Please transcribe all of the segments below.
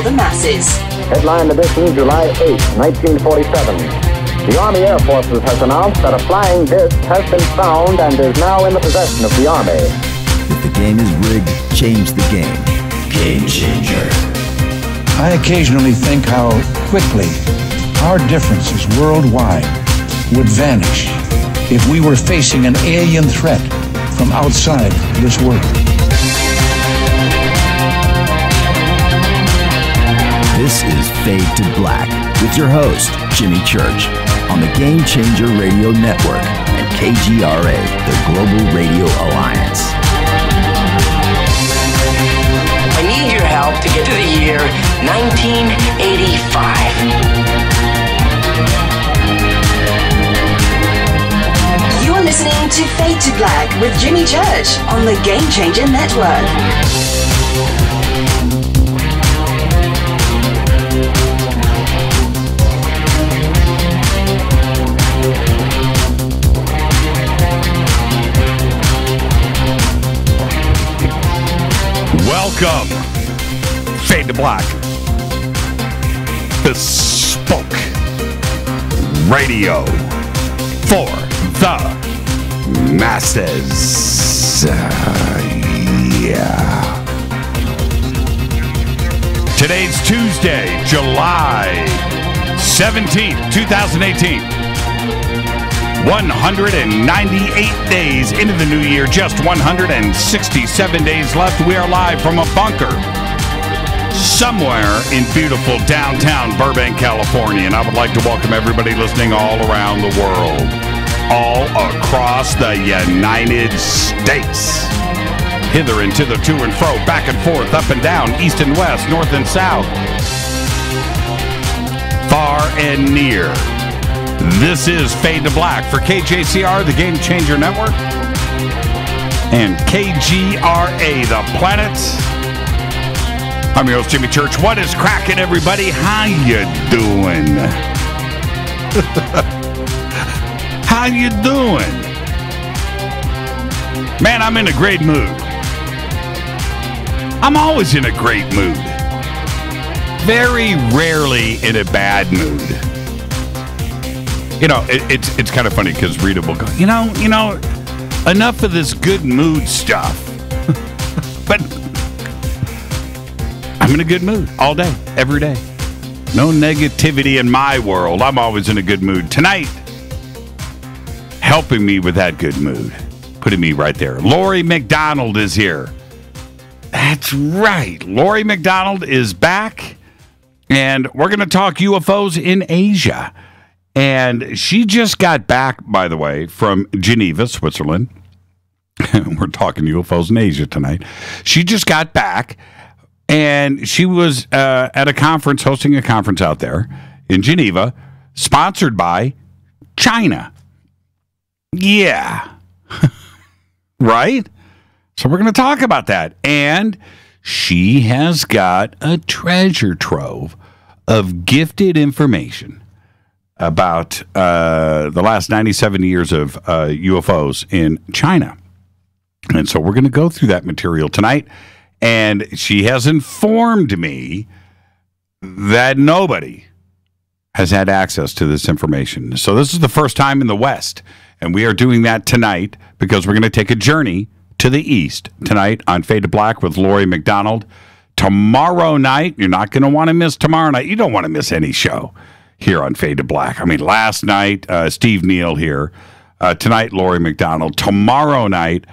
the masses. Headline edition, July 8, 1947. The Army Air Forces has announced that a flying disc has been found and is now in the possession of the Army. If the game is rigged, change the game. Game changer. I occasionally think how quickly our differences worldwide would vanish if we were facing an alien threat from outside this world. This is Fade to Black with your host, Jimmy Church, on the Game Changer Radio Network and KGRA, the Global Radio Alliance. I need your help to get to the year 1985. You're listening to Fade to Black with Jimmy Church on the Game Changer Network. Welcome, Fade to Black, bespoke radio for the masses. Yeah. Today's Tuesday, July 17th, 2018. 198 days into the new year, just 167 days left. We are live from a bunker somewhere in beautiful downtown Burbank, California. And I would like to welcome everybody listening all around the world, all across the United States. Hither and thither, to and fro, back and forth, up and down, east and west, north and south, far and near. This is Fade to Black for KJCR, the Game Changer Network, and KGRA, the planet. I'm your host, Jimmy Church. What is cracking, everybody? How you doing? How you doing? Man, I'm in a great mood. I'm always in a great mood. Very rarely in a bad mood. You know, it's kind of funny because Rita will go, you know, enough of this good mood stuff. But I'm in a good mood all day, every day. No negativity in my world. I'm always in a good mood. Tonight, helping me with that good mood, putting me right there. Laurie McDonald is here. That's right. Laurie McDonald is back, and we're going to talk UFOs in Asia. And she just got back, by the way, from Geneva, Switzerland. We're talking UFOs in Asia tonight. She just got back, and she was at a conference, hosting a conference out there in Geneva, sponsored by China. Yeah. Right? So we're going to talk about that. And she has got a treasure trove of gifted information about the last 97 years of UFOs in China. And so we're going to go through that material tonight. And she has informed me that nobody has had access to this information. So this is the first time in the West. And we are doing that tonight because we're going to take a journey to the East tonight on Fade to Black with Laurie McDonald. Tomorrow night, you're not going to want to miss tomorrow night. You don't want to miss any show here on Fade to Black. I mean, last night, Steve Neal here. Tonight, Laurie McDonald. Tomorrow night,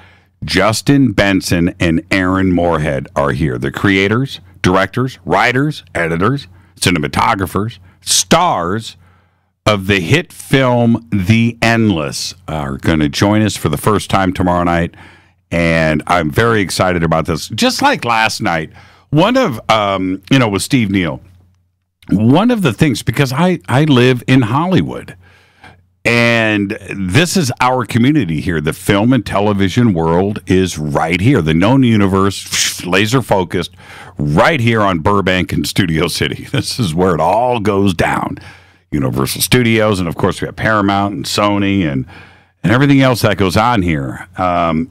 Justin Benson and Aaron Moorhead are here. The creators, directors, writers, editors, cinematographers, stars of the hit film The Endless are going to join us for the first time tomorrow night. And I'm very excited about this. Just like last night, one of, with Steve Neal, one of the things, because I live in Hollywood, and this is our community here. The film and television world is right here. The known universe, laser focused, right here on Burbank and Studio City. This is where it all goes down. Universal Studios, and of course we have Paramount and Sony and everything else that goes on here.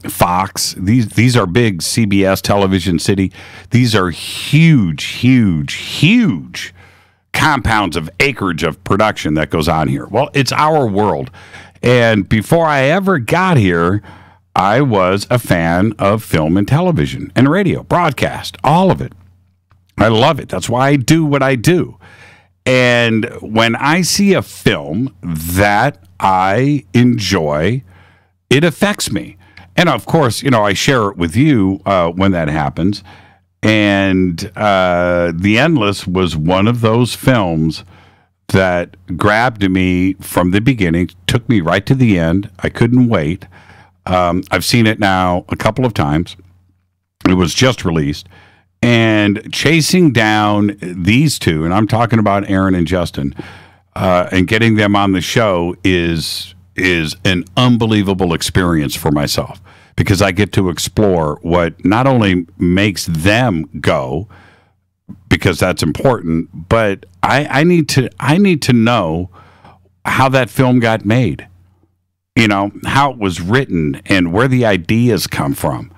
Fox, these are big. CBS, Television City. These are huge, huge, huge compounds of acreage of production that goes on here. Well, it's our world. And before I ever got here, I was a fan of film and television and radio, broadcast, all of it. I love it. That's why I do what I do. And when I see a film that I enjoy, it affects me. And of course, I share it with you when that happens. And The Endless was one of those films that grabbed me from the beginning, took me right to the end. I couldn't wait. I've seen it now a couple of times. It was just released. And chasing down these two, and I'm talking about Aaron and Justin, and getting them on the show is an unbelievable experience for myself, because I get to explore what not only makes them go, because that's important, but I need to know how that film got made, how it was written and where the ideas come from.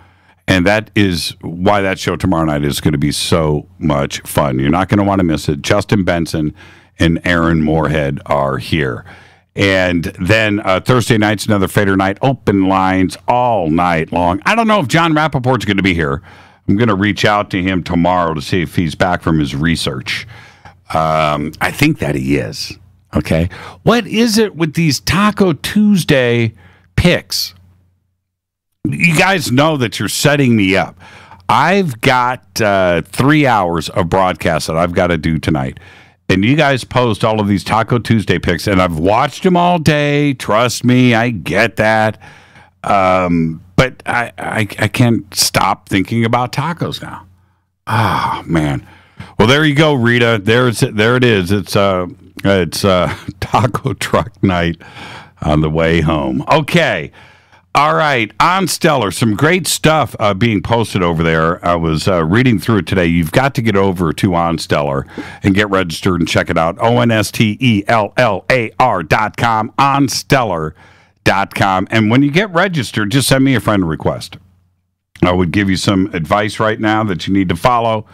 And that is why that show tomorrow night is going to be so much fun. You're not going to want to miss it. Justin Benson and Aaron Moorhead are here. And then Thursday night's another Fader night. Open lines all night long. I don't know if John Rappaport's going to be here. I'm going to reach out to him tomorrow to see if he's back from his research. I think that he is. Okay. What is it with these Taco Tuesday picks? You guys know that you're setting me up. I've got 3 hours of broadcast that I've got to do tonight. And you guys post all of these Taco Tuesday picks, and I've watched them all day. Trust me, I get that. But I can't stop thinking about tacos now. Ah, man. Well, there you go, Rita. There it is. It's taco truck night on the way home. Okay. All right, on Stellar, some great stuff being posted over there. I was reading through it today. You've got to get over to On Stellar and get registered and check it out. ONSTELLAR.com, onstellar.com. And when you get registered, just send me a friend request. I would give you some advice right now that you need to follow.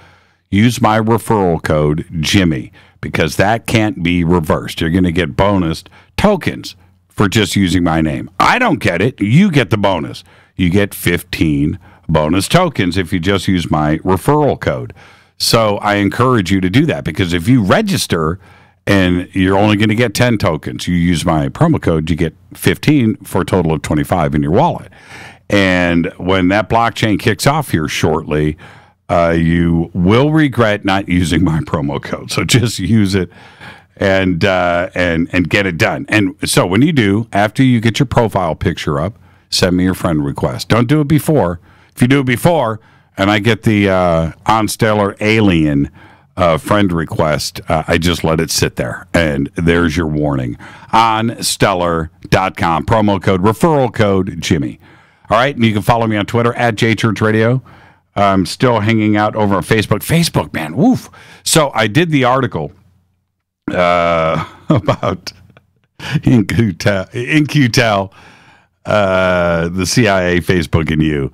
Use my referral code, Jimmy, because that can't be reversed. You're going to get bonus tokens for just using my name. I don't get it. You get the bonus. You get 15 bonus tokens if you just use my referral code. So I encourage you to do that, because if you register and you're only going to get 10 tokens, you use my promo code, you get 15 for a total of 25 in your wallet. And when that blockchain kicks off here shortly, you will regret not using my promo code. So just use it and get it done. And so when you do, after you get your profile picture up, send me your friend request. Don't do it before. If you do it before and I get the On Stellar Alien friend request, I just let it sit there. And there's your warning. OnStellar.com. Promo code, referral code, Jimmy. All right, and you can follow me on Twitter at JChurchRadio. I'm still hanging out over on Facebook. Facebook, man, woof. So I did the article about In-Q-Tel, the CIA, Facebook, and you.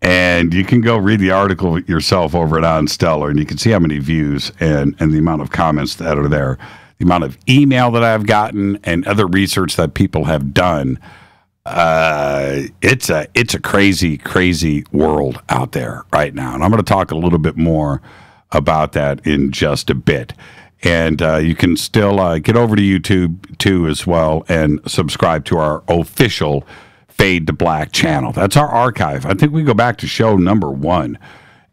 And you can go read the article yourself over at On Stellar, and you can see how many views and the amount of comments that are there, the amount of email that I've gotten, and other research that people have done. It's a crazy, crazy world out there right now. And I'm going to talk a little bit more about that in just a bit. And you can still get over to YouTube, too, as well, and subscribe to our official Fade to Black channel. That's our archive. I think we go back to show number 1.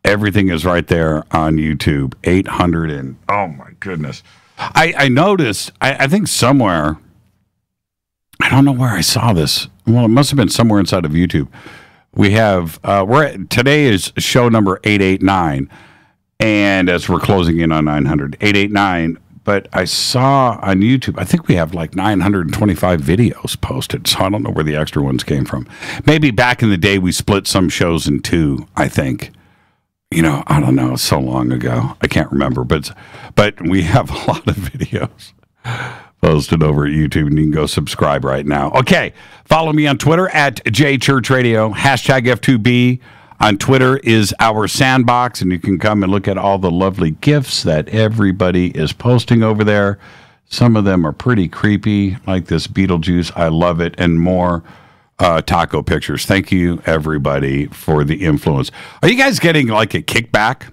Everything is right there on YouTube. 800 and, oh, my goodness. I noticed, I think somewhere, I don't know where I saw this. Well, it must have been somewhere inside of YouTube. We have, today is show number 889. And as we're closing in on 900, 889, but I saw on YouTube, I think we have like 925 videos posted, so I don't know where the extra ones came from. Maybe back in the day we split some shows in 2, I think. I don't know, so long ago. I can't remember, but we have a lot of videos. posted over at YouTube, and you can go subscribe right now. Okay, follow me on Twitter at JChurchRadio, hashtag F2B. On Twitter is our sandbox, and you can come and look at all the lovely gifts that everybody is posting over there. Some of them are pretty creepy, like this Beetlejuice. I love it, and more taco pictures. Thank you, everybody, for the influence. Are you guys getting like a kickback,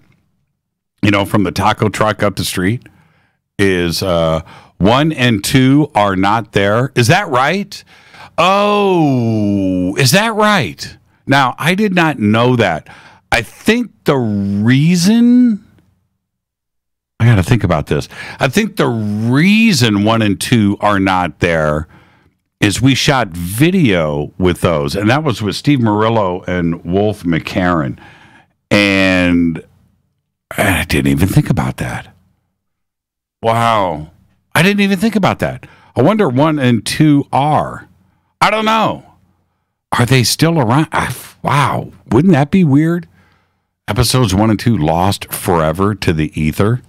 from the taco truck up the street? Is 1 and 2 are not there. Is that right? Oh, is that right? Now, I did not know that. I think the reason, I got to think about this. I think the reason 1 and 2 are not there is we shot video with those, and that was with Steve Murillo and Wolf McCarran. And I didn't even think about that. Wow. I didn't even think about that. I wonder 1 and 2 are. I don't know. Are they still around? Wow. Wouldn't that be weird? Episodes 1 and 2 lost forever to the ether.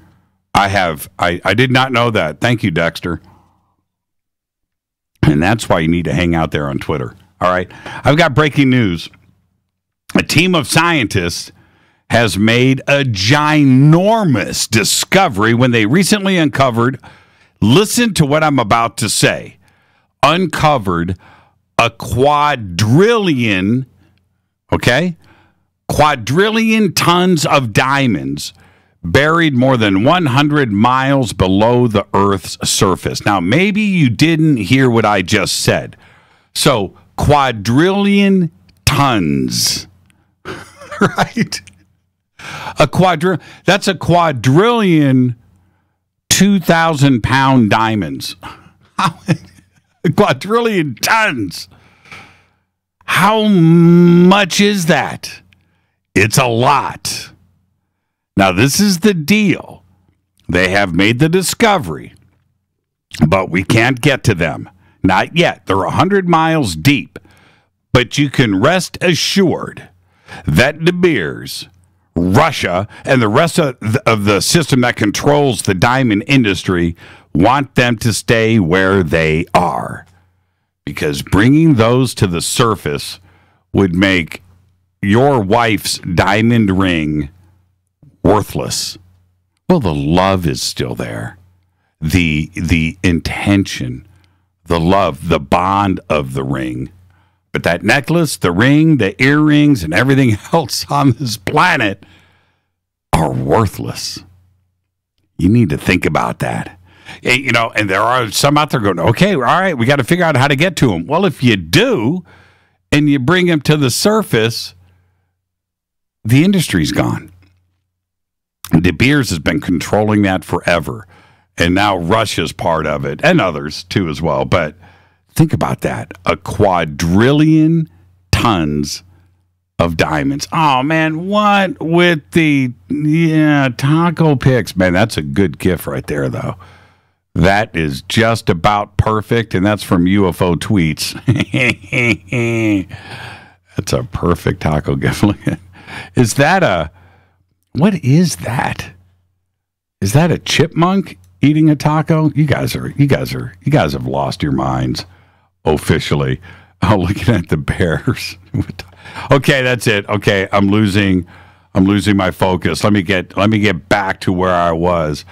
I did not know that. Thank you, Dexter. And that's why you need to hang out there on Twitter. All right. I've got breaking news. A team of scientists has made a ginormous discovery when they recently uncovered, listen to what I'm about to say, uncovered a quadrillion tons of diamonds buried more than 100 miles below the Earth's surface. Now, maybe you didn't hear what I just said. So, quadrillion tons, right? That's a quadrillion 2,000-pound diamonds. A quadrillion tons. How much is that? It's a lot. Now, this is the deal. They have made the discovery, but we can't get to them. Not yet. They're 100 miles deep. But you can rest assured that De Beers, Russia, and the rest of the system that controls the diamond industry want them to stay where they are. Because bringing those to the surface would make your wife's diamond ring worthless. Well, the love is still there. The intention, the love, the bond of the ring. But that necklace, the ring, the earrings, and everything else on this planet are worthless. You need to think about that. And there are some out there going, okay, all right, we got to figure out how to get to them. Well, if you do, and you bring them to the surface, the industry's gone. De Beers has been controlling that forever. And now Russia's part of it, and others too as well. But think about that. A quadrillion tons of diamonds. Oh, man, what with the taco pics? Man, that's a good gift right there, though. That is just about perfect, and that's from UFO Tweets. That's a perfect taco gift. Is that what is that? Is that a chipmunk eating a taco? You guys have lost your minds officially. Oh, looking at the bears. Okay, that's it. Okay, I'm losing my focus. Let me get back to where I was.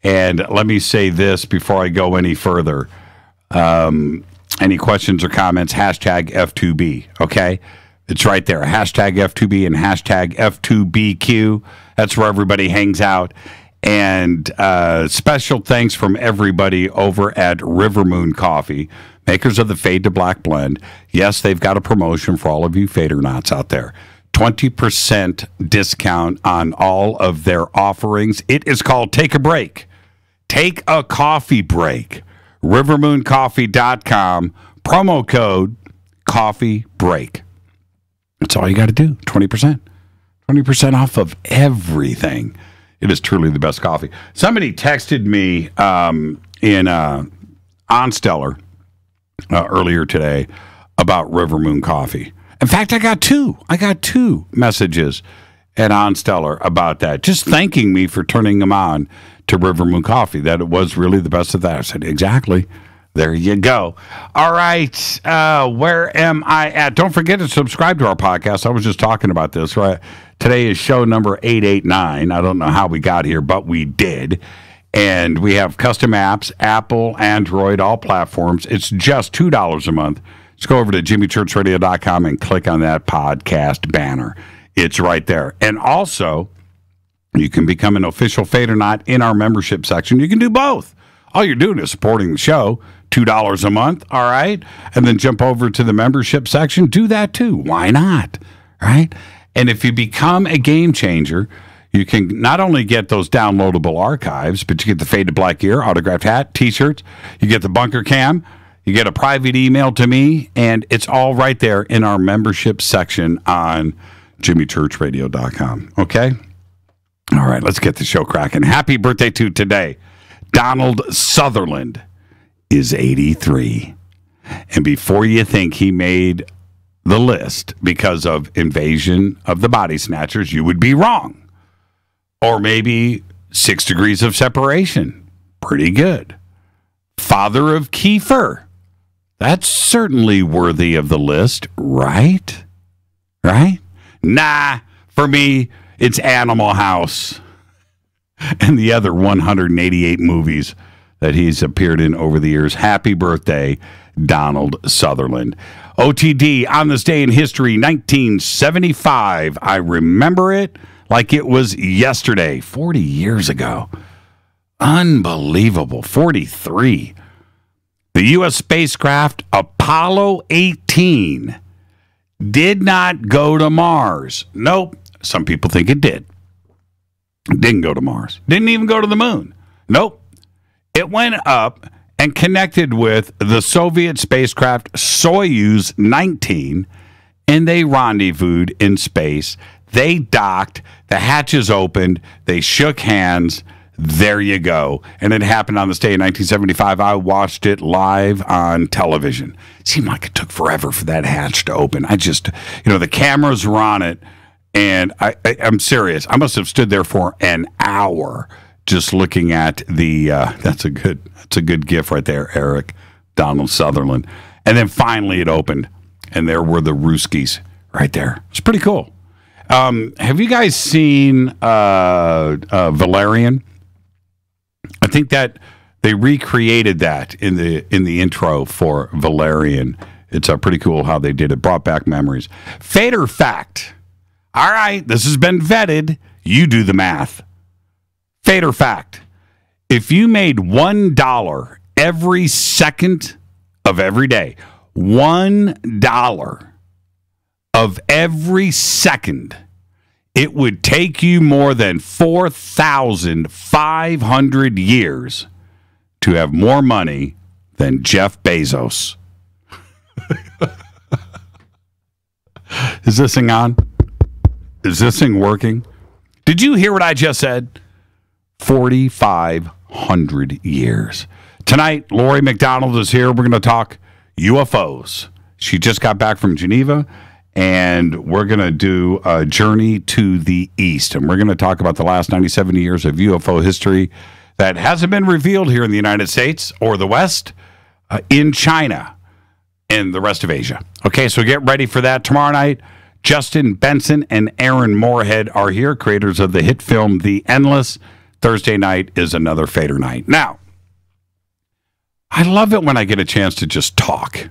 And let me say this before I go any further. Any questions or comments, hashtag F2B, okay? It's right there, hashtag F2B and hashtag F2BQ. That's where everybody hangs out. And special thanks from everybody over at River Moon Coffee, makers of the Fade to Black blend. Yes, they've got a promotion for all of you Fadernauts out there. 20% discount on all of their offerings. It is called Take a Break. Take a coffee break. rivermooncoffee.com. Promo code Coffee Break. That's all you got to do. 20%. 20% off of everything. It is truly the best coffee. Somebody texted me in OnStellar earlier today about River Moon Coffee. In fact, I got two messages at OnStellar about that, just thanking me for turning them on to River Moon Coffee, that it was really the best of that. I said, exactly. There you go. All right. Where am I at? Don't forget to subscribe to our podcast. I was just talking about this. Right? Today is show number 889. I don't know how we got here, but we did. And we have custom apps, Apple, Android, all platforms. It's just $2 a month. Just go over to jimmychurchradio.com and click on that podcast banner. It's right there. And also, you can become an official Fade or Not in our membership section. You can do both. All you're doing is supporting the show, $2 a month, all right? And then jump over to the membership section. Do that too. Why not? Right? And if you become a game changer, you can not only get those downloadable archives, but you get the Faded Black Gear, autographed hat, T-shirts. You get the bunker cam. You get a private email to me, and it's all right there in our membership section on jimmychurchradio.com. Okay? All right, let's get the show cracking. Happy birthday to today. Donald Sutherland is 83. And before you think he made the list because of Invasion of the Body Snatchers, you would be wrong. Or maybe 6 Degrees of Separation. Pretty good. Father of Kiefer. That's certainly worthy of the list, right? Right? Nah, for me, it's Animal House and the other 188 movies that he's appeared in over the years. Happy birthday, Donald Sutherland. OTD, on this day in history, 1975. I remember it like it was yesterday, 40 years ago. Unbelievable. 43. The U.S. spacecraft Apollo 18 did not go to Mars. Nope. Some people think it did. It didn't go to Mars. Didn't even go to the moon. Nope. It went up and connected with the Soviet spacecraft Soyuz 19, and they rendezvoused in space. They docked. The hatches opened. They shook hands. There you go. And it happened on this day in 1975. I watched it live on television. It seemed like it took forever for that hatch to open. The cameras were on it, and I'm serious. I must have stood there for an hour just looking at the. That's a good gif right there, Eric, Donald Sutherland. And then finally it opened, and there were the Ruskies right there. It's pretty cool. Have you guys seen Valerian? I think that they recreated that in the intro for Valerian. It's pretty cool how they did it. Brought back memories. Fate or fact? All right, this has been vetted. You do the math. Fate or fact? If you made $1 every second of every day, $1 of every second, it would take you more than 4,500 years to have more money than Jeff Bezos. Is this thing on? Is this thing working? Did you hear what I just said? 4,500 years. Tonight, Laurie McDonald is here. We're going to talk UFOs. She just got back from Geneva, and we're going to do a journey to the east. And we're going to talk about the last 97 years of UFO history that hasn't been revealed here in the United States or the West, in China and the rest of Asia. Okay, so get ready for that. Tomorrow night, Justin Benson and Aaron Moorhead are here, creators of the hit film The Endless. Thursday night is another Fader night. Now, I love it when I get a chance to just talk.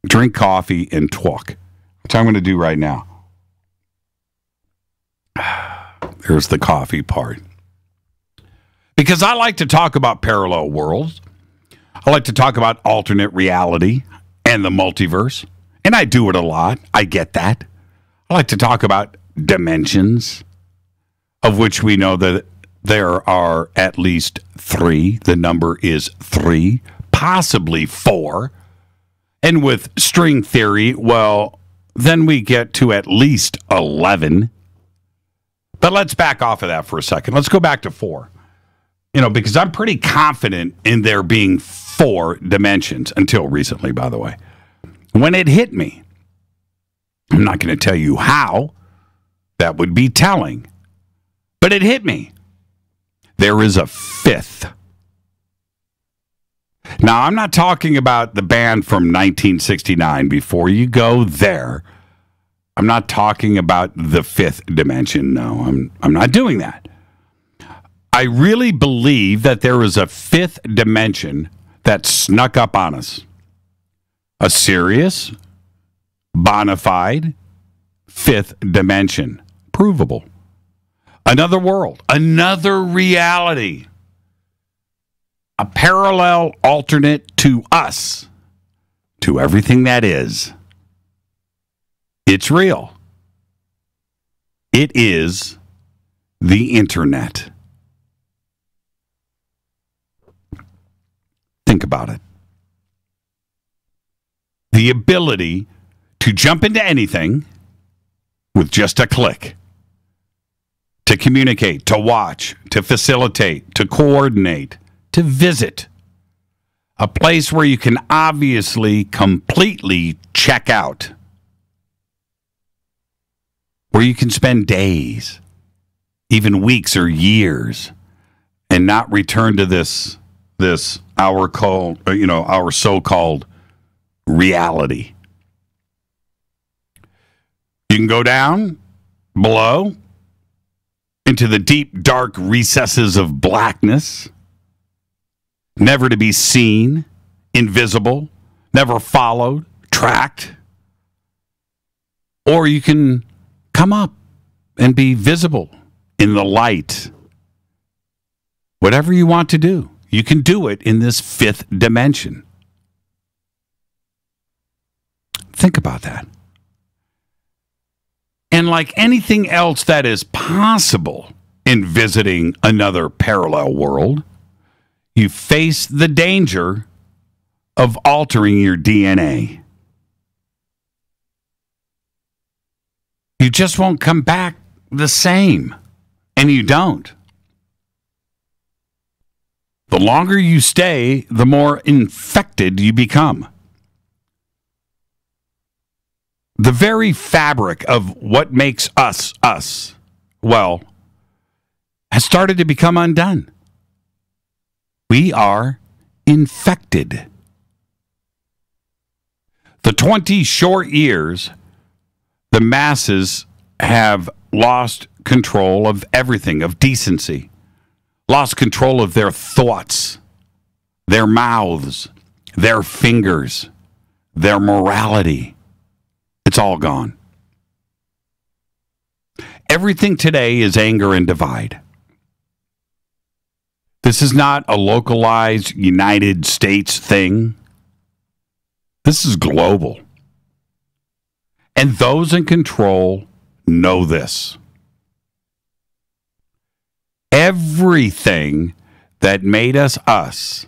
Drink coffee and talk. Which I'm going to do right now. There's the coffee part. Because I like to talk about parallel worlds. I like to talk about alternate reality and the multiverse. And I do it a lot. I get that. I like to talk about dimensions, of which we know that there are at least 3. The number is 3, possibly 4. And with string theory, well, then we get to at least 11. But let's back off of that for a second. Let's go back to 4. Because I'm pretty confident in there being 4 dimensions, until recently, by the way. When it hit me, I'm not going to tell you how. That would be telling. But it hit me. there is a fifth. Now, I'm not talking about the band from 1969. Before you go there, I'm not talking about the fifth dimension. No, I'm not doing that. I really believe that there is a fifth dimension that snuck up on us. A serious, bona fide fifth dimension. Provable. Another world. Another reality. A parallel alternate to us. To everything that is. It's real. It is the internet. Think about it. The ability to jump into anything with just a click. To communicate, to watch, to facilitate, to coordinate, to visit. A place where you can obviously completely check out. Where you can spend days, even weeks or years, and not return to this our so-called reality. You can go down below into the deep, dark recesses of blackness, never to be seen, invisible, never followed, tracked. Or you can come up and be visible in the light. Whatever you want to do, you can do it in this fifth dimension. Think about that. And like anything else that is possible in visiting another parallel world, you face the danger of altering your DNA. You just won't come back the same, and you don't. The longer you stay, the more infected you become. The very fabric of what makes us, well, has started to become undone. We are infected. The 20 short years, the masses have lost control of everything, of decency, lost control of their thoughts, their mouths, their fingers, their morality. It's all gone. Everything today is anger and divide. This is not a localized United States thing. This is global. And those in control know this. Everything that made us us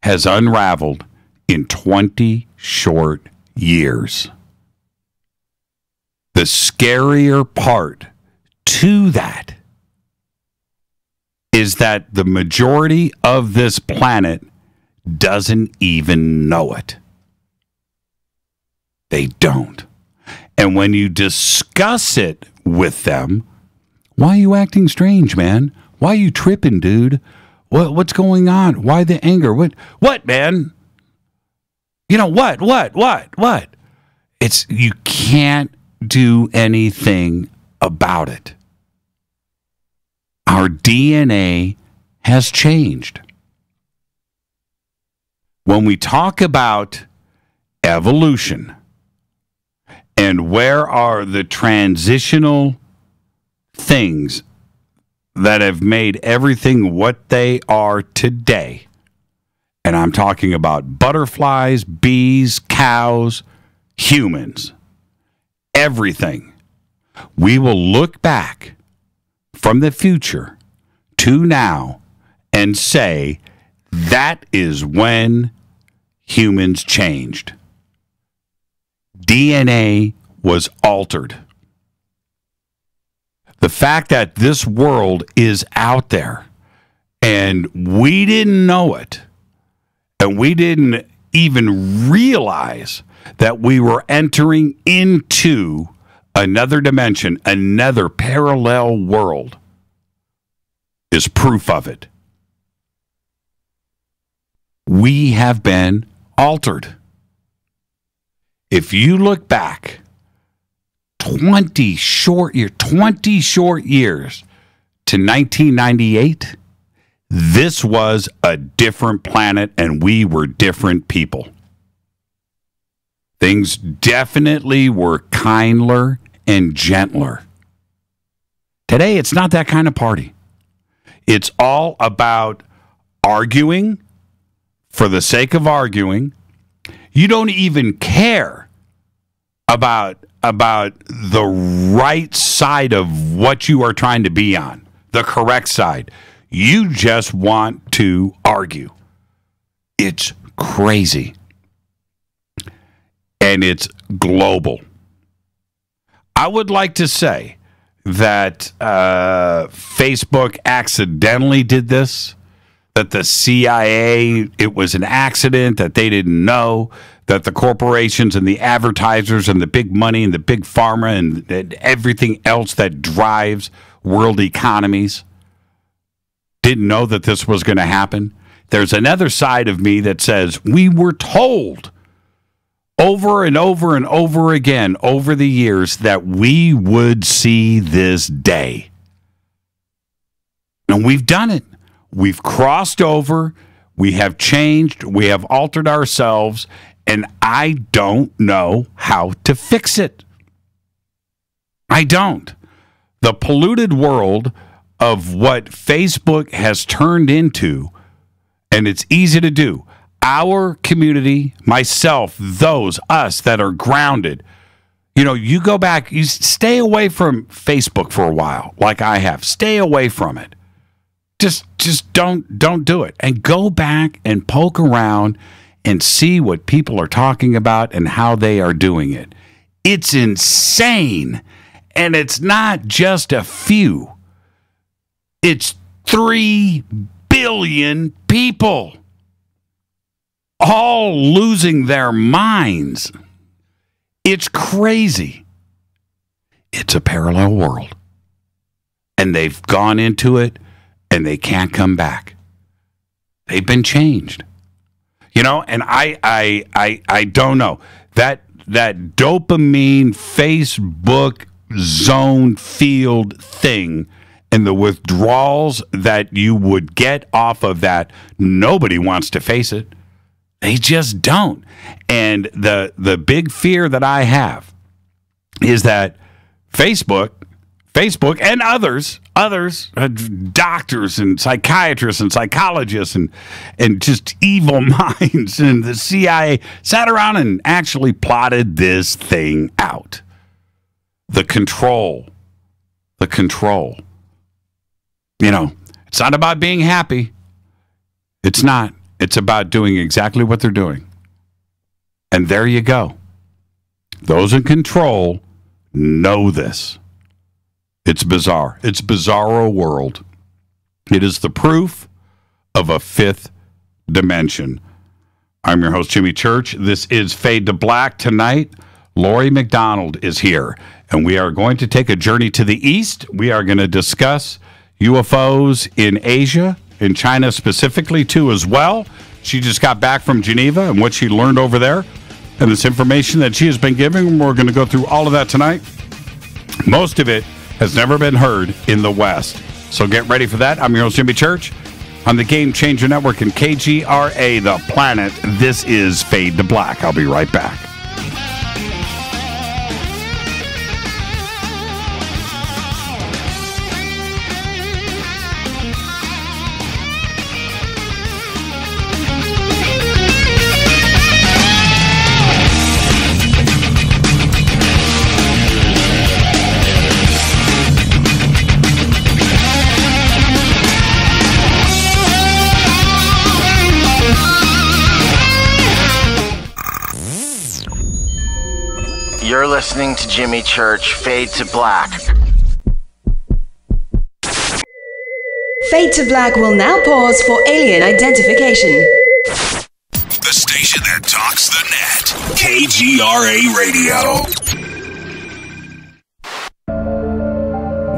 has unraveled in 20 short years. The scarier part to that is that the majority of this planet doesn't even know it. They don't. And when you discuss it with them, why are you acting strange, man? Why are you tripping, dude? What's going on? Why the anger? What, man? You know, what? It's, you can't do anything about it. Our DNA has changed. When we talk about evolution and where are the transitional things that have made everything what they are today, and I'm talking about butterflies, bees, cows, humans, everything, we will look back from the future to now and say that is when humans changed. DNA was altered. The fact that this world is out there and we didn't know it, and we didn't even realize that we were entering into another dimension, another parallel world. is proof of it. We have been altered. If you look back 20 short years to 1998, this was a different planet and we were different people. Things definitely were kinder and gentler. Today, it's not that kind of party. It's all about arguing for the sake of arguing. You don't even care about the right side of what you are trying to be on, the correct side. You just want to argue. It's crazy. And it's global. I would like to say that Facebook accidentally did this, that the CIA, it was an accident, that they didn't know, that the corporations and the advertisers and the big money and the big pharma and everything else that drives world economies didn't know that this was going to happen. There's another side of me that says we were told over and over and over again over the years that we would see this day. And we've done it. We've crossed over. We have changed. We have altered ourselves. And I don't know how to fix it. I don't. The polluted world of what Facebook has turned into, and it's easy to do. Our community, myself, us that are grounded, you go back, you stay away from Facebook for a while, like I have. Stay away from it. Just don't do it. And go back and poke around and see what people are talking about and how they are doing it. It's insane. And it's not just a few. It's 3 billion people all losing their minds. It's crazy. It's a parallel world. And they've gone into it and they can't come back. They've been changed. And I don't know. That dopamine Facebook zone field thing and the withdrawals that you would get off of that, nobody wants to face it. They just don't. And the big fear that I have is that Facebook and others, doctors and psychiatrists and psychologists and just evil minds and the CIA sat around and actually plotted this thing out. The control. It's not about being happy. It's not. It's about doing exactly what they're doing. And there you go. Those in control know this. It's bizarre. It's bizarro world. It is the proof of a fifth dimension. I'm your host, Jimmy Church. This is Fade to Black. Tonight, Laurie McDonald is here, and we are going to take a journey to the east. We are going to discuss UFOs in Asia, in China specifically, too, as well. She just got back from Geneva and what she learned over there and this information that she has been giving. We're going to go through all of that tonight. Most of it has never been heard in the West. So get ready for that. I'm your host, Jimmy Church, on the Game Changer Network and KGRA, The Planet. This is Fade to Black. I'll be right back. You're listening to Jimmy Church, Fade to Black. Fade to Black will now pause for alien identification. The station that talks the net. KGRA Radio.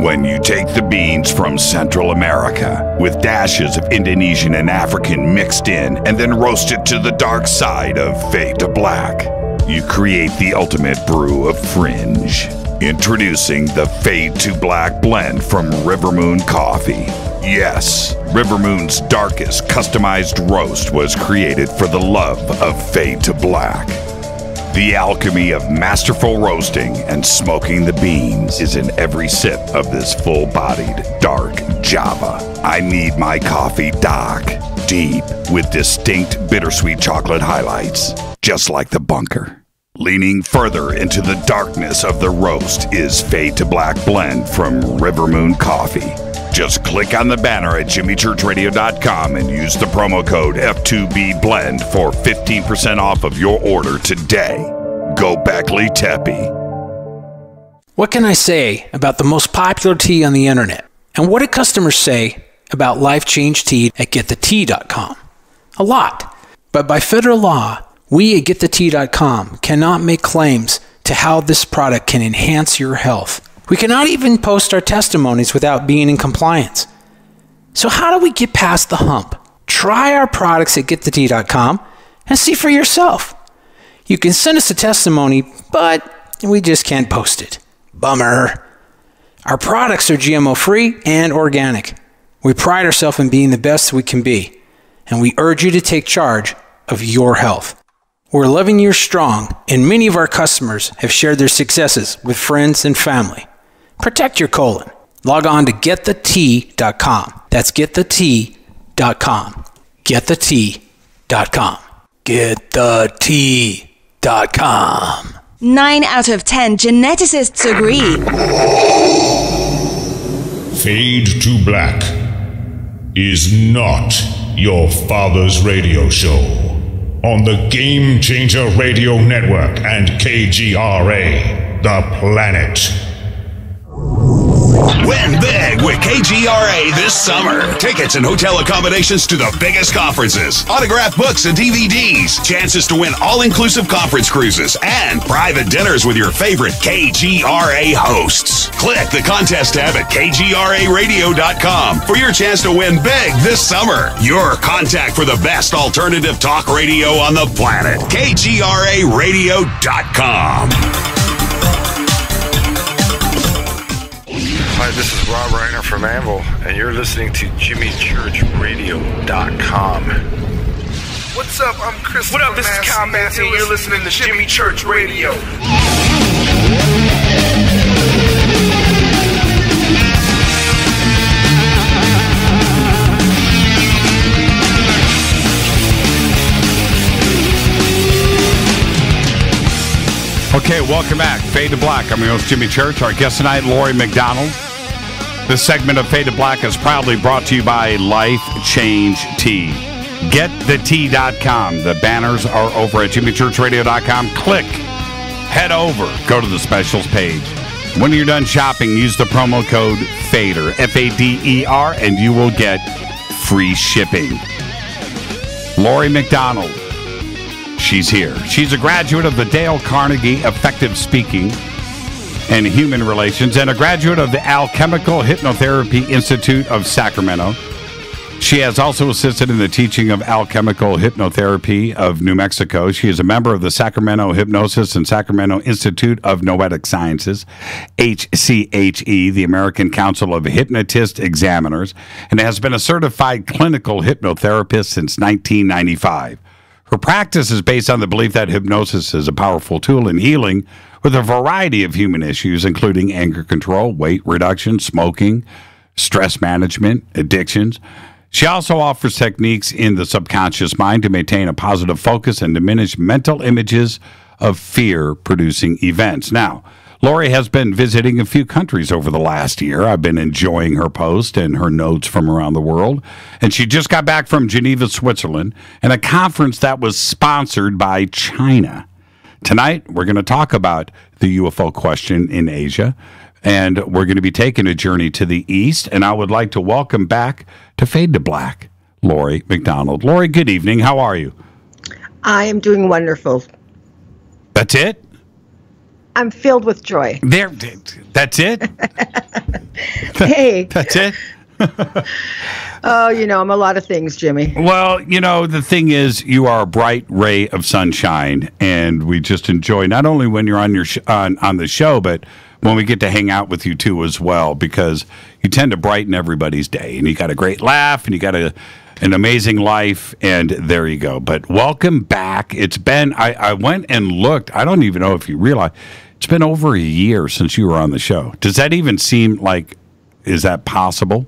When you take the beans from Central America with dashes of Indonesian and African mixed in and then roast it to the dark side of fade to black, you create the ultimate brew of fringe. Introducing the Fade to Black blend from Rivermoon Coffee. Yes, Rivermoon's darkest customized roast was created for the love of Fade to Black. The alchemy of masterful roasting and smoking the beans is in every sip of this full-bodied, dark Java. I need my coffee dark, deep, with distinct bittersweet chocolate highlights, just like the bunker. Leaning further into the darkness of the roast is Fade to Black blend from Rivermoon Coffee. Just click on the banner at jimmychurchradio.com and use the promo code F2BBLEND for 15% off of your order today. Go Beckley Teppy. What can I say about the most popular tea on the internet? And what do customers say about Life Change Tea at getthetea.com? A lot. But by federal law, we at getthetea.com cannot make claims to how this product can enhance your health. We cannot even post our testimonies without being in compliance. So how do we get past the hump? Try our products at getthetea.com and see for yourself. You can send us a testimony, but we just can't post it. Bummer. Our products are GMO-free and organic. We pride ourselves in being the best we can be, and we urge you to take charge of your health. We're 11 years strong, and many of our customers have shared their successes with friends and family. Protect your colon. Log on to getthetea.com. That's getthetea.com. Getthetea.com. Getthetea.com. 9 out of 10 geneticists agree. Fade to Black is not your father's radio show on the Game Changer Radio Network and KGRA, The Planet. Win big with KGRA this summer. Tickets and hotel accommodations to the biggest conferences, autographed books and DVDs, chances to win all-inclusive conference cruises, and private dinners with your favorite KGRA hosts. Click the contest tab at kgraradio.com for your chance to win big this summer. Your contact for the best alternative talk radio on the planet. kgraradio.com. Hi, this is Rob Reiner from Anvil, and you're listening to JimmyChurchRadio.com. What's up? I'm Chris. What up? This is Kyle Massey, and you're listening to Jimmy Church Radio. Okay, welcome back. Fade to Black. I'm your host, Jimmy Church. Our guest tonight, Laurie McDonald. This segment of Fade to Black is proudly brought to you by Life Change Tea. GetThetea.com. The banners are over at JimmyChurchRadio.com. Click, head over, go to the specials page. When you're done shopping, use the promo code FADER, F-A-D-E-R, and you will get free shipping. Laurie McDonald. She's here. She's a graduate of the Dale Carnegie Effective Speaking and Human Relations and a graduate of the Alchemical Hypnotherapy Institute of Sacramento. She has also assisted in the teaching of alchemical hypnotherapy of New Mexico. She is a member of the Sacramento Hypnosis and Sacramento Institute of Noetic Sciences, HCHE, the American Council of Hypnotist Examiners, and has been a certified clinical hypnotherapist since 1995. Her practice is based on the belief that hypnosis is a powerful tool in healing with a variety of human issues, including anger control, weight reduction, smoking, stress management, addictions. She also offers techniques in the subconscious mind to maintain a positive focus and diminish mental images of fear-producing events. Now, Laurie has been visiting a few countries over the last year. I've been enjoying her post and her notes from around the world. And she just got back from Geneva, Switzerland, and a conference that was sponsored by China. Tonight, we're going to talk about the UFO question in Asia, and we're going to be taking a journey to the east. And I would like to welcome back to Fade to Black, Laurie McDonald. Laurie, good evening. How are you? I am doing wonderful. That's it? I'm filled with joy. There, that's it? Hey. That's it? Oh, I'm a lot of things, Jimmy. Well, the thing is, you are a bright ray of sunshine, and we just enjoy not only when you're on your on the show, but when we get to hang out with you too as well, because you tend to brighten everybody's day, and you got a great laugh, and you got an amazing life, and there you go. But welcome back. It's been, I went and looked. I don't even know if you realize, it's been over a year since you were on the show. Does that even seem like, is that possible?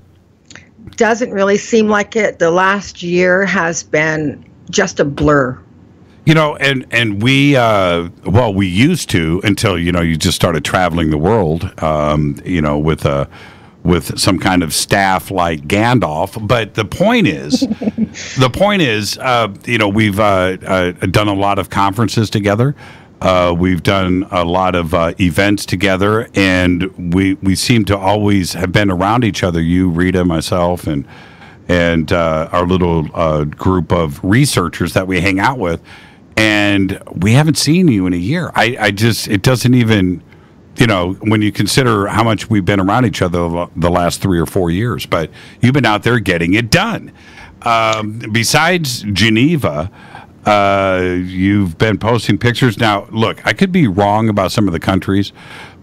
Doesn't really seem like it. The last year has been just a blur. And we, we used to until, you just started traveling the world, with some kind of staff like Gandalf. But the point is, we've done a lot of conferences together. We've done a lot of events together, and we seem to always have been around each other. You, Rita, myself, and our little group of researchers that we hang out with. And we haven't seen you in a year. It doesn't even, when you consider how much we've been around each other the last 3 or 4 years. But you've been out there getting it done. Besides Geneva, you've been posting pictures. Now, look, I could be wrong about some of the countries,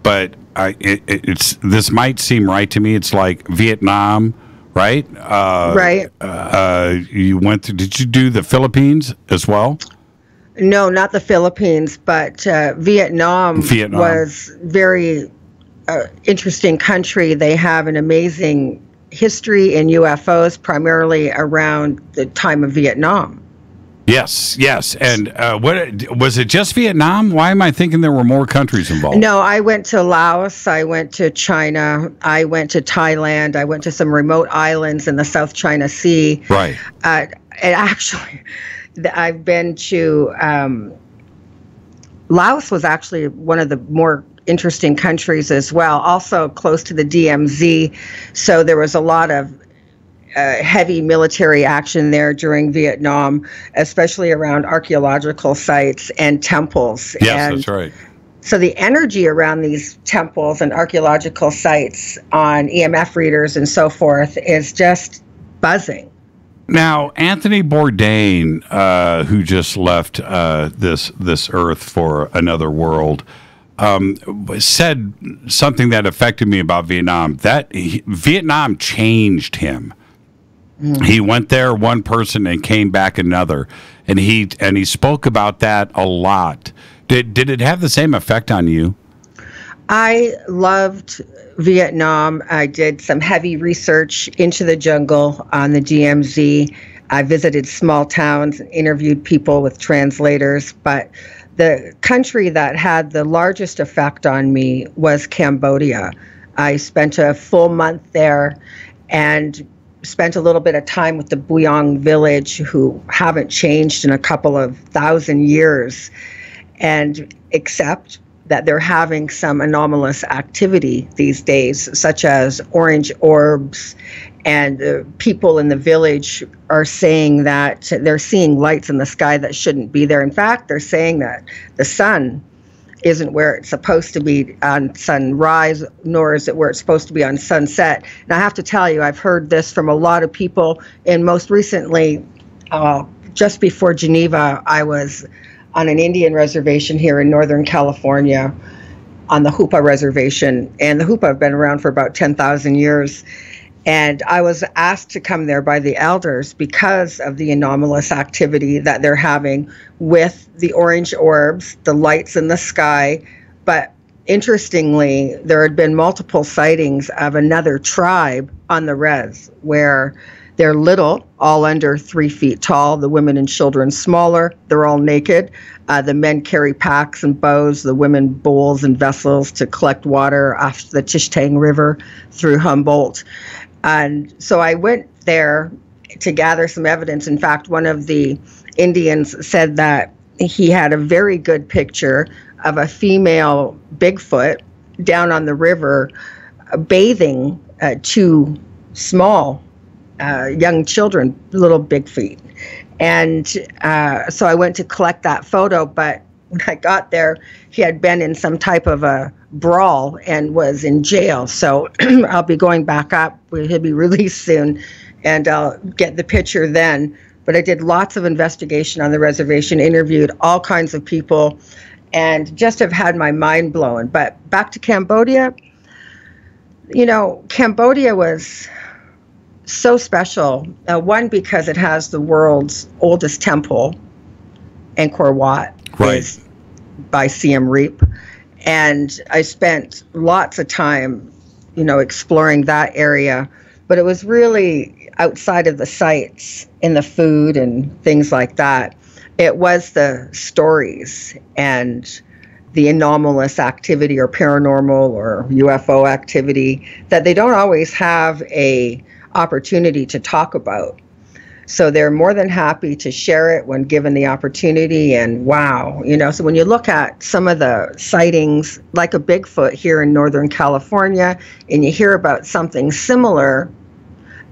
but this might seem right to me. It's like Vietnam, right? Right. Did you do the Philippines as well? No, not the Philippines, but Vietnam was very interesting country. They have an amazing history in UFOs, primarily around the time of Vietnam. Yes. And what was it? Just Vietnam? Why am I thinking there were more countries involved? No, I went to Laos. I went to China. I went to Thailand. I went to some remote islands in the South China Sea. Right. And actually, I've been to Laos. Was actually one of the more interesting countries as well. Also close to the DMZ, so there was a lot of heavy military action there during Vietnam, especially around archaeological sites and temples. Yes, that's right. So the energy around these temples and archaeological sites on EMF readers and so forth is just buzzing. Now, Anthony Bourdain, who just left this earth for another world, said something that affected me about Vietnam. Vietnam changed him. He went there one person and came back another, and he spoke about that a lot. Did it have the same effect on you? I loved Vietnam. I did some heavy research into the jungle on the DMZ. I visited small towns and interviewed people with translators, but the country that had the largest effect on me was Cambodia. I spent a full month there and spent a little bit of time with the Buyong village, who haven't changed in a couple of thousand years, and except that they're having some anomalous activity these days, such as orange orbs, and people in the village are saying that they're seeing lights in the sky that shouldn't be there. In fact, they're saying that the sun isn't where it's supposed to be on sunrise, nor is it where it's supposed to be on sunset. And I have to tell you, I've heard this from a lot of people, and most recently, just before Geneva, I was on an Indian reservation here in Northern California on the Hupa reservation. And the Hupa have been around for about 10,000 years. And I was asked to come there by the elders because of the anomalous activity that they're having with the orange orbs, the lights in the sky. But interestingly, there had been multiple sightings of another tribe on the res where they're little, all under 3 feet tall, the women and children smaller, they're all naked. The men carry packs and bows, the women bowls and vessels to collect water off the Tishtang River through Humboldt. And so I went there to gather some evidence. In fact, one of the Indians said that he had a very good picture of a female Bigfoot down on the river bathing 2 small young children, little big feet. And so I went to collect that photo, but when I got there, he had been in some type of a brawl and was in jail. So I'll be going back up. He'll be released soon, and I'll get the picture then. But I did lots of investigation on the reservation, interviewed all kinds of people, and just have had my mind blown. But back to Cambodia, Cambodia was so special. One, because it has the world's oldest temple, Angkor Wat, is by Siem Reap. And I spent lots of time, exploring that area. But it was really outside of the sights and the food and things like that. It was the stories and the anomalous activity or paranormal or UFO activity that they don't always have a opportunity to talk about. So they're more than happy to share it when given the opportunity. And wow, so when you look at some of the sightings, like a Bigfoot here in Northern California, and you hear about something similar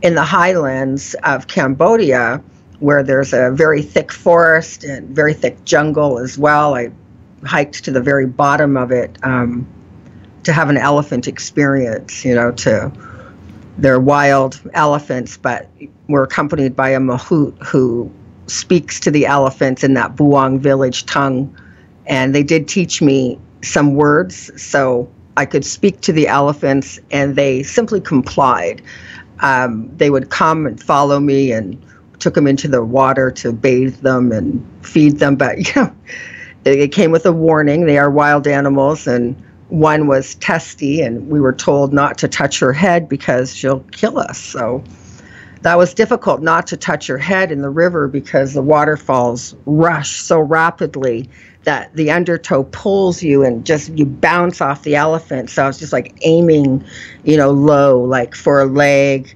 in the highlands of Cambodia, where there's a very thick forest and very thick jungle as well. I hiked to the very bottom of it to have an elephant experience, they're wild elephants, but we're accompanied by a mahout who speaks to the elephants in that Buang village tongue. And they did teach me some words so I could speak to the elephants, and they simply complied. They would come and follow me, and took them into the water to bathe them and feed them. But, it came with a warning. They are wild animals, and one was testy, and we were told not to touch her head because she'll kill us. So that was difficult, not to touch her head in the river, because the waterfalls rush so rapidly that the undertow pulls you and just you bounce off the elephant. So I was just like aiming, low, like for a leg,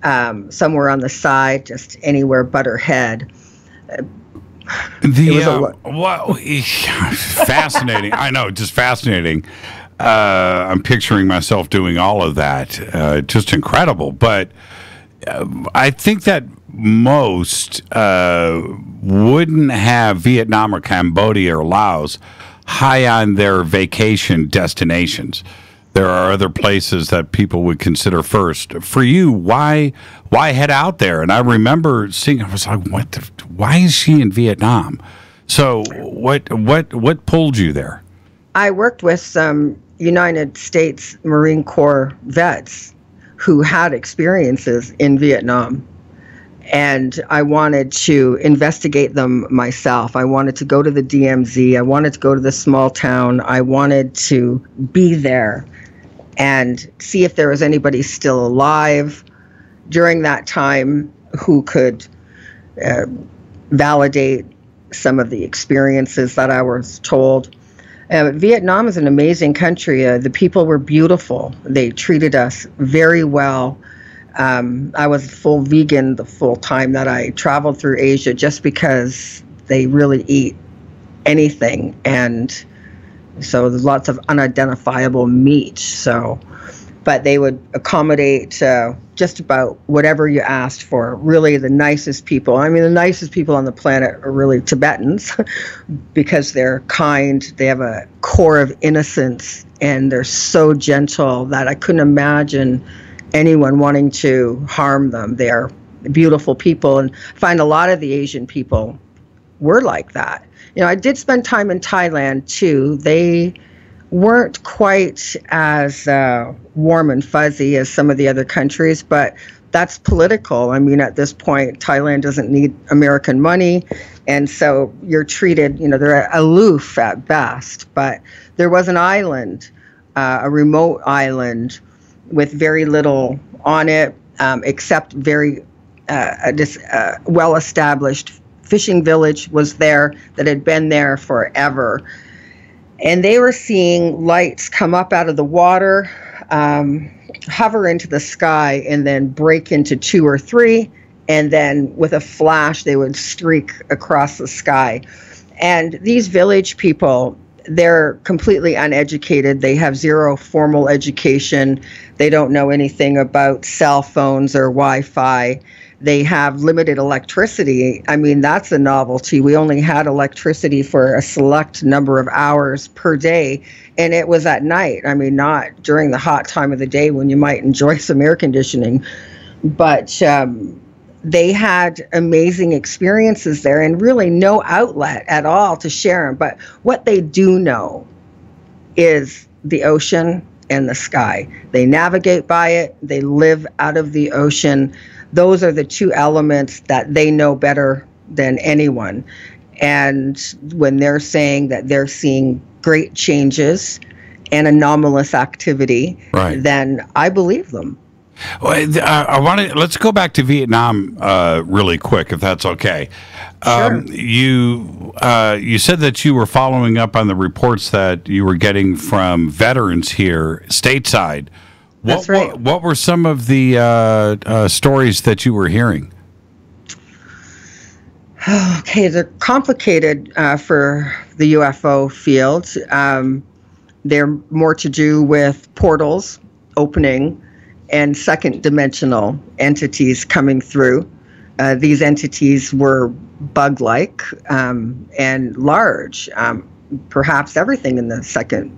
somewhere on the side, just anywhere but her head. Fascinating. I know, just fascinating. I'm picturing myself doing all of that. Just incredible. But I think that most wouldn't have Vietnam or Cambodia or Laos high on their vacation destinations. There are other places that people would consider first. For you, why head out there? And I remember seeing, I was like, why is she in Vietnam? So what pulled you there? I worked with some United States Marine Corps vets who had experiences in Vietnam. And I wanted to investigate them myself. I wanted to go to the DMZ. I wanted to go to the small town. I wanted to be there and see if there was anybody still alive during that time who could validate some of the experiences that I was told. Vietnam is an amazing country. The people were beautiful. They treated us very well. I was full vegan the full time that I traveled through Asia, just because they really eat anything. And so there's lots of unidentifiable meat. But they would accommodate just about whatever you asked for. Really the nicest people. I mean, the nicest people on the planet are really Tibetans because they're kind. They have a core of innocence, and they're so gentle that I couldn't imagine anyone wanting to harm them. They're beautiful people, and I find a lot of the Asian people were like that. I did spend time in Thailand too. They weren't quite as warm and fuzzy as some of the other countries, but that's political. I mean, at this point, Thailand doesn't need American money, and so you're treated, they're aloof at best. But there was an island, a remote island, with very little on it, except very well-established fishing village was there that had been there forever. And they were seeing lights come up out of the water, hover into the sky, and then break into 2 or 3. And then with a flash, they would streak across the sky. And these village people, they're completely uneducated. They have zero formal education. They don't know anything about cell phones or Wi-Fi. They have limited electricity. I mean, that's a novelty. We only had electricity for a select number of hours per day, and it was at night. I mean, not during the hot time of the day when you might enjoy some air conditioning, but they had amazing experiences there and really no outlet at all to share them. But what they do know is the ocean and the sky. They navigate by it. They live out of the ocean. Those are the two elements that they know better than anyone. And when they're saying that they're seeing great changes and anomalous activity, then I believe them. Well, let's go back to Vietnam really quick, if that's okay. Sure. You said that you were following up on the reports that you were getting from veterans here stateside. That's right. What were some of the stories that you were hearing? Okay, they're complicated for the UFO field. They're more to do with portals opening and second dimensional entities coming through. These entities were bug-like and large. Perhaps everything in the second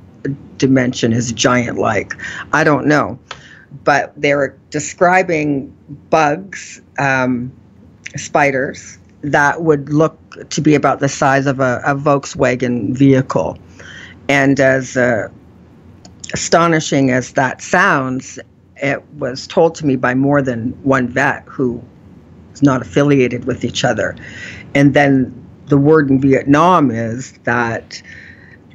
dimension is giant-like. I don't know. But they were describing bugs, spiders, that would look to be about the size of a Volkswagen vehicle. And as astonishing as that sounds, it was told to me by more than one vet who is not affiliated with each other. And then the word in Vietnam is that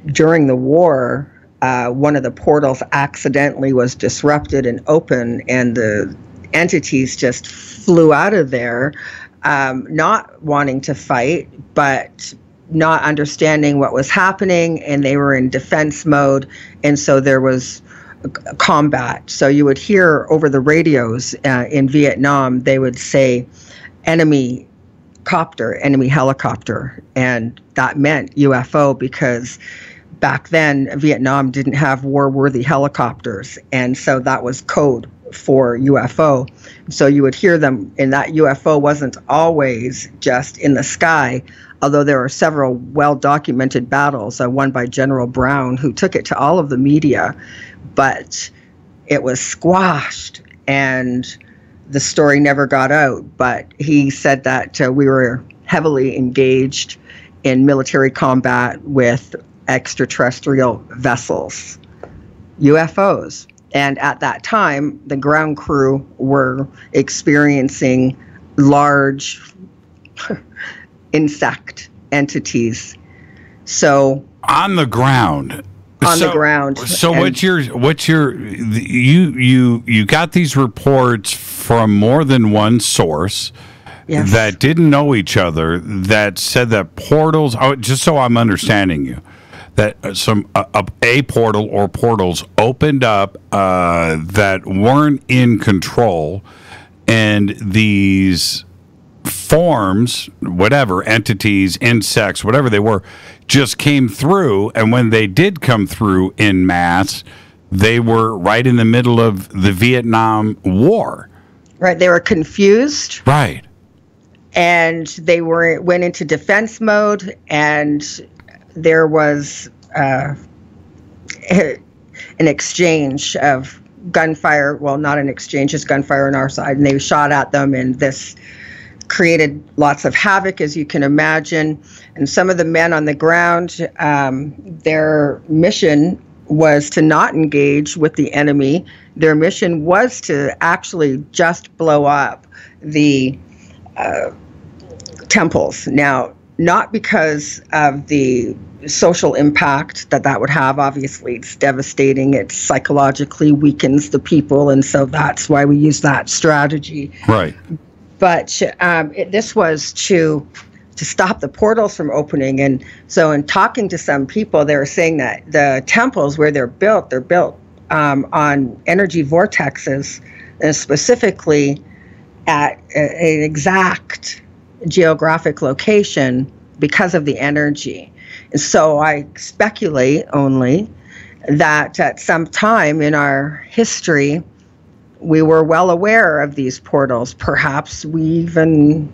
during the war, one of the portals accidentally was disrupted and open, and the entities just flew out of there, not wanting to fight, but not understanding what was happening, and they were in defense mode, and so there was combat. So you would hear over the radios in Vietnam, they would say enemy copter, enemy helicopter, and that meant UFO because back then Vietnam didn't have war-worthy helicopters, and so that was code for UFO. So you would hear them, and that UFO wasn't always just in the sky, although there are several well-documented battles, one by General Brown, who took it to all of the media, but it was squashed, and the story never got out. But he said that we were heavily engaged in military combat with extraterrestrial vessels, UFOs. And at that time, the ground crew were experiencing large insect entities. So on the ground. The ground. So you got these reports from more than one source that didn't know each other, that said that portals, just so I'm understanding you, that a portal or portals opened up that weren't in control, and these forms, whatever, entities, insects, whatever they were, just came through, and when they did come through in mass, they were right in the middle of the Vietnam War. Right, they were confused. Right. And they went into defense mode, and there was an exchange of gunfire. Well, not an exchange, just gunfire on our side, and they shot at them, and this created lots of havoc, as you can imagine. And some of the men on the ground, their mission was to not engage with the enemy. Their mission was to actually just blow up the temples. Now, not because of the social impact that would have. Obviously, it's devastating. It psychologically weakens the people, and so that's why we use that strategy. Right. But this was to stop the portals from opening. And so in talking to some people, they were saying that the temples where they're built on energy vortexes, and specifically at an exact geographic location because of the energy. And so I speculate only that at some time in our history, we were well aware of these portals. Perhaps we even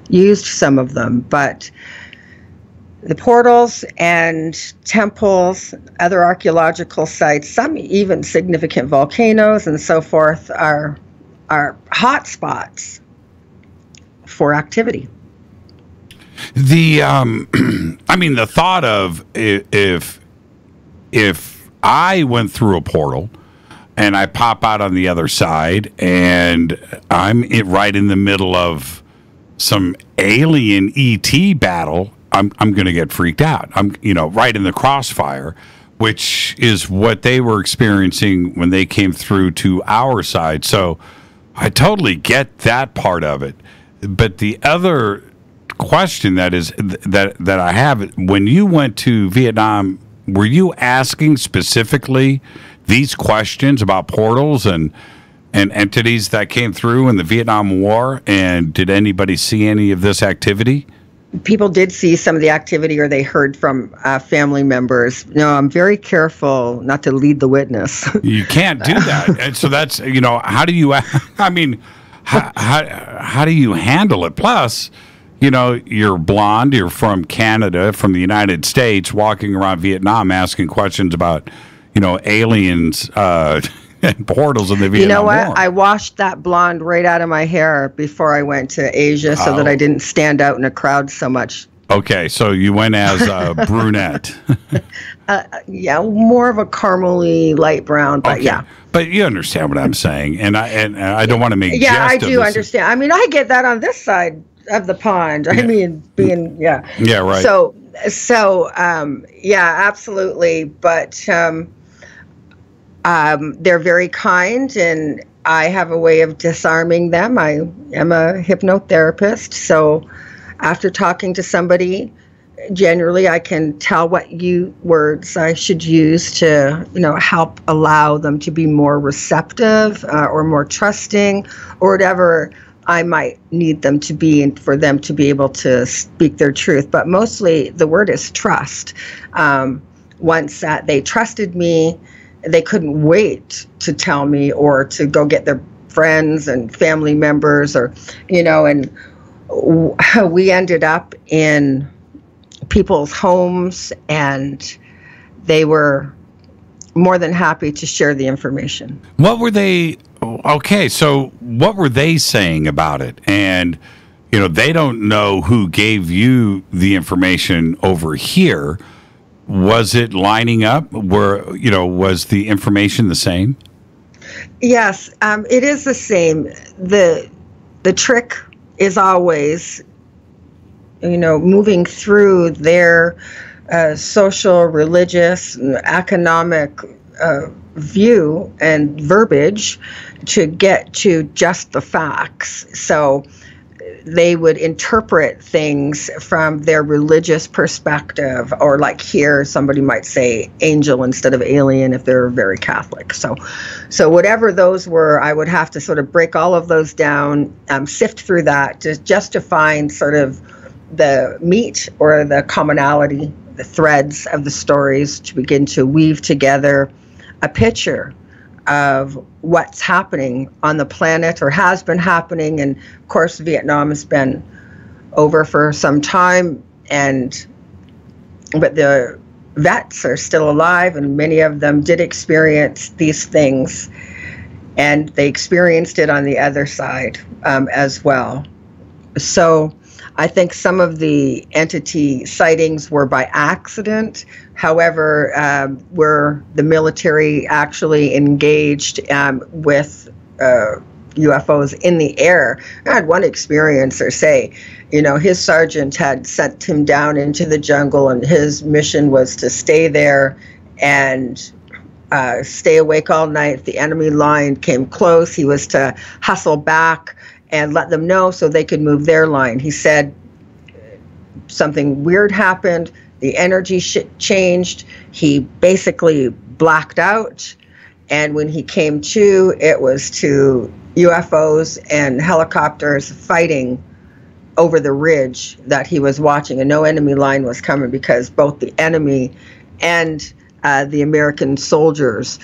used some of them, but the portals and temples, other archaeological sites, some even significant volcanoes and so forth are hot spots for activity. The I mean, the thought of if I went through a portal and I pop out on the other side and I'm right in the middle of some alien ET battle, I'm going to get freaked out. I'm right in the crossfire, which is what they were experiencing when they came through to our side. So I totally get that part of it. But the other question that I have, when you went to Vietnam, were you asking specifically these questions about portals and entities that came through in the Vietnam War? And did anybody see any of this activity? People did see some of the activity, or they heard from family members. No, I'm very careful not to lead the witness. You can't do that. And so that's, how do you, I mean, how do you handle it? Plus, you're blonde, you're from Canada, from the United States, walking around Vietnam asking questions about, aliens and portals in the Vietnam War. You know what? I washed that blonde right out of my hair before I went to Asia so that I didn't stand out in a crowd so much. Okay, so you went as a brunette. Yeah, more of a caramely light brown, but yeah. But you understand what I'm saying, and I don't want to make jest I do understand. I mean, I get that on this side of the pond. I mean, being yeah, right. So yeah, absolutely. But they're very kind, and I have a way of disarming them. I am a hypnotherapist, so after talking to somebody, generally I can tell what words I should use to, help allow them to be more receptive or more trusting, or whatever I might need them to be, and for them to be able to speak their truth. But mostly the word is trust. Once that they trusted me, they couldn't wait to tell me or to go get their friends and family members, or, and we ended up in people's homes, and they were more than happy to share the information. What were they? Okay, so what were they saying about it? And, they don't know who gave you the information over here. Was it lining up? Was the information the same? Yes, it is the same. The trick is always, moving through their social, religious, and economic view and verbiage to get to just the facts. So they would interpret things from their religious perspective, or like here, somebody might say angel instead of alien if they're very Catholic. So whatever those were, I would have to sort of break all of those down, sift through that just to find sort of the meat or the commonality, the threads of the stories, to begin to weave together a picture of what's happening on the planet, or has been happening. And of course, Vietnam has been over for some time, but the vets are still alive, and many of them did experience these things, and they experienced it on the other side as well. So I think some of the entity sightings were by accident. However, were the military actually engaged with UFOs in the air? I had one experiencer say, his sergeant had sent him down into the jungle, and his mission was to stay there and stay awake all night. If the enemy line came close, he was to hustle back and let them know so they could move their line. He said something weird happened. The energy changed. He basically blacked out. And when he came to, it was to UFOs and helicopters fighting over the ridge that he was watching. And no enemy line was coming, because both the enemy and the American soldiers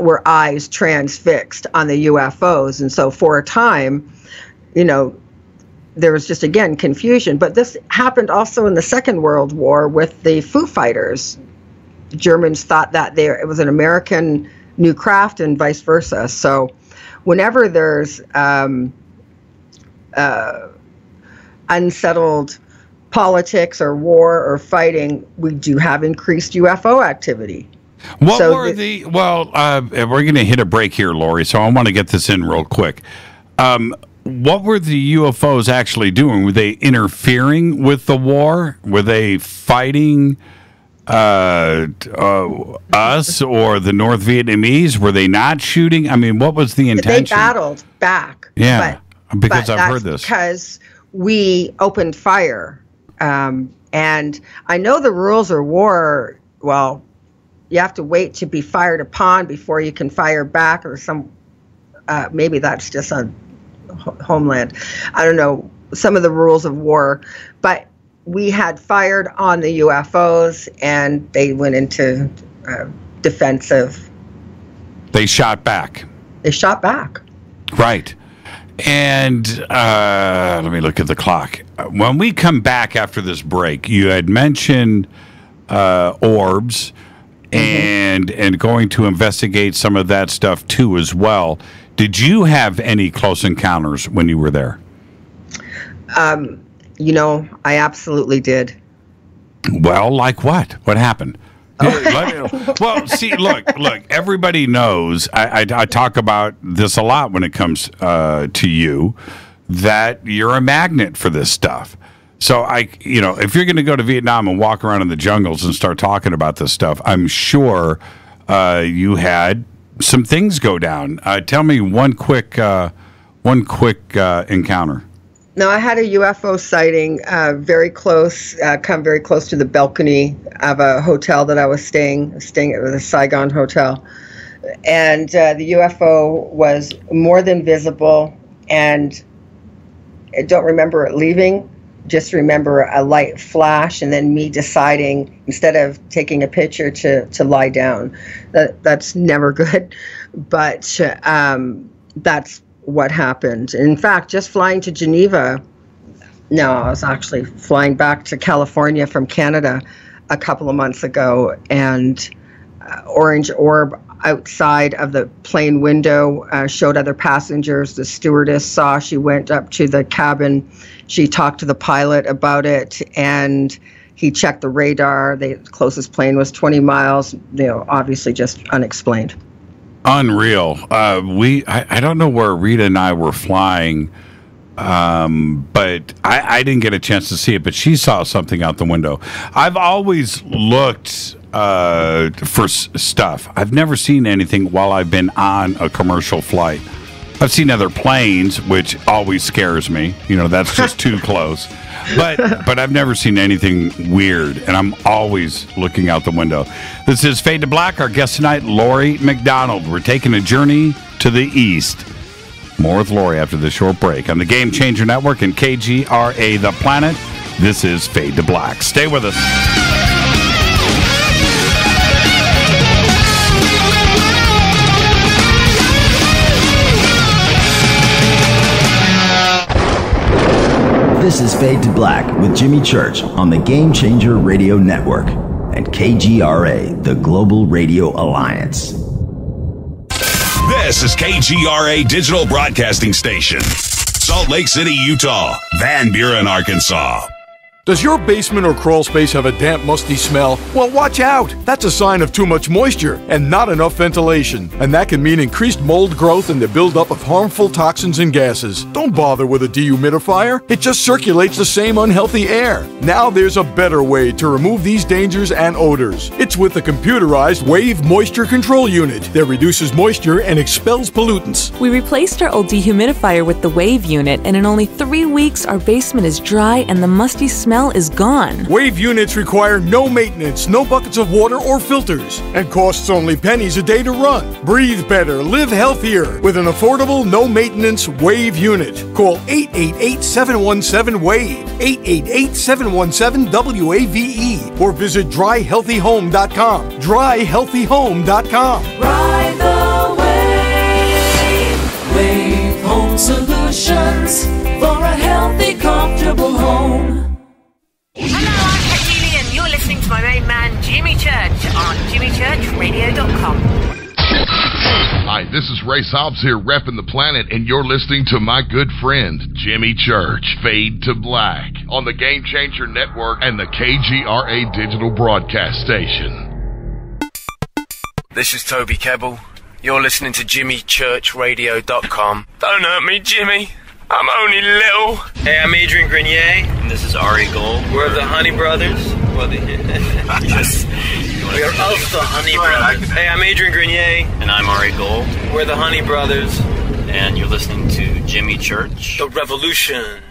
were eyes transfixed on the UFOs. And so for a time, there was just, again, confusion. But this happened also in the Second World War with the Foo Fighters. The Germans thought that it was an American new craft and vice versa. So whenever there's unsettled politics or war or fighting, we do have increased UFO activity. What were we're going to hit a break here, Laurie, so I want to get this in real quick. What were the UFOs actually doing? Were they interfering with the war? Were they fighting us or the North Vietnamese? Were they not shooting? I mean, what was the intention? They battled back. Yeah, because I've heard this. Because we opened fire. And I know the rules of war, well, you have to wait to be fired upon before you can fire back, or maybe that's just on Homeland. I don't know some of the rules of war, but we had fired on the UFOs and they went into defensive. They shot back. Right. And let me look at the clock. When we come back after this break, you had mentioned orbs and going to investigate some of that stuff too as well. Did you have any close encounters when you were there? I absolutely did. Well, like what? What happened? Well, see, look, everybody knows, I talk about this a lot when it comes to you, that you're a magnet for this stuff. So if you're going to go to Vietnam and walk around in the jungles and start talking about this stuff, I'm sure you had some things go down. Tell me one quick encounter. No, I had a UFO sighting very close to the balcony of a hotel that I was staying at. It was a Saigon hotel. And the UFO was more than visible, and I don't remember it leaving, just remember a light flash and then me deciding, instead of taking a picture, to lie down. That's never good, but that's what happened. In fact, just flying to Geneva, I was actually flying back to California from Canada a couple of months ago, and orange orb outside of the plane window showed other passengers. The stewardess saw, she went up to the cabin, she talked to the pilot about it, and he checked the radar. The closest plane was 20 miles, obviously just unexplained. Unreal. I don't know where Rita and I were flying, but I didn't get a chance to see it, but she saw something out the window. I've always looked for stuff. I've never seen anything while I've been on a commercial flight. I've seen other planes, which always scares me. That's just too close. But I've never seen anything weird, and I'm always looking out the window. This is Fade to Black. Our guest tonight, Laurie McDonald. We're taking a journey to the east. More with Laurie after this short break on the Game Changer Network and KGRA The Planet. This is Fade to Black. Stay with us. This is Fade to Black with Jimmy Church on the Game Changer Radio Network and KGRA, the Global Radio Alliance. This is KGRA Digital Broadcasting Station, Salt Lake City, Utah, Van Buren, Arkansas. Does your basement or crawl space have a damp, musty smell? Well, watch out! That's a sign of too much moisture and not enough ventilation. And that can mean increased mold growth and the buildup of harmful toxins and gases. Don't bother with a dehumidifier. It just circulates the same unhealthy air. Now there's a better way to remove these dangers and odors. It's with the computerized Wave Moisture Control Unit that reduces moisture and expels pollutants. We replaced our old dehumidifier with the Wave unit, and in only 3 weeks, our basement is dry and the musty smell smell is gone. Wave units require no maintenance, no buckets of water or filters, and costs only pennies a day to run. Breathe better, live healthier with an affordable, no-maintenance Wave unit. Call 888-717-WAVE, 888-717-WAVE, or visit dryhealthyhome.com. dryhealthyhome.com. Ride the wave. Wave Home Solutions for a healthy, comfortable home. Hello, I'm Katie, and you're listening to my main man, Jimmy Church, on jimmychurchradio.com. Hi, this is Ray Hobbs here, repping the planet, and you're listening to my good friend, Jimmy Church, Fade to Black, on the Game Changer Network and the KGRA digital broadcast station. This is Toby Kebbell. You're listening to jimmychurchradio.com. Don't hurt me, Jimmy. I'm only little. Hey, I'm Adrian Grenier. And this is Ari Gold. We're the Honey Brothers. We are of the Honey Brothers. Hey, I'm Adrian Grenier. And I'm Ari Gold. We're the Honey Brothers. And you're listening to Jimmy Church. The Revolution.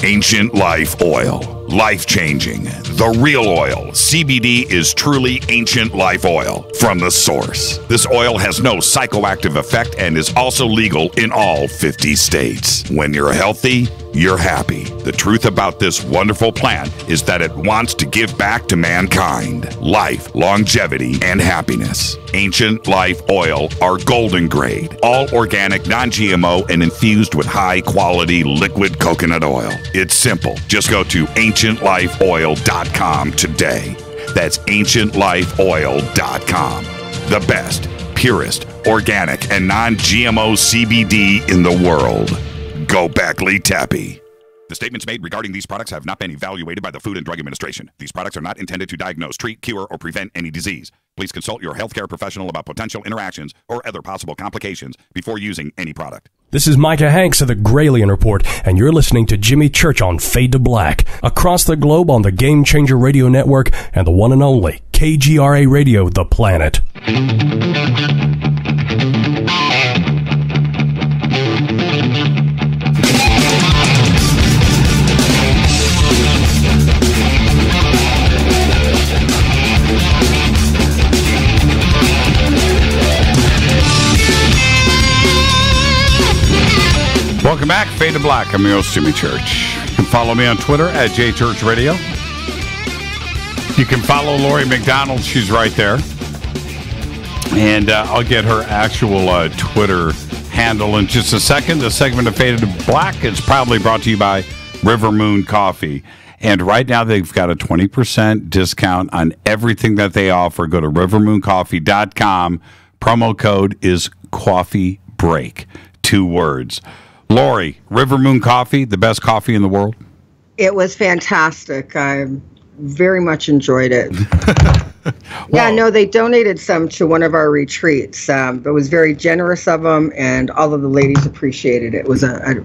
Ancient Life Oil. Life-changing. The real oil. CBD is truly Ancient Life Oil from the source. This oil has no psychoactive effect and is also legal in all 50 states. When you're healthy, you're happy. The truth about this wonderful plant is that it wants to give back to mankind life, longevity, and happiness. Ancient Life Oil are golden grade, all organic, non-GMO, and infused with high-quality liquid coconut oil. It's simple. Just go to ancientlifeoil.com today. That's ancientlifeoil.com. The best, purest, organic, and non-GMO CBD in the world. Go Beckley Tappy. The statements made regarding these products have not been evaluated by the Food and Drug Administration. These products are not intended to diagnose, treat, cure, or prevent any disease. Please consult your healthcare professional about potential interactions or other possible complications before using any product. This is Micah Hanks of the Gralien Report, and you're listening to Jimmy Church on Fade to Black, across the globe on the Game Changer Radio Network and the one and only KGRA Radio, The Planet. Welcome back, Fade to Black. I'm your host, Jimmy Church. You can follow me on Twitter at JChurchRadio. You can follow Laurie McDonald. She's right there. And I'll get her actual Twitter handle in just a second. The segment of Fade to Black is proudly brought to you by River Moon Coffee. And right now they've got a 20% discount on everything that they offer. Go to rivermooncoffee.com. Promo code is Coffee Break. 2 words. Laurie, River Moon Coffee, the best coffee in the world? It was fantastic. I very much enjoyed it. Yeah, no, they donated some to one of our retreats. It was very generous of them, and all of the ladies appreciated it. It was a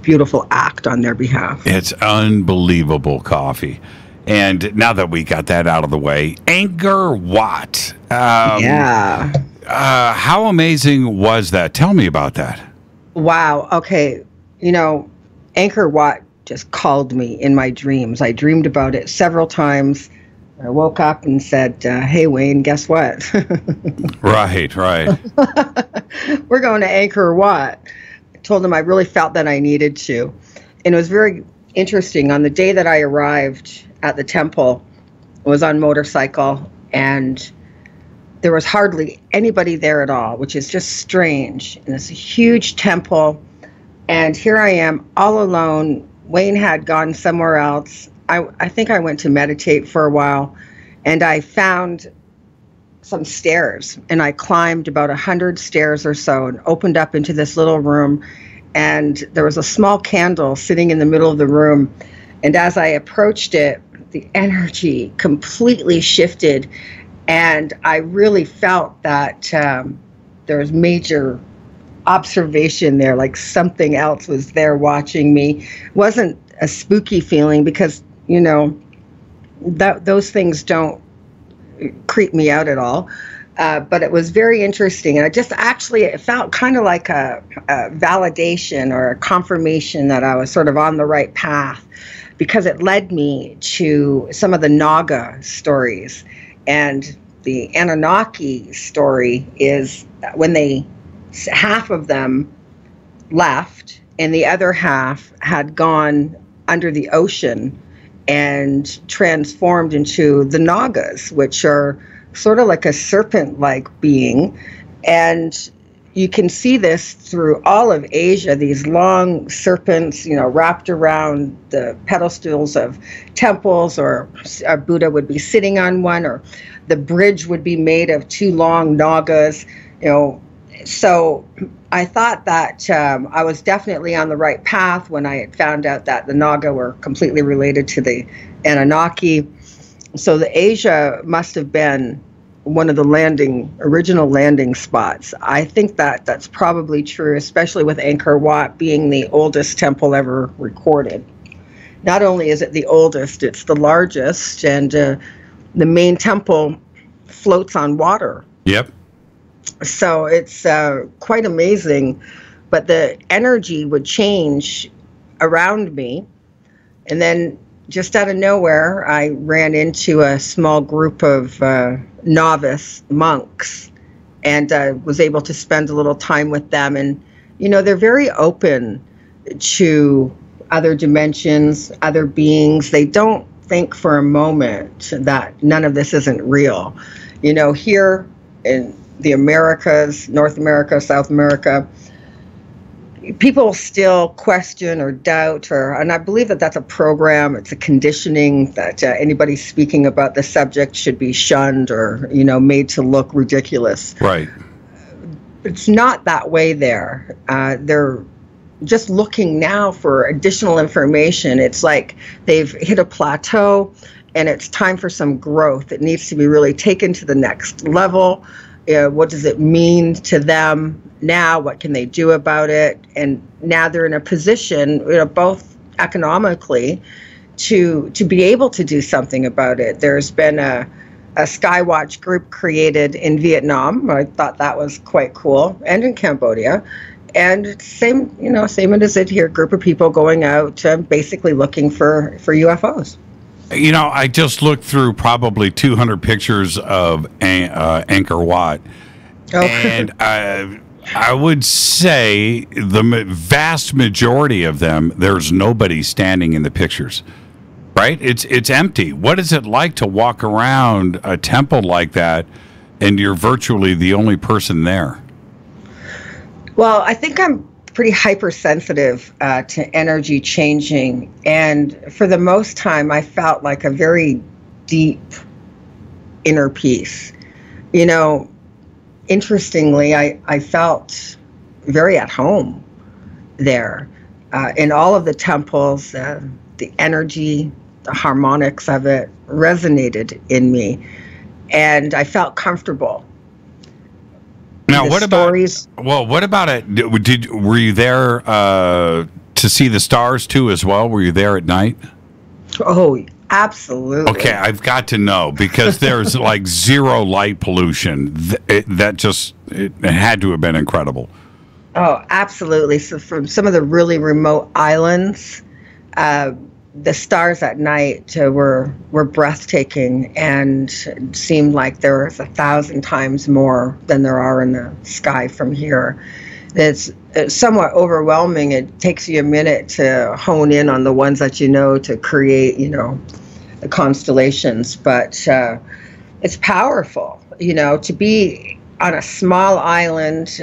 beautiful act on their behalf. It's unbelievable coffee. And now that we got that out of the way, Angkor Wat. Yeah. How amazing was that? Tell me about that. Wow. Okay. You know, Angkor Wat just called me in my dreams. I dreamed about it several times. I woke up and said, hey, Wayne, guess what? Right. We're going to Angkor Wat. I told him I really felt that I needed to. And it was very interesting. On the day that I arrived at the temple, I was on motorcycle, and there was hardly anybody there at all, which is just strange. And it's a huge temple, and here I am all alone. Wayne had gone somewhere else. I think I went to meditate for a while, and I found some stairs, and I climbed about 100 stairs or so and opened up into this little room, and there was a small candle sitting in the middle of the room. And as I approached it, the energy completely shifted. And I really felt that there was major observation there, like something else was there watching me. It wasn't a spooky feeling because, you know, those things don't creep me out at all. But it was very interesting. And it felt kind of like a validation or a confirmation that I was sort of on the right path, because it led me to some of the Naga stories. And the Anunnaki story is when half of them left and the other half had gone under the ocean and transformed into the Nagas, which are sort of like a serpent-like being. And you can see this through all of Asia, these long serpents, wrapped around the pedestals of temples, or a Buddha would be sitting on one, or the bridge would be made of two long Nagas, So I thought that I was definitely on the right path when I had found out that the Naga were completely related to the Anunnaki. So the Asia must have been one of the original landing spots. I think that that's probably true, especially with Angkor Wat being the oldest temple ever recorded. Not only is it the oldest, it's the largest, and the main temple floats on water. Yep. So it's quite amazing. But the energy would change around me, and then just out of nowhere, I ran into a small group of novice monks, and was able to spend a little time with them. And, they're very open to other dimensions, other beings. They don't think for a moment that none of this isn't real. Here in the Americas, North America, South America, people still question or doubt, and I believe that that's a program, it's a conditioning that anybody speaking about the subject should be shunned or, made to look ridiculous. Right. It's not that way there. They're just looking now for additional information. It's like they've hit a plateau and it's time for some growth. It needs to be really taken to the next level. What does it mean to them now? What can they do about it? And now they're in a position, both economically, to be able to do something about it. There's been a Skywatch group created in Vietnam. I thought that was quite cool, and in Cambodia. And same as it here, group of people going out basically looking for UFOs. I just looked through probably 200 pictures of Angkor Wat, and I would say the vast majority of them, there's nobody standing in the pictures, right? It's empty. What is it like to walk around a temple like that, and you're virtually the only person there? Well, I think I'm pretty hypersensitive to energy changing, and for the most time I felt like a very deep inner peace. Interestingly, I felt very at home there. In all of the temples, the energy, the harmonics of it resonated in me, and I felt comfortable. Now, what about it? Were you there to see the stars too as well? Were you there at night? Oh, absolutely. Okay, I've got to know, because there's like zero light pollution. It had to have been incredible. Oh, absolutely. So from some of the really remote islands, the stars at night were breathtaking, and it seemed like there was 1,000 times more than there are in the sky from here. It's somewhat overwhelming. It takes you a minute to hone in on the ones that to create, the constellations. But it's powerful, to be on a small island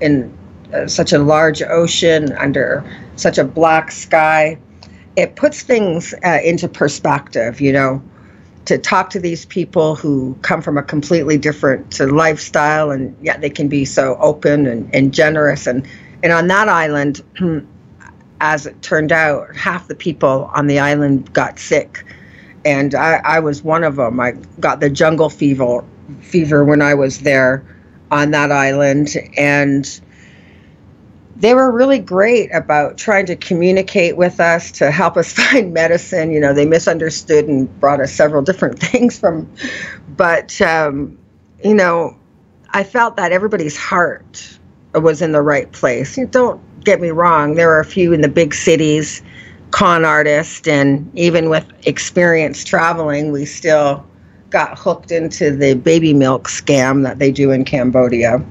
in such a large ocean under such a black sky. It puts things into perspective, to talk to these people who come from a completely different lifestyle, and yet they can be so open and generous. And on that island, as it turned out, half the people on the island got sick. And I was one of them. I got the jungle fever when I was there on that island. And they were really great about trying to communicate with us to help us find medicine. They misunderstood and brought us several different things but I felt that everybody's heart was in the right place. Don't get me wrong, there are a few in the big cities, con artists, and even with experience traveling, we still got hooked into the baby milk scam that they do in Cambodia.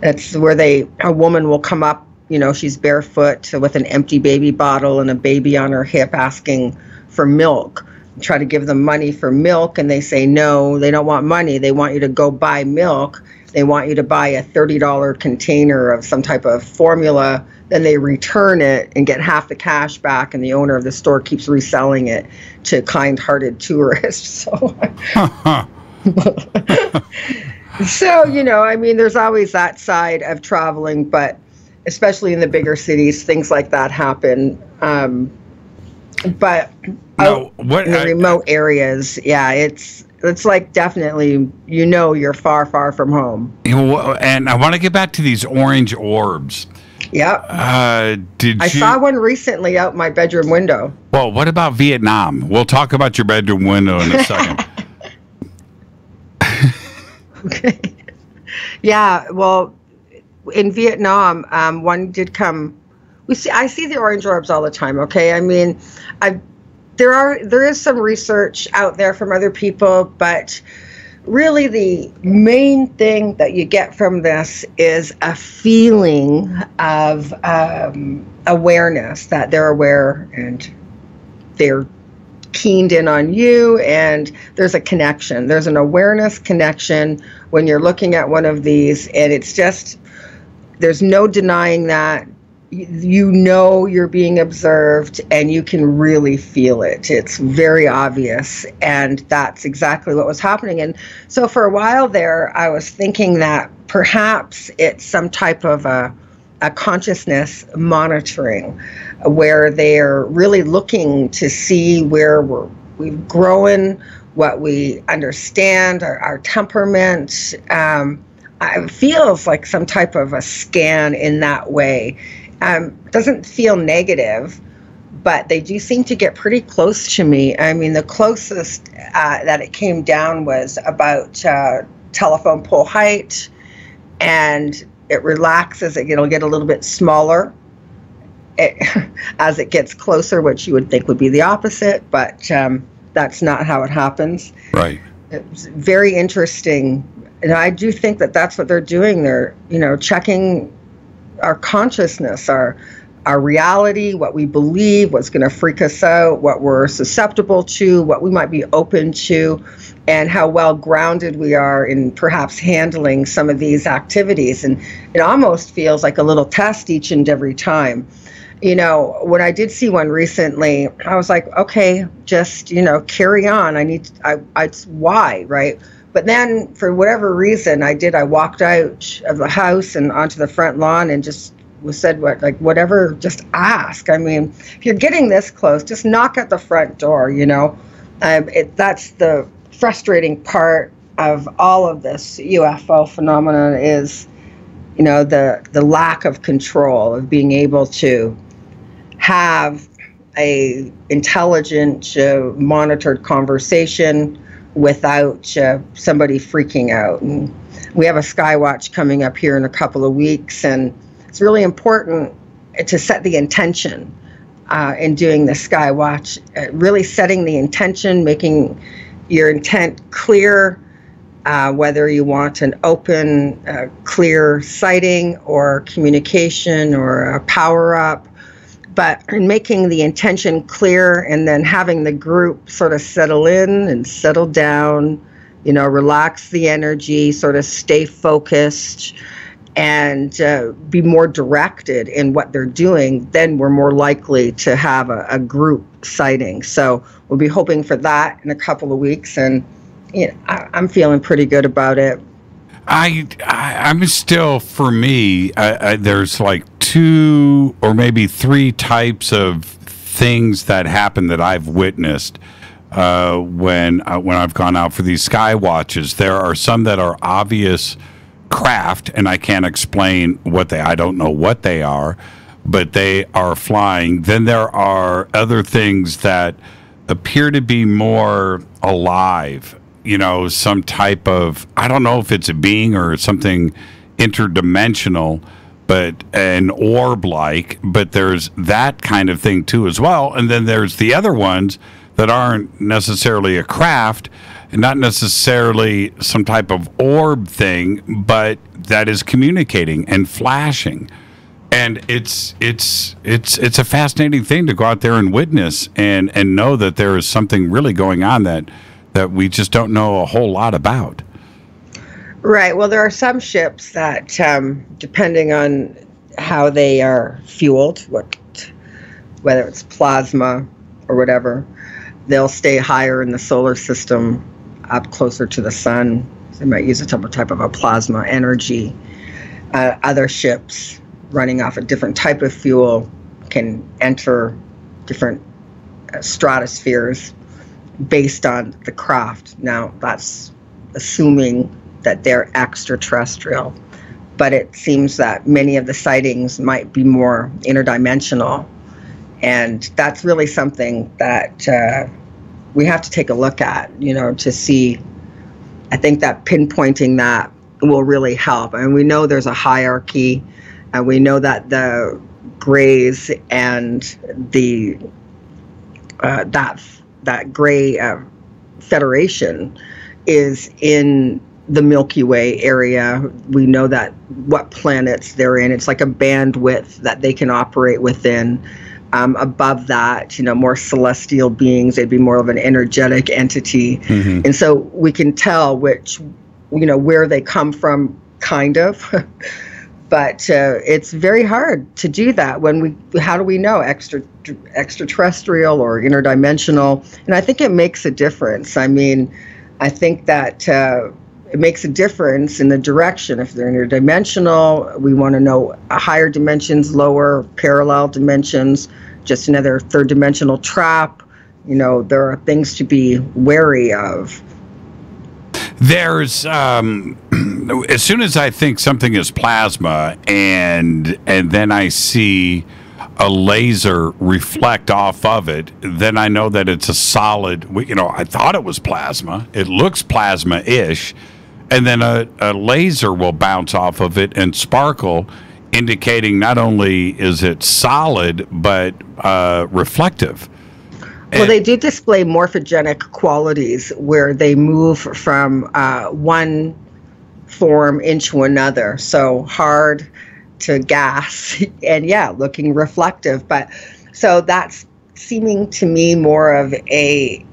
That's where a woman will come up, she's barefoot with an empty baby bottle and a baby on her hip asking for milk. Try to give them money for milk, and they say no, they don't want money. They want you to go buy milk. They want you to buy a $30 container of some type of formula. Then they return it and get half the cash back, and the owner of the store keeps reselling it to kind-hearted tourists. So, there's always that side of traveling, but especially in the bigger cities, things like that happen. But in the remote areas, it's like definitely, you're far, far from home. And I want to get back to these orange orbs. Yep. I saw one recently out my bedroom window. Well, what about Vietnam? We'll talk about your bedroom window in a second. Okay. Yeah, well, in Vietnam, one did come. I see the orange orbs all the time. Okay, there is some research out there from other people, but really the main thing that you get from this is a feeling of awareness, that they're aware and they're keened in on you, and there's a connection. There's an awareness connection when you're looking at one of these, and it's just, there's no denying that. You're being observed, and you can really feel it. It's very obvious, and that's exactly what was happening. And so for a while there, I was thinking that perhaps it's some type of a consciousness monitoring, where they're really looking to see where we've grown, what we understand, our temperament. It feels like some type of a scan in that way. Doesn't feel negative, but they do seem to get pretty close to me. The closest that it came down was about telephone pole height, and it relaxes. It'll get a little bit smaller as it gets closer, which you would think would be the opposite, but that's not how it happens. Right. It's very interesting. And I do think that that's what they're doing. They're, checking our consciousness, our reality, what we believe, what's going to freak us out, what we're susceptible to, what we might be open to, and how well grounded we are in perhaps handling some of these activities. And it almost feels like a little test each and every time. When I did see one recently, I was like, okay, just, carry on. Why, right? But then, for whatever reason, I walked out of the house and onto the front lawn and just said, whatever, just ask. If you're getting this close, just knock at the front door, That's the frustrating part of all of this UFO phenomenon is, the lack of control, of being able to have a intelligent, monitored conversation without somebody freaking out. And we have a Skywatch coming up here in a couple of weeks, and it's really important to set the intention in doing the Skywatch, really setting the intention, making your intent clear, whether you want an open, clear sighting or communication or a power-up. But in making the intention clear and then having the group sort of settle in and settle down, relax the energy, sort of stay focused and be more directed in what they're doing, then we're more likely to have a group sighting. So we'll be hoping for that in a couple of weeks. And I'm feeling pretty good about it. I'm still, for me, there's like 2 or maybe 3 types of things that happen that I've witnessed when I've gone out for these sky watches. There are some that are obvious craft, and I can't explain I don't know what they are, but they are flying. Then there are other things that appear to be more alive. some type of, I don't know if it's a being or something interdimensional, but an orb-like, but there's that kind of thing too as well. And then there's the other ones that aren't necessarily a craft, and not necessarily some type of orb thing, but that is communicating and flashing. And it's a fascinating thing to go out there and witness and know that there is something really going on that we just don't know a whole lot about. Right. Well, there are some ships that, depending on how they are fueled, whether it's plasma or whatever, they'll stay higher in the solar system, up closer to the sun. They might use a type of a plasma energy. Other ships running off a different type of fuel can enter different stratospheres based on the craft. Now, that's assuming that they're extraterrestrial, but it seems that many of the sightings might be more interdimensional, and that's really something that we have to take a look at, to see. I think that pinpointing that will really help. And we know there's a hierarchy, and we know that the Greys and the that Gray Federation is in the Milky Way area. We know that what planets they're in. It's like a bandwidth that they can operate within. Above that, more celestial beings. They'd be more of an energetic entity. Mm-hmm. And so we can tell which, where they come from, kind of. But it's very hard to do that how do we know extraterrestrial or interdimensional? And I think it makes a difference. I mean, I think that it makes a difference in the direction. If they're interdimensional, we want to know higher dimensions, lower parallel dimensions, just another third dimensional trap. There are things to be wary of. There's as soon as I think something is plasma and then I see a laser reflect off of it, then I know that it's a solid. I thought it was plasma. It looks plasma-ish. And then a laser will bounce off of it and sparkle, indicating not only is it solid, but reflective. Well, they do display morphogenic qualities where they move from one form into another. So hard to gas and looking reflective. But so that's seeming to me more of a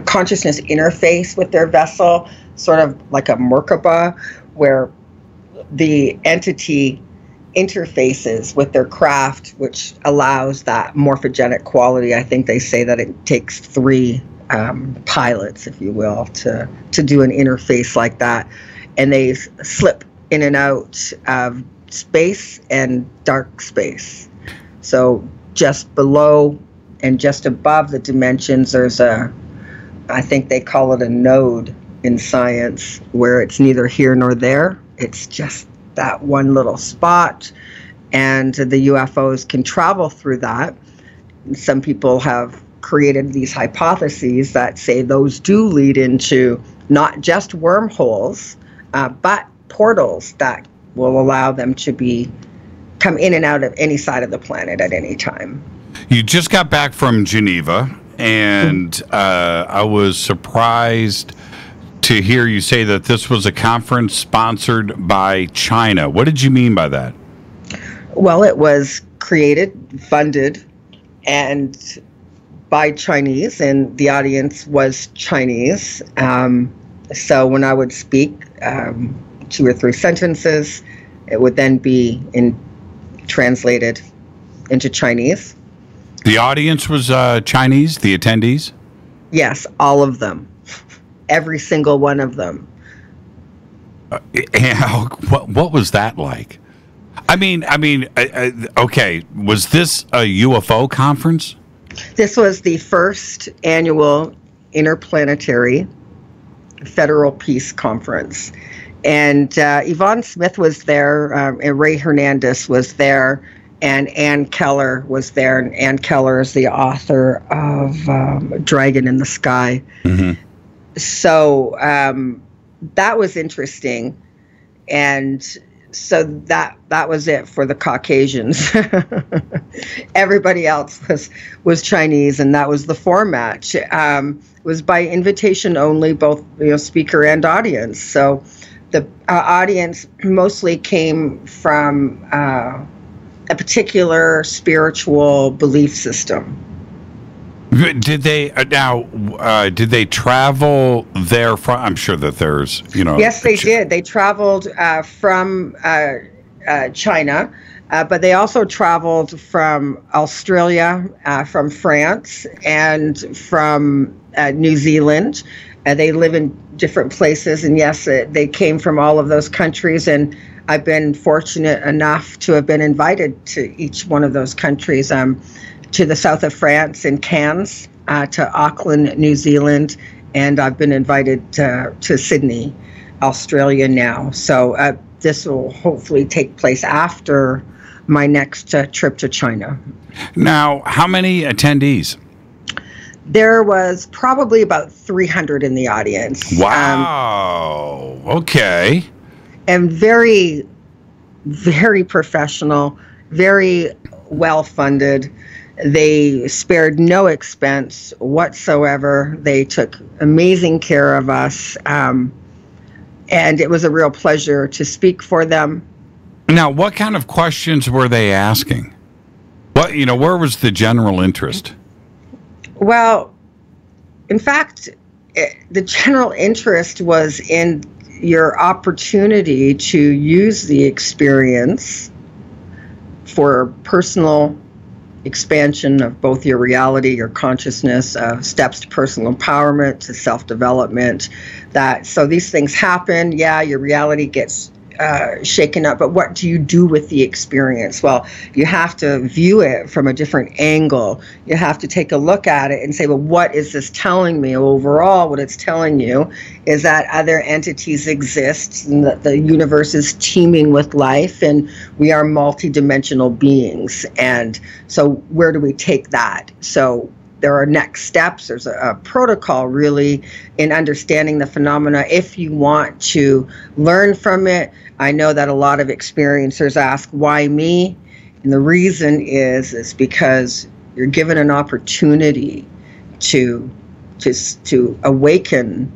consciousness interface with their vessel, sort of like a Merkaba, where the entity interfaces with their craft, which allows that morphogenic quality. I think they say that it takes 3 pilots, if you will, to do an interface like that. And they slip in and out of space and dark space. So just below and just above the dimensions, there's I think they call it a node in science, where it's neither here nor there. It's just that one little spot, and the UFOs can travel through that. Some people have created these hypotheses that say those do lead into not just wormholes, but portals that will allow them to come in and out of any side of the planet at any time. You just got back from Geneva, and I was surprised to hear you say that this was a conference sponsored by China. What did you mean by that? Well, it was created, funded, and by Chinese, and the audience was Chinese. So when I would speak 2 or 3 sentences, it would then be translated into Chinese. The audience was Chinese, the attendees? Yes, all of them. Every single one of them. What was that like? I mean, okay, was this a UFO conference? This was the first annual Interplanetary Federal Peace Conference. And Yvonne Smith was there, and Ray Hernandez was there, and Ann Keller was there. And Ann Keller is the author of Dragon in the Sky. Mm-hmm. So that was interesting. And so that was it for the Caucasians. Everybody else was Chinese, and that was the format. It was by invitation only, both speaker and audience. So the audience mostly came from a particular spiritual belief system. Did they did they travel there from? I'm sure that there's Yes, they did. They traveled from China, but they also traveled from Australia, from France, and from New Zealand. They live in different places, and yes, they came from all of those countries. And I've been fortunate enough to have been invited to each one of those countries. To the south of France in Cairns, to Auckland, New Zealand, and I've been invited to Sydney, Australia now. So this will hopefully take place after my next trip to China. Now, how many attendees? There was probably about 300 in the audience. Wow. Okay. And very, very professional, very well funded. They spared no expense whatsoever. They took amazing care of us. And it was a real pleasure to speak for them. Now, what kind of questions were they asking? Where was the general interest? Well, in fact, the general interest was in your opportunity to use the experience for personal expansion of both your reality, your consciousness, steps to personal empowerment, to self-development. So these things happen. Yeah, your reality gets shaken up, but what do you do with the experience? Well, you have to view it from a different angle. You have to take a look at it and say, well, what is this telling me? Overall, what it's telling you is that other entities exist, and that the universe is teeming with life, and we are multidimensional beings. And so where do we take that? So there are next steps. There's a protocol really in understanding the phenomena if you want to learn from it. I know that a lot of experiencers ask, why me? And the reason is because you're given an opportunity to awaken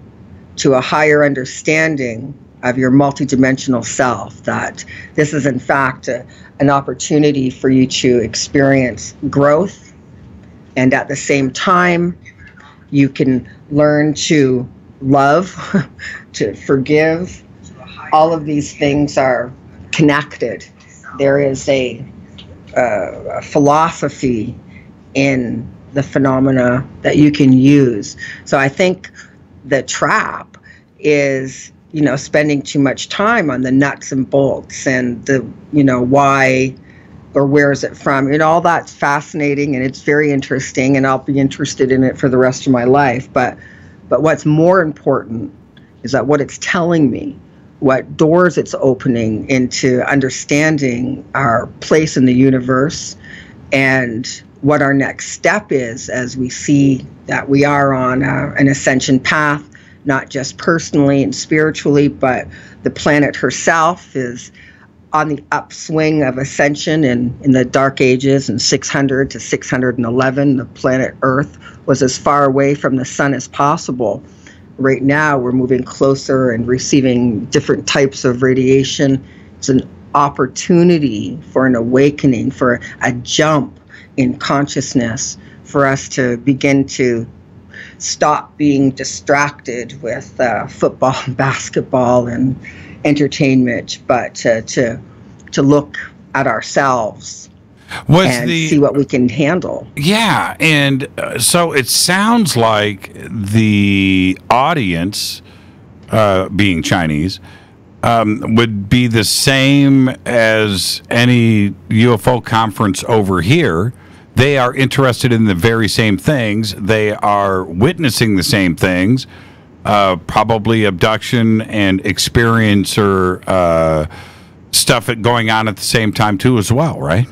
to a higher understanding of your multidimensional self, that this is in fact an opportunity for you to experience growth. And at the same time, you can learn to love, to forgive. All of these things are connected. There is a philosophy in the phenomena that you can use. So I think the trap is, spending too much time on the nuts and bolts and the, why or where is it from? All that's fascinating and it's very interesting, and I'll be interested in it for the rest of my life. But what's more important is that what it's telling me, what doors it's opening into understanding our place in the universe, and what our next step is as we see that we are on an ascension path, not just personally and spiritually, but the planet herself is on the upswing of ascension. In the dark ages in 600 to 611, the planet Earth was as far away from the sun as possible. Right now, we're moving closer and receiving different types of radiation. It's an opportunity for an awakening, for a jump in consciousness, for us to begin to stop being distracted with football and basketball and entertainment, but to look at ourselves and see what we can handle. Yeah, and so it sounds like the audience, being Chinese, would be the same as any UFO conference over here. They are interested in the very same things. They are witnessing the same things. Probably abduction and experiencer stuff going on at the same time too as well, right?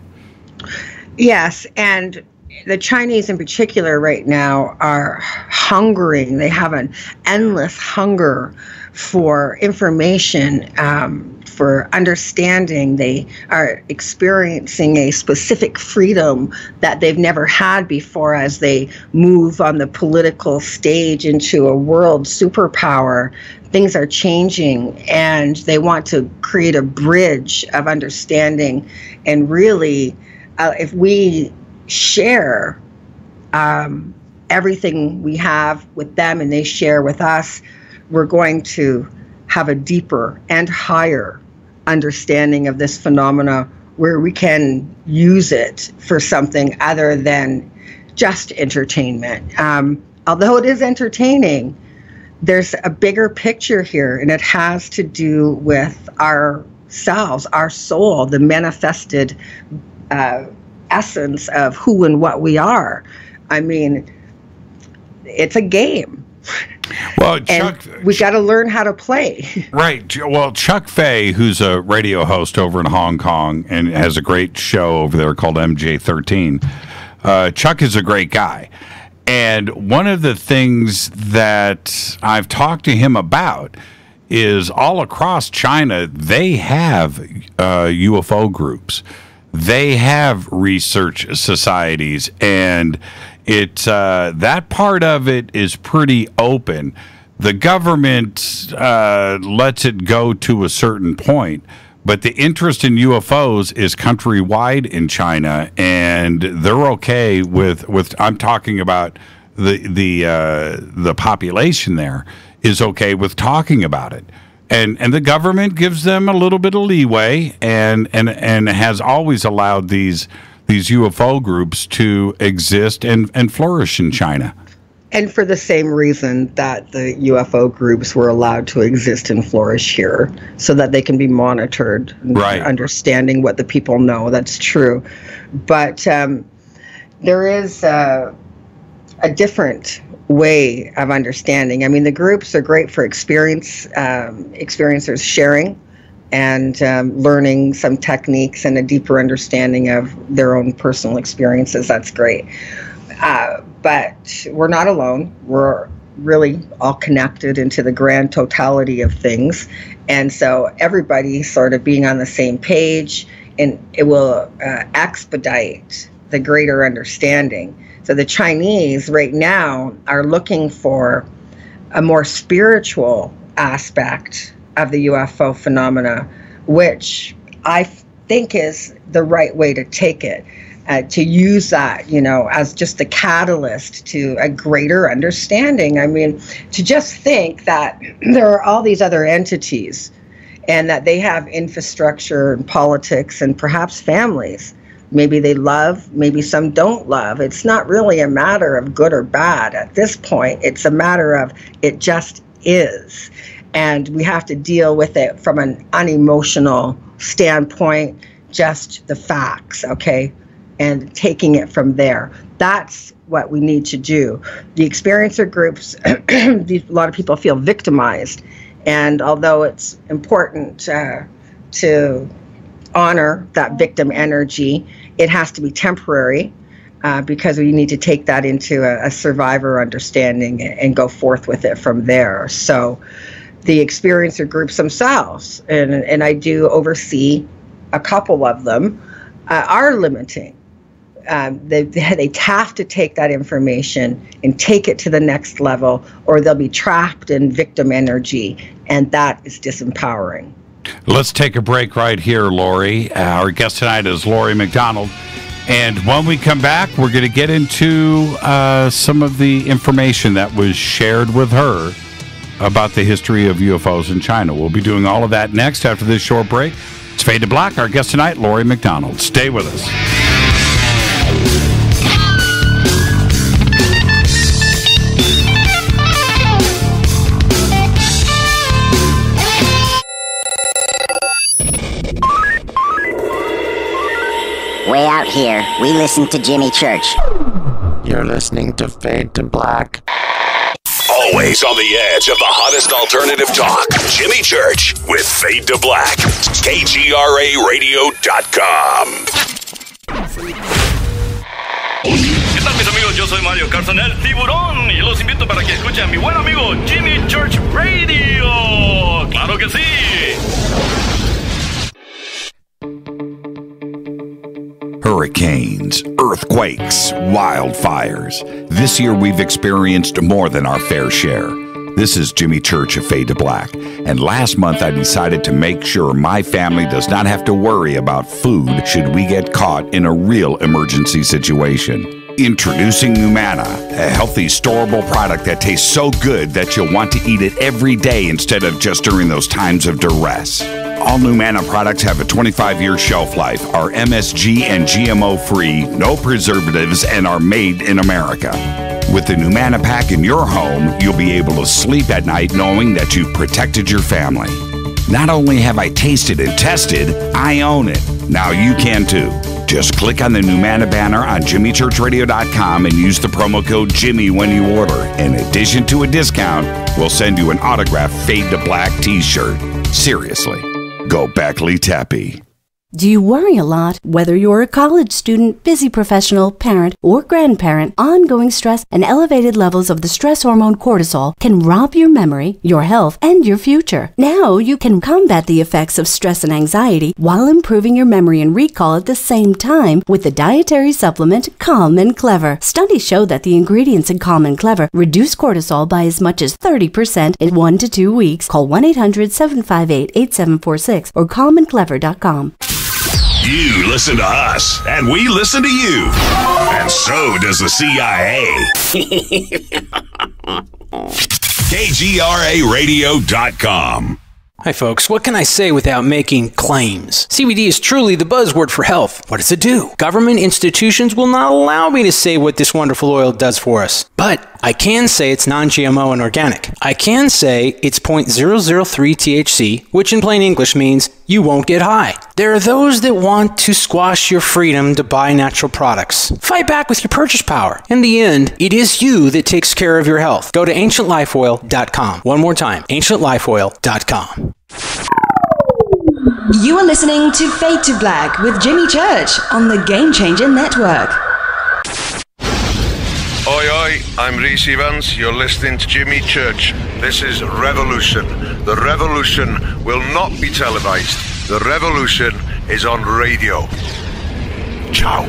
Yes, and the Chinese in particular right now are hungering. They have an endless hunger for information, for understanding. They are experiencing a specific freedom that they've never had before as they move on the political stage into a world superpower. Things are changing, and they want to create a bridge of understanding. And really, if we share everything we have with them and they share with us, we're going to have a deeper and higher understanding of this phenomena where we can use it for something other than just entertainment. Although it is entertaining, there's a bigger picture here, and it has to do with ourselves, our soul, the manifested essence of who and what we are. I mean, it's a game. Well, Chuck, we got to learn how to play. Right. Well, Chuck Fay, who's a radio host over in Hong Kong and has a great show over there called MJ13. Chuck is a great guy. And one of the things that I've talked to him about is all across China, they have UFO groups. They have research societies, and it's that part of it is pretty open. The government lets it go to a certain point, but the interest in UFOs is countrywide in China, and they're okay with I'm talking about the population there is okay with talking about it. And the government gives them a little bit of leeway and has always allowed these UFO groups to exist and flourish in China. And for the same reason that the UFO groups were allowed to exist and flourish here, so that they can be monitored, right, understanding what the people know. That's true. But there is a different way of understanding. I mean, the groups are great for experiencers sharing and learning some techniques and a deeper understanding of their own personal experiences. That's great. But we're not alone. We're really all connected into the grand totality of things. And so everybody sort of being on the same page, and it will expedite the greater understanding. So the Chinese right now are looking for a more spiritual aspect of the UFO phenomena, which I think is the right way to take it. To use that, as just the catalyst to a greater understanding. I mean, to just think that there are all these other entities and that they have infrastructure and politics and perhaps families. Maybe they love, maybe some don't love. It's not really a matter of good or bad at this point. It's a matter of it just is. And we have to deal with it from an unemotional standpoint, just the facts, okay? And taking it from there. That's what we need to do. The experiencer groups, a lot of people feel victimized. And although it's important to honor that victim energy, it has to be temporary because we need to take that into a survivor understanding and go forth with it from there. So the experiencer groups themselves, and I do oversee a couple of them, are limiting. They have to take that information and take it to the next level, or they'll be trapped in victim energy, and that is disempowering. Let's take a break right here, Laurie. Our guest tonight is Laurie McDonald. And when we come back, we're going to get into some of the information that was shared with her about the history of UFOs in China. We'll be doing all of that next after this short break. It's Fade to Black. Our guest tonight, Laurie McDonald. Stay with us. Way out here, we listen to Jimmy Church. You're listening to Fade to Black. Always on the edge of the hottest alternative talk. Jimmy Church with Fade to Black. KGRARadio.com. Radio, Carson el Tiburón. Y los invito para que escuchen a mi buen amigo Jimmy Church Radio. ¡Claro que sí! Hurricanes, earthquakes, wildfires. This year we've experienced more than our fair share. This is Jimmy Church of Fade to Black, and last month I decided to make sure my family does not have to worry about food should we get caught in a real emergency situation. Introducing Numana, a healthy, storable product that tastes so good that you'll want to eat it every day instead of just during those times of duress. All Numana products have a 25-year shelf life, are MSG and GMO-free, no preservatives, and are made in America. With the Numana pack in your home, you'll be able to sleep at night knowing that you've protected your family. Not only have I tasted and tested, I own it. Now you can too. Just click on the Numana banner on JimmyChurchRadio.com and use the promo code Jimmy when you order. In addition to a discount, we'll send you an autographed Fade to Black t-shirt. Seriously, go Beckley Tappy. Do you worry a lot? Whether you're a college student, busy professional, parent, or grandparent, ongoing stress and elevated levels of the stress hormone cortisol can rob your memory, your health, and your future. Now you can combat the effects of stress and anxiety while improving your memory and recall at the same time with the dietary supplement Calm and Clever. Studies show that the ingredients in Calm and Clever reduce cortisol by as much as 30% in 1 to 2 weeks. Call 1-800-758-8746 or calmandclever.com. You listen to us, and we listen to you. And so does the CIA. KGRARadio.com. Hi folks, what can I say without making claims? CBD is truly the buzzword for health. What does it do? Government institutions will not allow me to say what this wonderful oil does for us. But I can say it's non-GMO and organic. I can say it's 0.003 THC, which in plain English means you won't get high. There are those that want to squash your freedom to buy natural products. Fight back with your purchase power. In the end, it is you that takes care of your health. Go to ancientlifeoil.com. One more time, ancientlifeoil.com. You are listening to Fade to Black with Jimmy Church on the Game Changer Network. Oi, oi, I'm Reese Evans. You're listening to Jimmy Church. This is Revolution. The revolution will not be televised. The revolution is on radio. Ciao.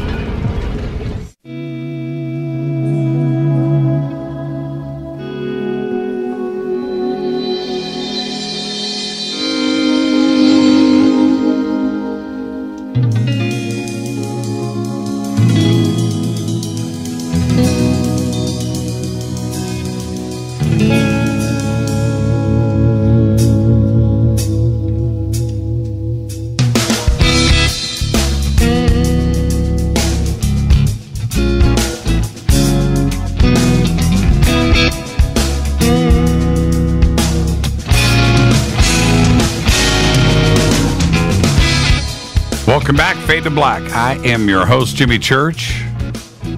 Welcome back, Fade to Black. I am your host, Jimmy Church.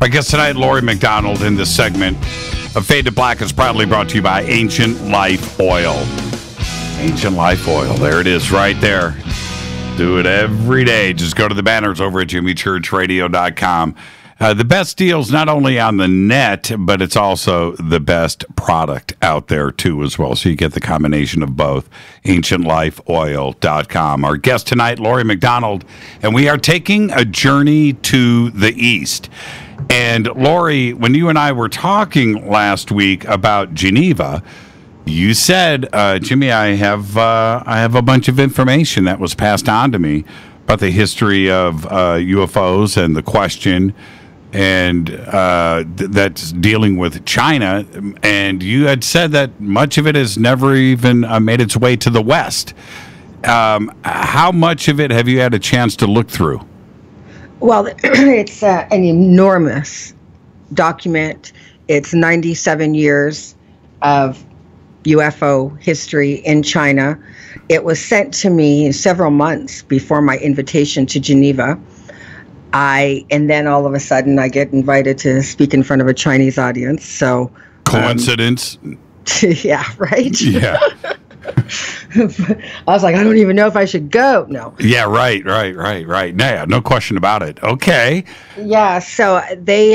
My guest tonight, Laurie McDonald, in this segment of Fade to Black is proudly brought to you by Ancient Life Oil. Ancient Life Oil, there it is right there. Do it every day. Just go to the banners over at JimmyChurchRadio.com. The best deals not only on the net, but it's also the best product out there too as well. So you get the combination of both. AncientLifeOil.com. Our guest tonight, Laurie McDonald, and we are taking a journey to the East. And Laurie, when you and I were talking last week about Geneva, you said, Jimmy, I have a bunch of information that was passed on to me about the history of UFOs and the question, and that's dealing with China. And you had said that much of it has never even made its way to the West. How much of it have you had a chance to look through? Well, it's an enormous document. It's 97 years of UFO history in China. It was sent to me several months before my invitation to Geneva. And then all of a sudden I get invited to speak in front of a Chinese audience. So coincidence? Yeah, right? Yeah. I was like, I don't even know if I should go. No. Yeah, right. Yeah, no question about it. Okay. Yeah, so they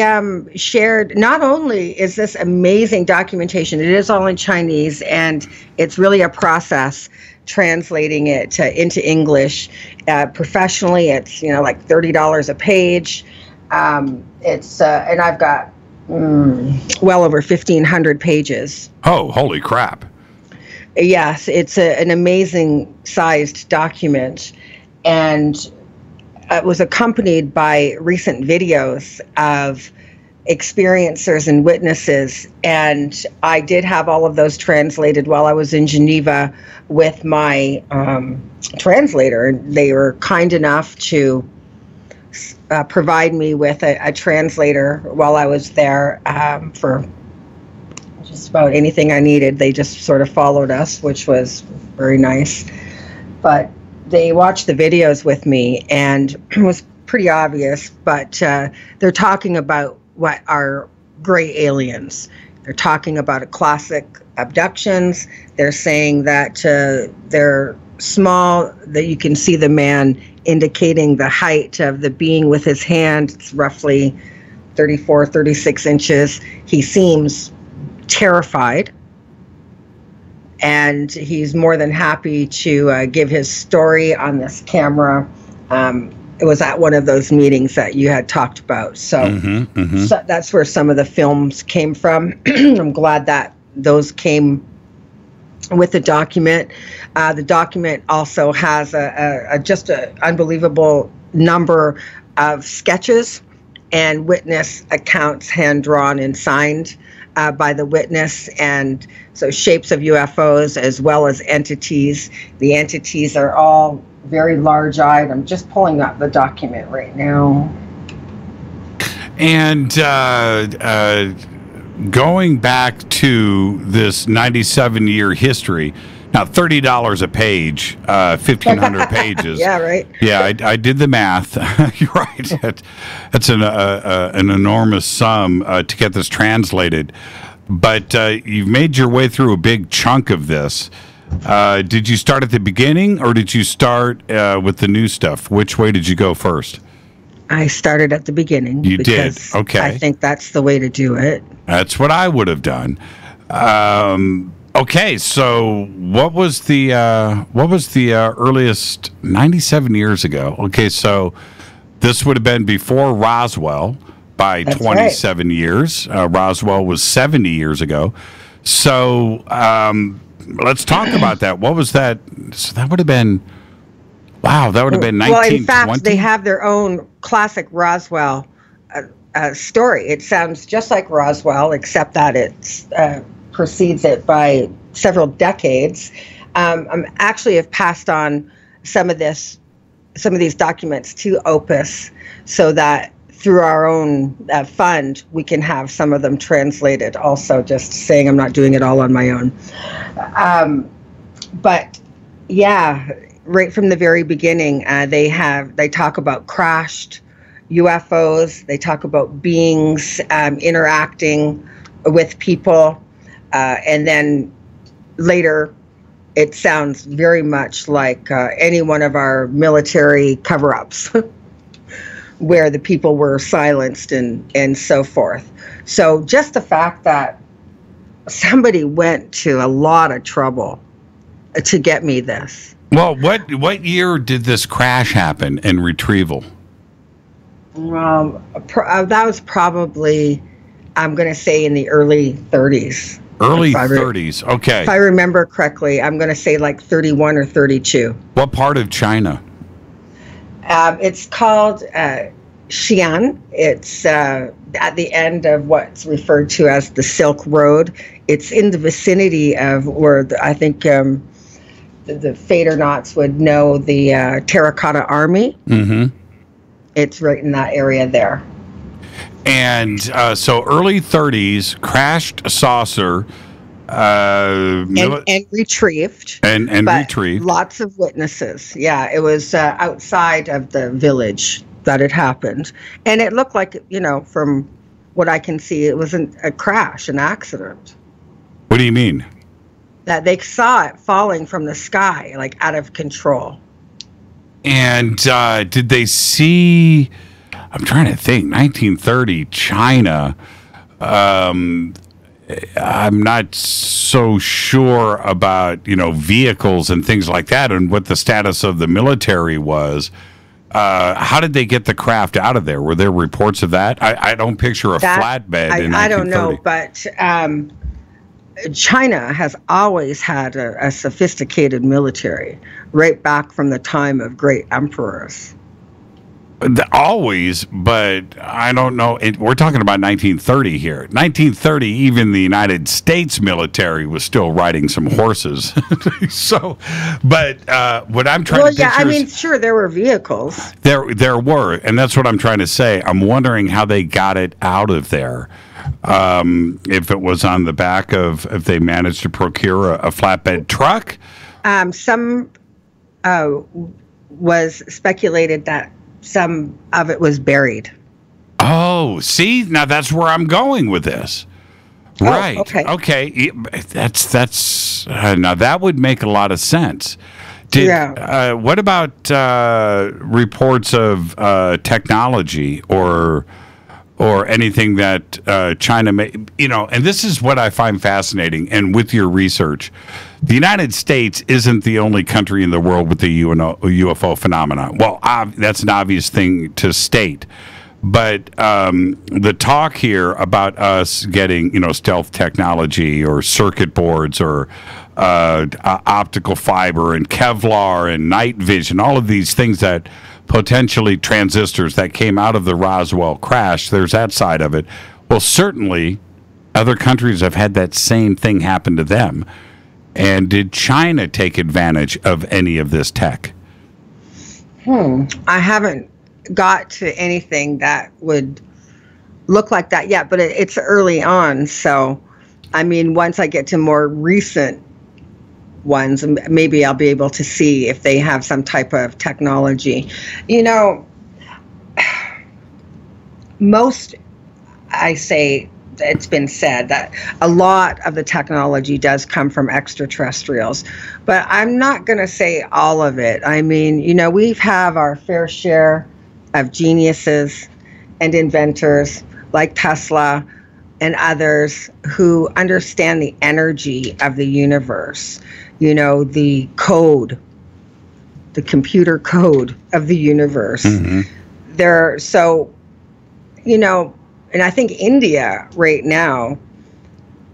shared, not only is this amazing documentation, it is all in Chinese, and it's really a process translating it into English. Professionally, it's, like $30 a page. It's and I've got well over 1,500 pages. Oh, holy crap. Yes, it's an amazing sized document, and it was accompanied by recent videos of experiencers and witnesses, and I did have all of those translated while I was in Geneva with my translator. They were kind enough to provide me with a translator while I was there for just about anything I needed. They just sort of followed us, which was very nice. But they watched the videos with me, and it was pretty obvious, but they're talking about what are gray aliens. They're talking about classic abductions. They're saying that they're small, that you can see the man indicating the height of the being with his hand. It's roughly 34, 36 inches. He seems terrified, and he's more than happy to give his story on this camera. It was at one of those meetings that you had talked about. So, so that's where some of the films came from. I'm glad that those came with the document. The document also has just an unbelievable number of sketches and witness accounts hand-drawn and signed by the witness, and so shapes of UFOs as well as entities. The entities are all very large-eyed. I'm just pulling up the document right now. And going back to this 97-year history, now $30 a page, 1,500 pages. Yeah, right. Yeah, I did the math. You're right. That's an enormous sum to get this translated. But you've made your way through a big chunk of this. Did you start at the beginning, or did you start with the new stuff? Which way did you go first? I started at the beginning. You did? Okay. I think that's the way to do it. That's what I would have done. Okay, so what was the earliest 97 years ago? Okay, so this would have been before Roswell by That's 27 years. Roswell was 70 years ago. So let's talk about that. What was that? So that would have been, wow, that would have been 1920. Well, in fact, they have their own classic Roswell story. It sounds just like Roswell, except that it's precedes it by several decades. I actually have passed on some of these documents to Opus, so that through our own fund, we can have some of them translated. Also, just saying, I'm not doing it all on my own. But yeah, right from the very beginning, they talk about crashed UFOs. They talk about beings interacting with people. And then later, it sounds very much like any one of our military cover-ups, where the people were silenced and so forth. So just the fact that somebody went to a lot of trouble to get me this. Well, what year did this crash happen and retrieval? That was probably, I'm going to say, in the early 30s. Early 30s, okay. If I remember correctly, I'm going to say like 31 or 32. What part of China? It's called Xi'an. It's at the end of what's referred to as the Silk Road. It's in the vicinity of where I think the Fadernauts would know the Terracotta Army. Mm-hmm. It's right in that area there. And so early 30s, crashed saucer. And retrieved. And retrieved. Lots of witnesses. Yeah, it was outside of the village that it happened. And it looked like, from what I can see, it wasn't a crash, an accident. What do you mean? that they saw it falling from the sky, like out of control. And did they see, I'm trying to think, 1930 China, I'm not so sure about, vehicles and things like that and what the status of the military was. How did they get the craft out of there? Were there reports of that? I don't picture a flatbed in 1930. I don't know, but China has always had a sophisticated military, right back from the time of great emperors. Always, but I don't know. We're talking about 1930 here. 1930, even the United States military was still riding some horses. So, but what I'm trying to picture I mean, sure, there were vehicles. There were, and that's what I'm trying to say. I'm wondering how they got it out of there. If it was on the back of, if they managed to procure a flatbed truck. Some was speculated that some of it was buried. Oh, see, now that's where I'm going with this. Right. Okay. That's now that would make a lot of sense. What about reports of technology or anything that China may, and this is what I find fascinating. And with your research, the United States isn't the only country in the world with the UFO phenomenon. Well, that's an obvious thing to state. But the talk here about us getting, stealth technology or circuit boards or optical fiber and Kevlar and night vision, all of these things that potentially transistors that came out of the Roswell crash, there's that side of it. Well, certainly other countries have had that same thing happen to them. And did China take advantage of any of this tech? I haven't got to anything that would look like that yet, but it's early on. So, I mean, once I get to more recent ones, maybe I'll be able to see if they have some type of technology. It's been said that a lot of the technology does come from extraterrestrials, but I'm not going to say all of it. I mean, we have our fair share of geniuses and inventors like Tesla and others who understand the energy of the universe, the code, the computer code of the universe. And I think India right now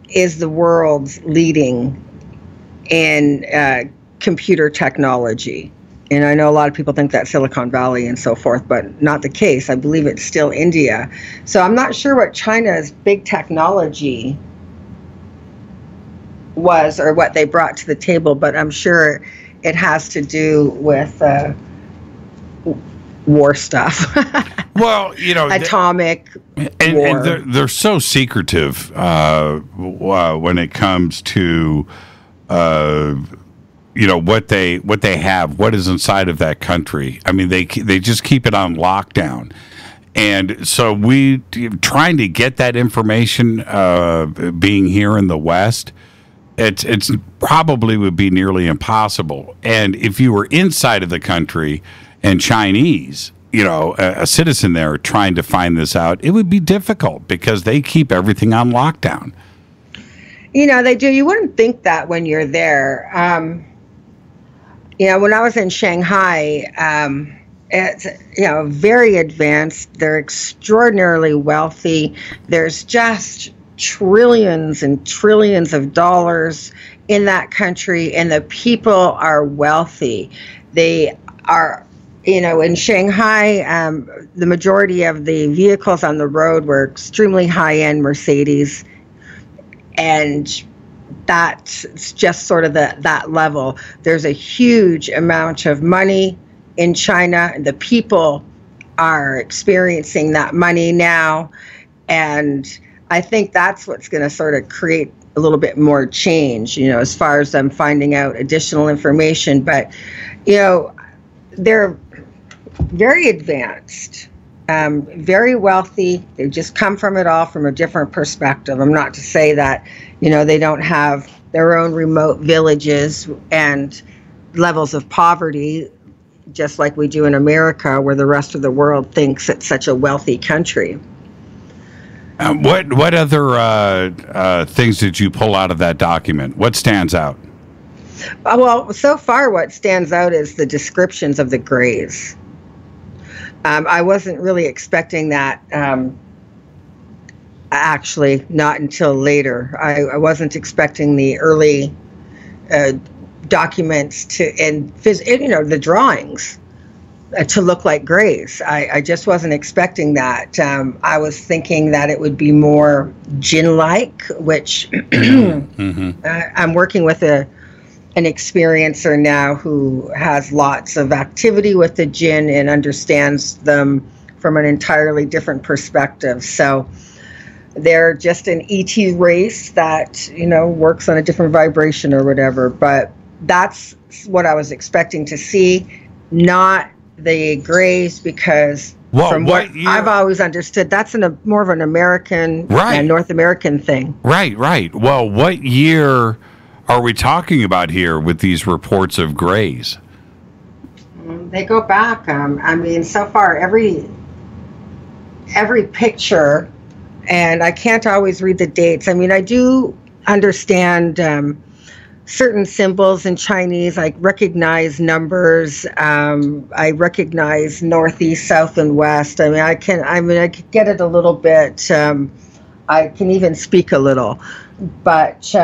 is the world's leading in computer technology. And I know a lot of people think that Silicon Valley and so forth, but not the case. I believe it's still India. So I'm not sure what China's big technology was or what they brought to the table, but I'm sure it has to do with war stuff. Well, atomic war. And they're so secretive when it comes to what they have, what is inside of that country. I mean, they just keep it on lockdown, and so we trying to get that information. Being here in the West, it's probably would be nearly impossible. And if you were inside of the country and Chinese, a citizen there trying to find this out, it would be difficult because they keep everything on lockdown. They do. You wouldn't think that when you're there. When I was in Shanghai, it's, very advanced. They're extraordinarily wealthy. There's just trillions and trillions of dollars in that country, and the people are wealthy. They are, in Shanghai, the majority of the vehicles on the road were extremely high-end Mercedes, and that's just sort of that level. There's a huge amount of money in China. The people are experiencing that money now, and I think that's what's going to sort of create a little bit more change, as far as them finding out additional information. But, they're very advanced, very wealthy. They just come from it all from a different perspective. I'm not to say that, they don't have their own remote villages and levels of poverty, just like we do in America, where the rest of the world thinks it's such a wealthy country. What other things did you pull out of that document? What stands out? Well, so far what stands out is the descriptions of the grays. I wasn't really expecting that, actually, not until later. I wasn't expecting the early documents and the drawings to look like grays. I just wasn't expecting that. I was thinking that it would be more gin-like, which I'm working with an experiencer now who has lots of activity with the gin and understands them from an entirely different perspective. So they're just an ET race that, works on a different vibration or whatever. But that's what I was expecting to see, not the grays, because from what I've always understood, that's more of an American and North American thing. Right. Well, what year are we talking about here with these reports of grays? They go back. So far every picture, and I can't always read the dates. I do understand certain symbols in Chinese. I recognize numbers. I recognize northeast, south, and west. I can get it a little bit. I can even speak a little, but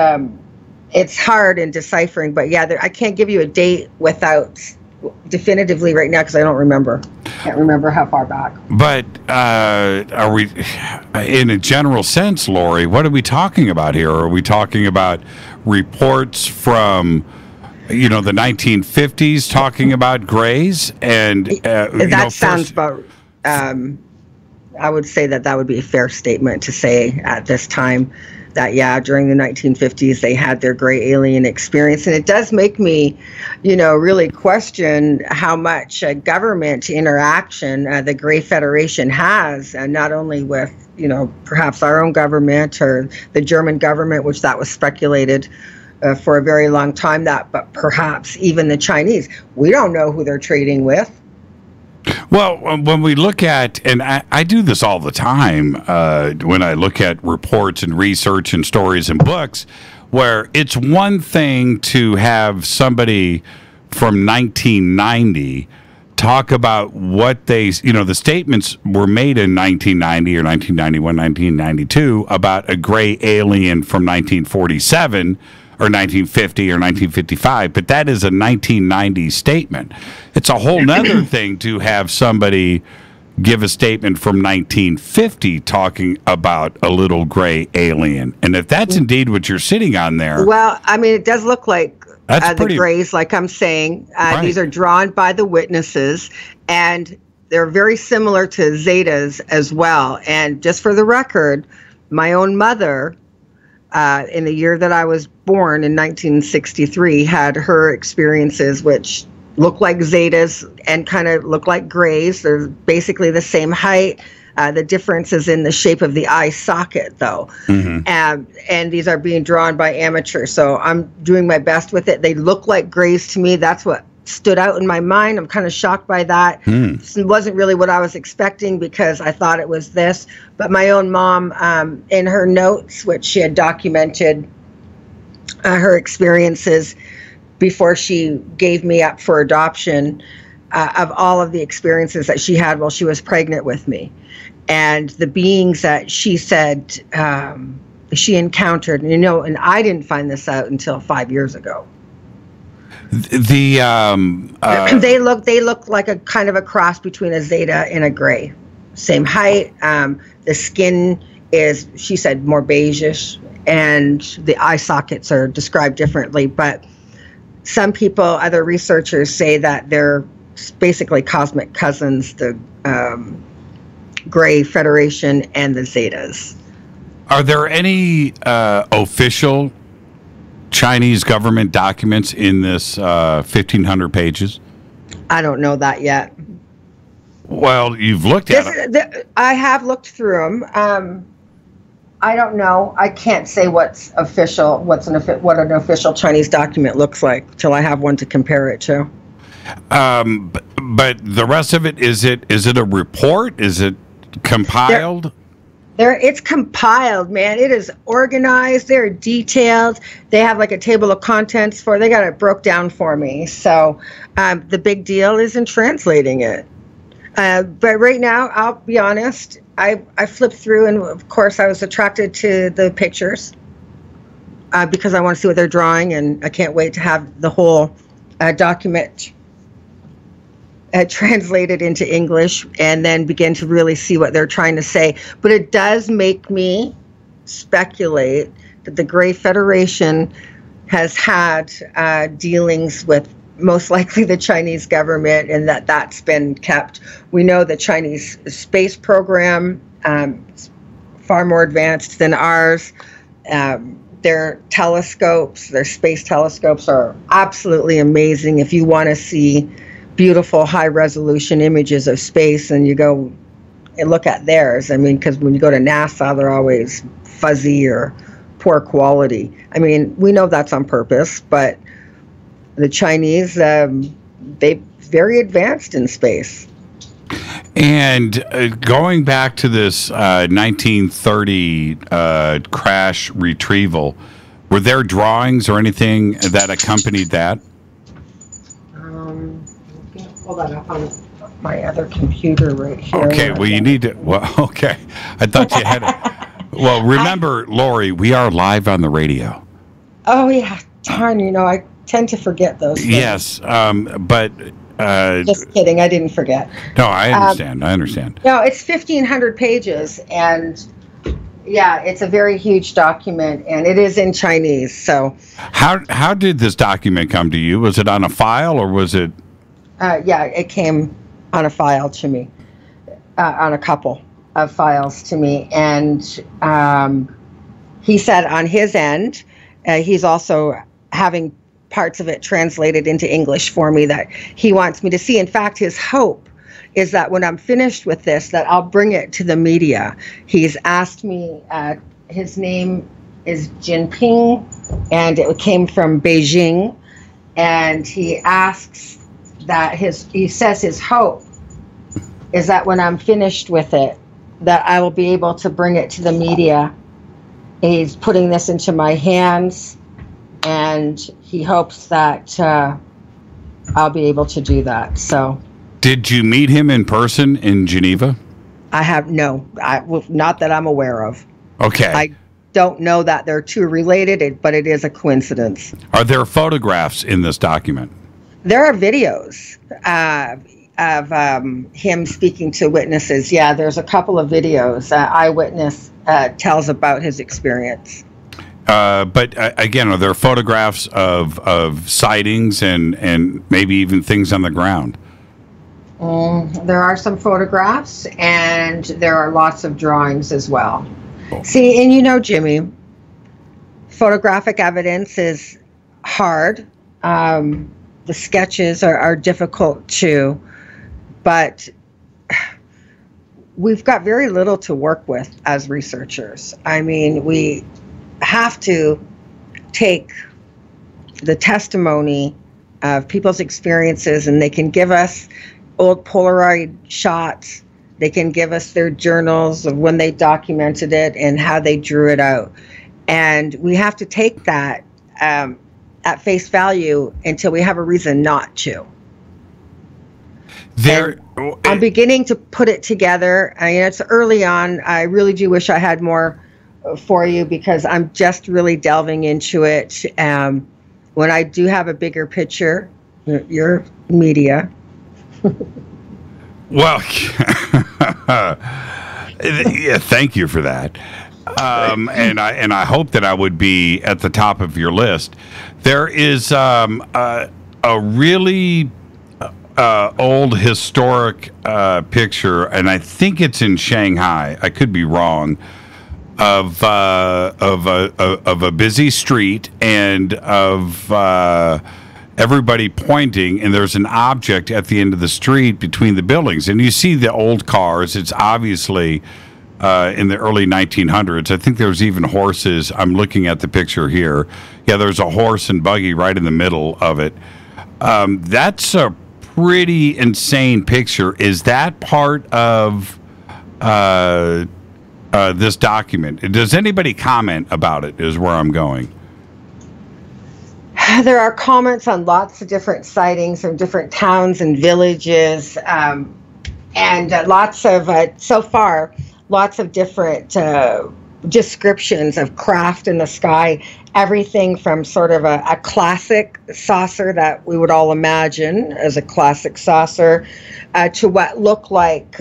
it's hard in deciphering. But yeah, I can't give you a date without definitively right now because I don't remember. Can't remember how far back. But are we, in a general sense, Laurie, what are we talking about here? Are we talking about reports from, the 1950s talking about grays? And that sounds about. I would say that would be a fair statement to say at this time. That, during the 1950s, they had their gray alien experience. And it does make me, really question how much government interaction the Gray Federation has, not only with, perhaps our own government or the German government, which that was speculated for a very long time, but perhaps even the Chinese. We don't know who they're trading with. Well, when we look at, and I do this all the time, when I look at reports and research and stories and books, where it's one thing to have somebody from 1990 talk about what they, the statements were made in 1990 or 1991, 1992 about a gray alien from 1947 or 1950 or 1955, but that is a 1990 statement. It's a whole nother thing to have somebody give a statement from 1950 talking about a little gray alien. And if that's indeed what you're sitting on there... Well, it does look like the grays, like I'm saying. These are drawn by the witnesses, and they're very similar to Zetas as well. And just for the record, my own mother... in the year that I was born in 1963, had her experiences which look like Zetas and kind of look like grays. They're basically the same height. The difference is in the shape of the eye socket, though. And these are being drawn by amateurs. So I'm doing my best with it. They look like grays to me. That's what stood out in my mind. I'm kind of shocked by that. It wasn't really what I was expecting because I thought it was this. But my own mom, in her notes, which she had documented her experiences before she gave me up for adoption, of all of the experiences that she had while she was pregnant with me. And the beings that she said she encountered, and I didn't find this out until 5 years ago. They look like a kind of a cross between a Zeta and a gray. Same height. The skin is, she said, more beigeish, and the eye sockets are described differently. But some people, other researchers, say that they're basically cosmic cousins, the Gray Federation and the Zetas. Are there any official Chinese government documents in this 1,500 pages? I don't know that yet. Well, you've looked at them. I have looked through them. I don't know. I can't say what's official, what an official Chinese document looks like till I have one to compare it to. But the rest of it, is it a report? Is it compiled? It's compiled, man. It is organized. They're detailed. They have like a table of contents they got it broke down for me. So the big deal is in translating it. But right now, I'll be honest, I flipped through, and of course I was attracted to the pictures because I want to see what they're drawing, and I can't wait to have the whole document translated into English and then begin to really see what they're trying to say. But it does make me speculate that the Gray Federation has had dealings with most likely the Chinese government, and that's been kept. We know the Chinese space program is far more advanced than ours. Their telescopes, their space telescopes are absolutely amazing. If you want to see beautiful high-resolution images of space, and you go and look at theirs, I mean, because when you go to NASA, they're always fuzzy or poor quality. I mean, we know that's on purpose, but the Chinese, they're very advanced in space. And going back to this 1930 crash retrieval, were there drawings or anything that accompanied that? Hold on, up on my other computer right here. Okay, well, you need to. Well, okay. I thought you had it. Well, remember, Laurie, we are live on the radio. Oh, yeah. Darn, I tend to forget those things. Yes, but just kidding, I didn't forget. No, I understand. No, it's 1,500 pages, and yeah, it's a very huge document, and it is in Chinese. So, how did this document come to you? Was it on a file, or was it? Yeah, it came on a file to me, on a couple of files to me, and he said on his end, he's also having parts of it translated into English for me that he wants me to see. In fact, his hope is that when I'm finished with this, that I'll bring it to the media. He's asked me, his name is Jinping, and it came from Beijing, and he asks that he says his hope is that when I'm finished with it, that I will be able to bring it to the media. He's putting this into my hands, and he hopes that I'll be able to do that. So, did you meet him in person in Geneva? I have not that I'm aware of. Okay. I don't know that they're two related, but it is a coincidence. Are there photographs in this document? There are videos of him speaking to witnesses. Yeah, there's a couple of videos. Eyewitness tells about his experience. But again, are there photographs of sightings and maybe even things on the ground? There are some photographs, and there are lots of drawings as well. Oh. See, and Jimmy, photographic evidence is hard. The sketches are difficult too, but we've got very little to work with as researchers. I mean, we have to take the testimony of people's experiences, and they can give us old Polaroid shots. They can give us their journals of when they documented it and how they drew it out. And we have to take that at face value until we have a reason not to. I'm beginning to put it together. I mean, it's early on. I really do wish I had more for you because I'm just really delving into it. When I do have a bigger picture, your media. Well, yeah, thank you for that. And I hope that I would be at the top of your list. There is a really old historic picture, and I think it's in Shanghai. I could be wrong. Of a busy street and of everybody pointing, and there's an object at the end of the street between the buildings, and you see the old cars. It's obviously in the early 1900s. I think there's even horses. I'm looking at the picture here. Yeah, there's a horse and buggy right in the middle of it. That's a pretty insane picture. Is that part of this document? Does anybody comment about it, is where I'm going? There are comments on lots of different sightings from different towns and villages, and lots of, so far, lots of different descriptions of craft in the sky. Everything from sort of a classic saucer that we would all imagine as a classic saucer to what looked like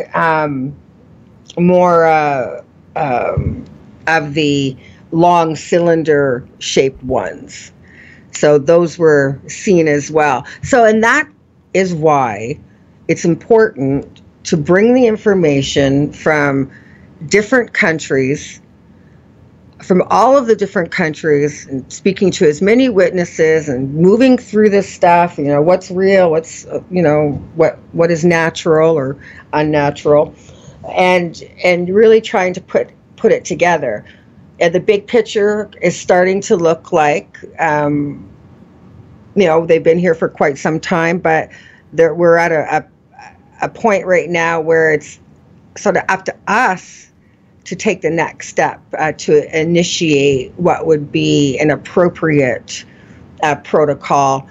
more of the long cylinder-shaped ones. So those were seen as well. So, and that is why it's important to bring the information from different countries, from all of the different countries, and speaking to as many witnesses and moving through this stuff, you know, what's real, what's, you know, what is natural or unnatural, and really trying to put it together. And the big picture is starting to look like, you know, they've been here for quite some time, but we're at a point right now where it's sort of up to us to take the next step to initiate what would be an appropriate protocol.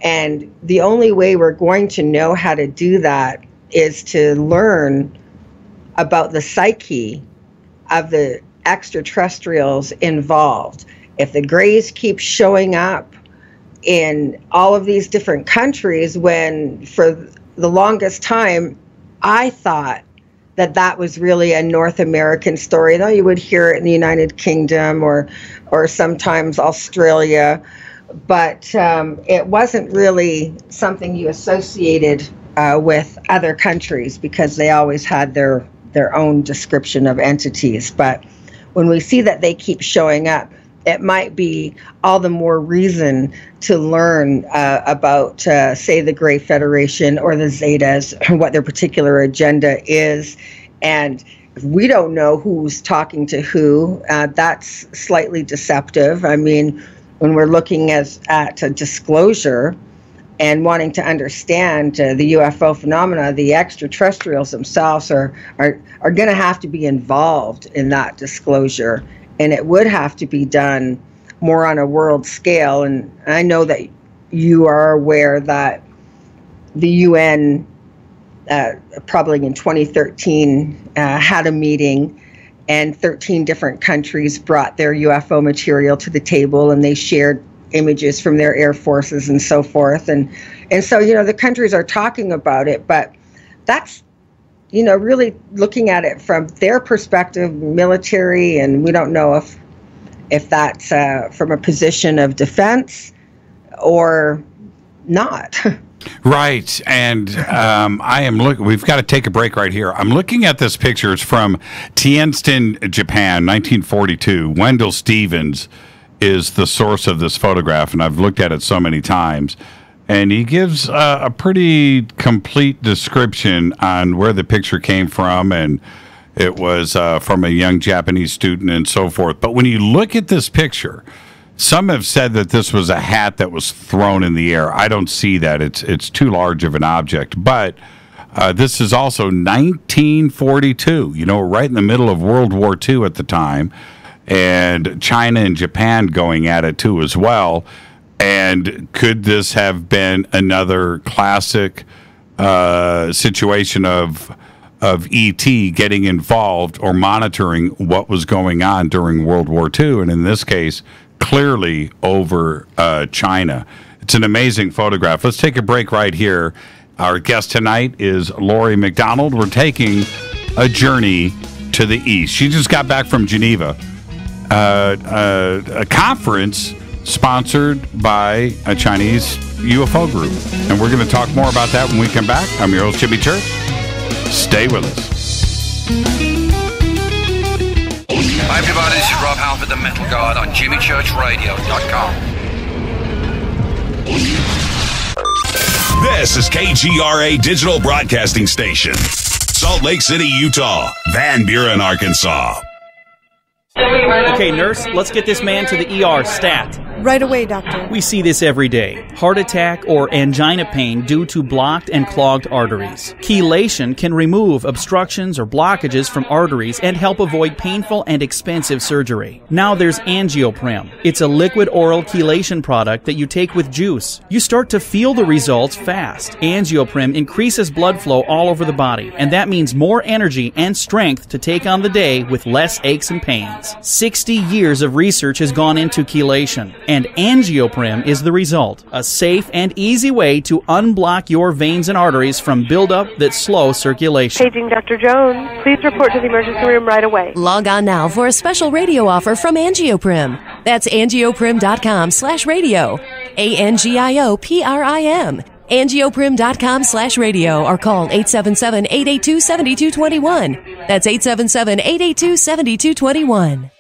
And the only way we're going to know how to do that is to learn about the psyche of the extraterrestrials involved. If the Greys keep showing up in all of these different countries, when for the longest time I thought that was really a North American story, though you would hear it in the United Kingdom or sometimes Australia, but it wasn't really something you associated with other countries because they always had their own description of entities. But when we see that they keep showing up, it might be all the more reason to learn about, say, the Grey Federation or the Zetas, what their particular agenda is. And if we don't know who's talking to who, that's slightly deceptive. I mean, when we're looking at a disclosure and wanting to understand the UFO phenomena, the extraterrestrials themselves are going to have to be involved in that disclosure. And it would have to be done more on a world scale. And I know that you are aware that the UN, probably in 2013, had a meeting, and 13 different countries brought their UFO material to the table, and they shared images from their air forces and so forth. And so, you know, the countries are talking about it, but that's, you know, really looking at it from their perspective, military, and we don't know if that's from a position of defense or not. Right. And I am looking, we've got to take a break right here. I'm looking at this picture. It's from Tianjin, Japan, 1942. Wendell Stevens is the source of this photograph, and I've looked at it so many times. And he gives a pretty complete description on where the picture came from, and it was from a young Japanese student and so forth. But when you look at this picture, some have said that this was a hat that was thrown in the air. I don't see that. It's too large of an object. But this is also 1942, you know, right in the middle of World War II at the time, and China and Japan going at it too as well. And could this have been another classic situation of ET getting involved or monitoring what was going on during World War II? And in this case, clearly over China. It's an amazing photograph. Let's take a break right here. Our guest tonight is Laurie McDonald. We're taking a journey to the east. She just got back from Geneva, a conference sponsored by a Chinese UFO group. And we're going to talk more about that when we come back. I'm your host, Jimmy Church. Stay with us. Hi everybody, this is Rob Halford, the Metal Guard on JimmyChurchRadio.com. This is KGRA Digital Broadcasting Station. Salt Lake City, Utah. Van Buren, Arkansas. Okay, nurse, let's get this man to the ER stat. Right away, doctor. We see this every day. Heart attack or angina pain due to blocked and clogged arteries. Chelation can remove obstructions or blockages from arteries and help avoid painful and expensive surgery. Now there's Angioprim. It's a liquid oral chelation product that you take with juice. You start to feel the results fast. Angioprim increases blood flow all over the body, and that means more energy and strength to take on the day with less aches and pains. 60 years of research has gone into chelation, and Angioprim is the result. A safe and easy way to unblock your veins and arteries from buildup that slow circulation. Paging Dr. Jones. Please report to the emergency room right away. Log on now for a special radio offer from Angioprim. That's angioprim.com/radio. ANGIOPRIM. Angioprim.com/radio or call 877-882-7221. That's 877-882-7221.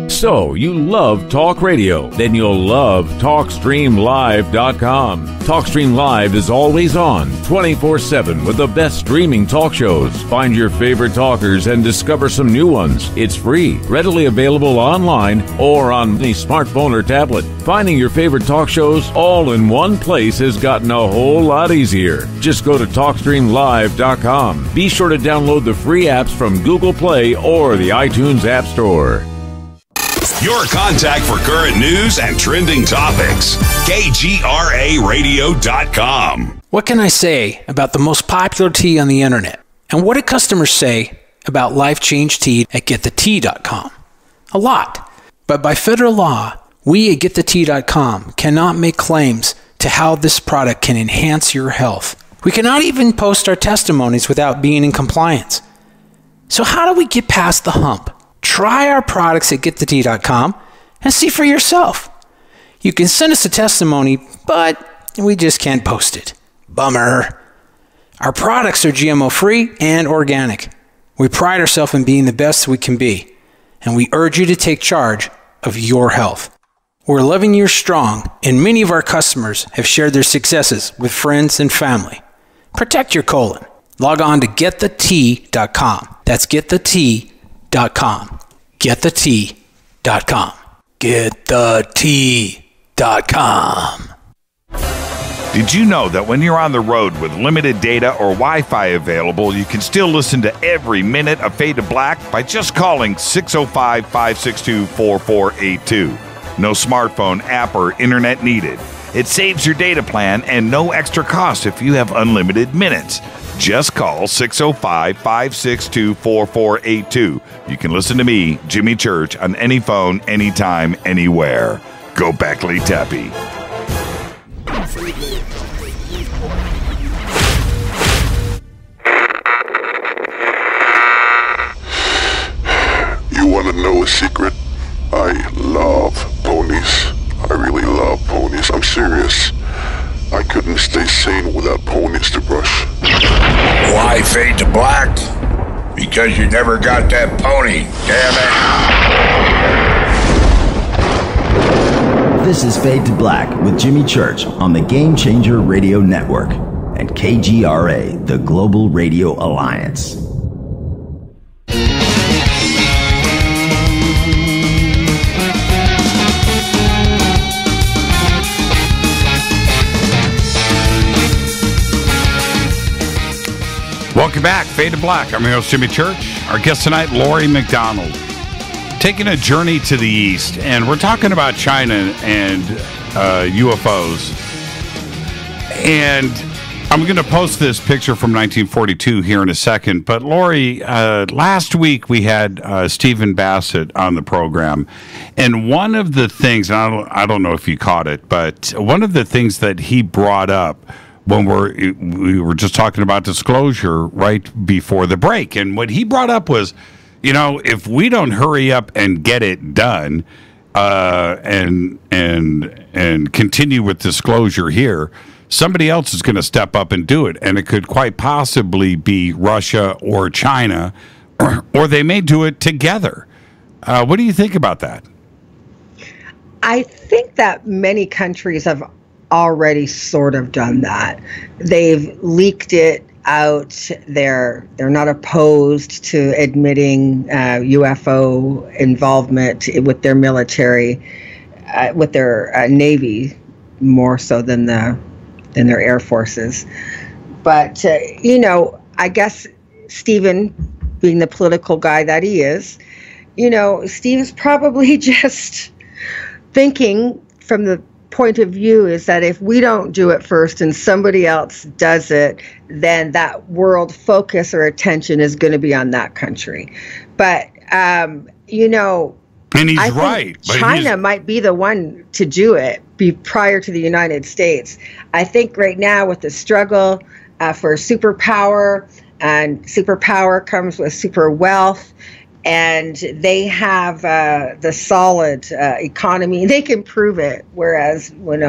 So, you love talk radio? Then you'll love TalkStreamLive.com. TalkStream Live is always on, 24/7 with the best streaming talk shows. Find your favorite talkers and discover some new ones. It's free, readily available online or on any smartphone or tablet. Finding your favorite talk shows all in one place has gotten a whole lot easier. Just go to TalkStreamLive.com. Be sure to download the free apps from Google Play or the iTunes App Store. Your contact for current news and trending topics. KGRARadio.com. What can I say about the most popular tea on the internet? And what do customers say about Life Change Tea at GetTheTea.com? A lot. But by federal law, we at GetTheTea.com cannot make claims to how this product can enhance your health. We cannot even post our testimonies without being in compliance. So how do we get past the hump? Try our products at GetTheTea.com and see for yourself. You can send us a testimony, but we just can't post it. Bummer. Our products are GMO-free and organic. We pride ourselves in being the best we can be, and we urge you to take charge of your health. We're 11 years strong, and many of our customers have shared their successes with friends and family. Protect your colon. Log on to GetTheTea.com. That's GetTheTea.com. GetTheTea.com. GetTheTea.com. Did you know that when you're on the road with limited data or Wi-Fi available, you can still listen to every minute of Fade to Black by just calling 605-562-4482. No smartphone, app, or internet needed. It saves your data plan and no extra cost if you have unlimited minutes. Just call 605-562-4482. You can listen to me, Jimmy Church, on any phone, anytime, anywhere. Go Beckley Tappy. You want to know a secret? I love ponies. I really love ponies. I'm serious. I couldn't stay sane without ponies to brush. Why fade to black? Because you never got that pony, damn it. This is Fade to Black with Jimmy Church on the Game Changer Radio Network and KGRA, the Global Radio Alliance. Welcome back, Fade to Black. I'm your host, Jimmy Church. Our guest tonight, Laurie McDonald. Taking a journey to the east, and we're talking about China and UFOs. And I'm going to post this picture from 1942 here in a second. But Laurie, last week we had Stephen Bassett on the program, and one of the things, and I don't know if you caught it, but one of the things that he brought up when we were just talking about disclosure right before the break, and what he brought up was, you know, if we don't hurry up and get it done, and continue with disclosure here, somebody else is going to step up and do it, and it could quite possibly be Russia or China, or they may do it together. What do you think about that? I think that many countries have already sort of done that. They've leaked it. out. They're not opposed to admitting UFO involvement with their military, with their Navy, more so than their Air Forces. But I guess Stephen, being the political guy that he is, Steve's probably just thinking from the point of view is that if we don't do it first and somebody else does it, then that world focus or attention is going to be on that country. But, and he's right. China might be the one to do it prior to the United States. I think right now with the struggle for superpower, and superpower comes with super wealth, and they have the solid economy. They can prove it. Whereas, when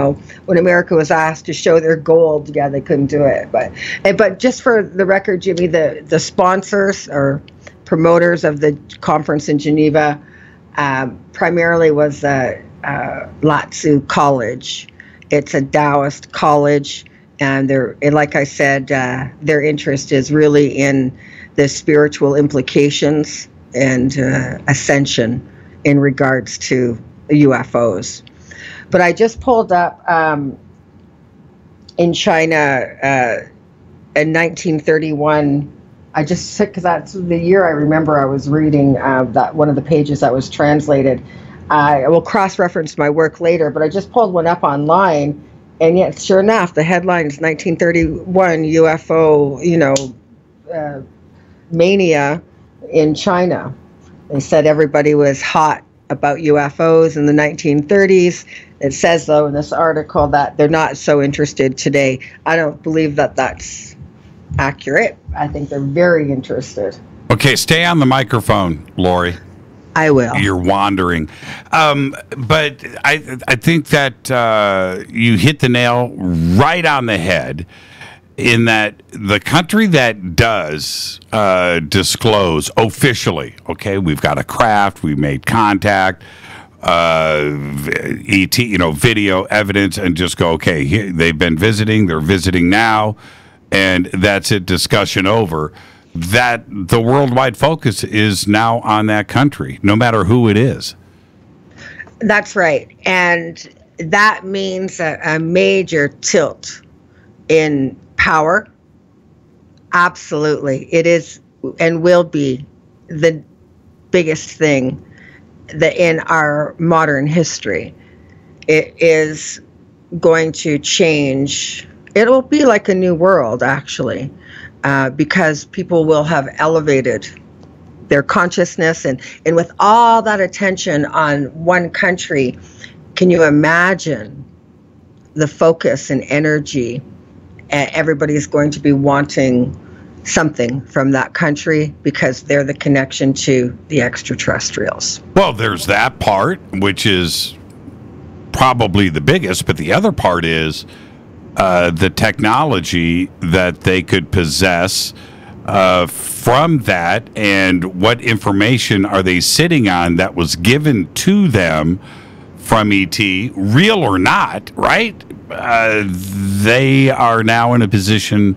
America was asked to show their gold, they couldn't do it. But just for the record, Jimmy, the sponsors or promoters of the conference in Geneva primarily was Latsu College. It's a Taoist college, and like I said, their interest is really in the spiritual implications and ascension in regards to UFOs. But I just pulled up in China in 1931. I just took, because that's the year I remember I was reading that one of the pages that was translated. I will cross-reference my work later, but I just pulled one up online, and yet, sure enough, the headline is 1931 UFO, mania in China. They said everybody was hot about UFOs in the 1930s. It says, though, in this article that they're not so interested today. I don't believe that that's accurate. I think they're very interested. Okay, stay on the microphone, Laurie. I will. You're wandering. But I think that you hit the nail right on the head, in that the country that does disclose officially, okay, we've got a craft, we made contact, video evidence, and just go, okay, they've been visiting, they're visiting now, and that's it, discussion over. That the worldwide focus is now on that country, no matter who it is. That's right. And that means a major tilt in power. Absolutely. It is and will be the biggest thing in our modern history. It is going to change. It'll be like a new world, actually. Because people will have elevated their consciousness, and with all that attention on one country, can you imagine the focus and energy? Everybody's going to be wanting something from that country because they're the connection to the extraterrestrials. Well, there's that part, which is probably the biggest, but the other part is the technology that they could possess from that, and what information are they sitting on that was given to them from ET, real or not, right? They are now in a position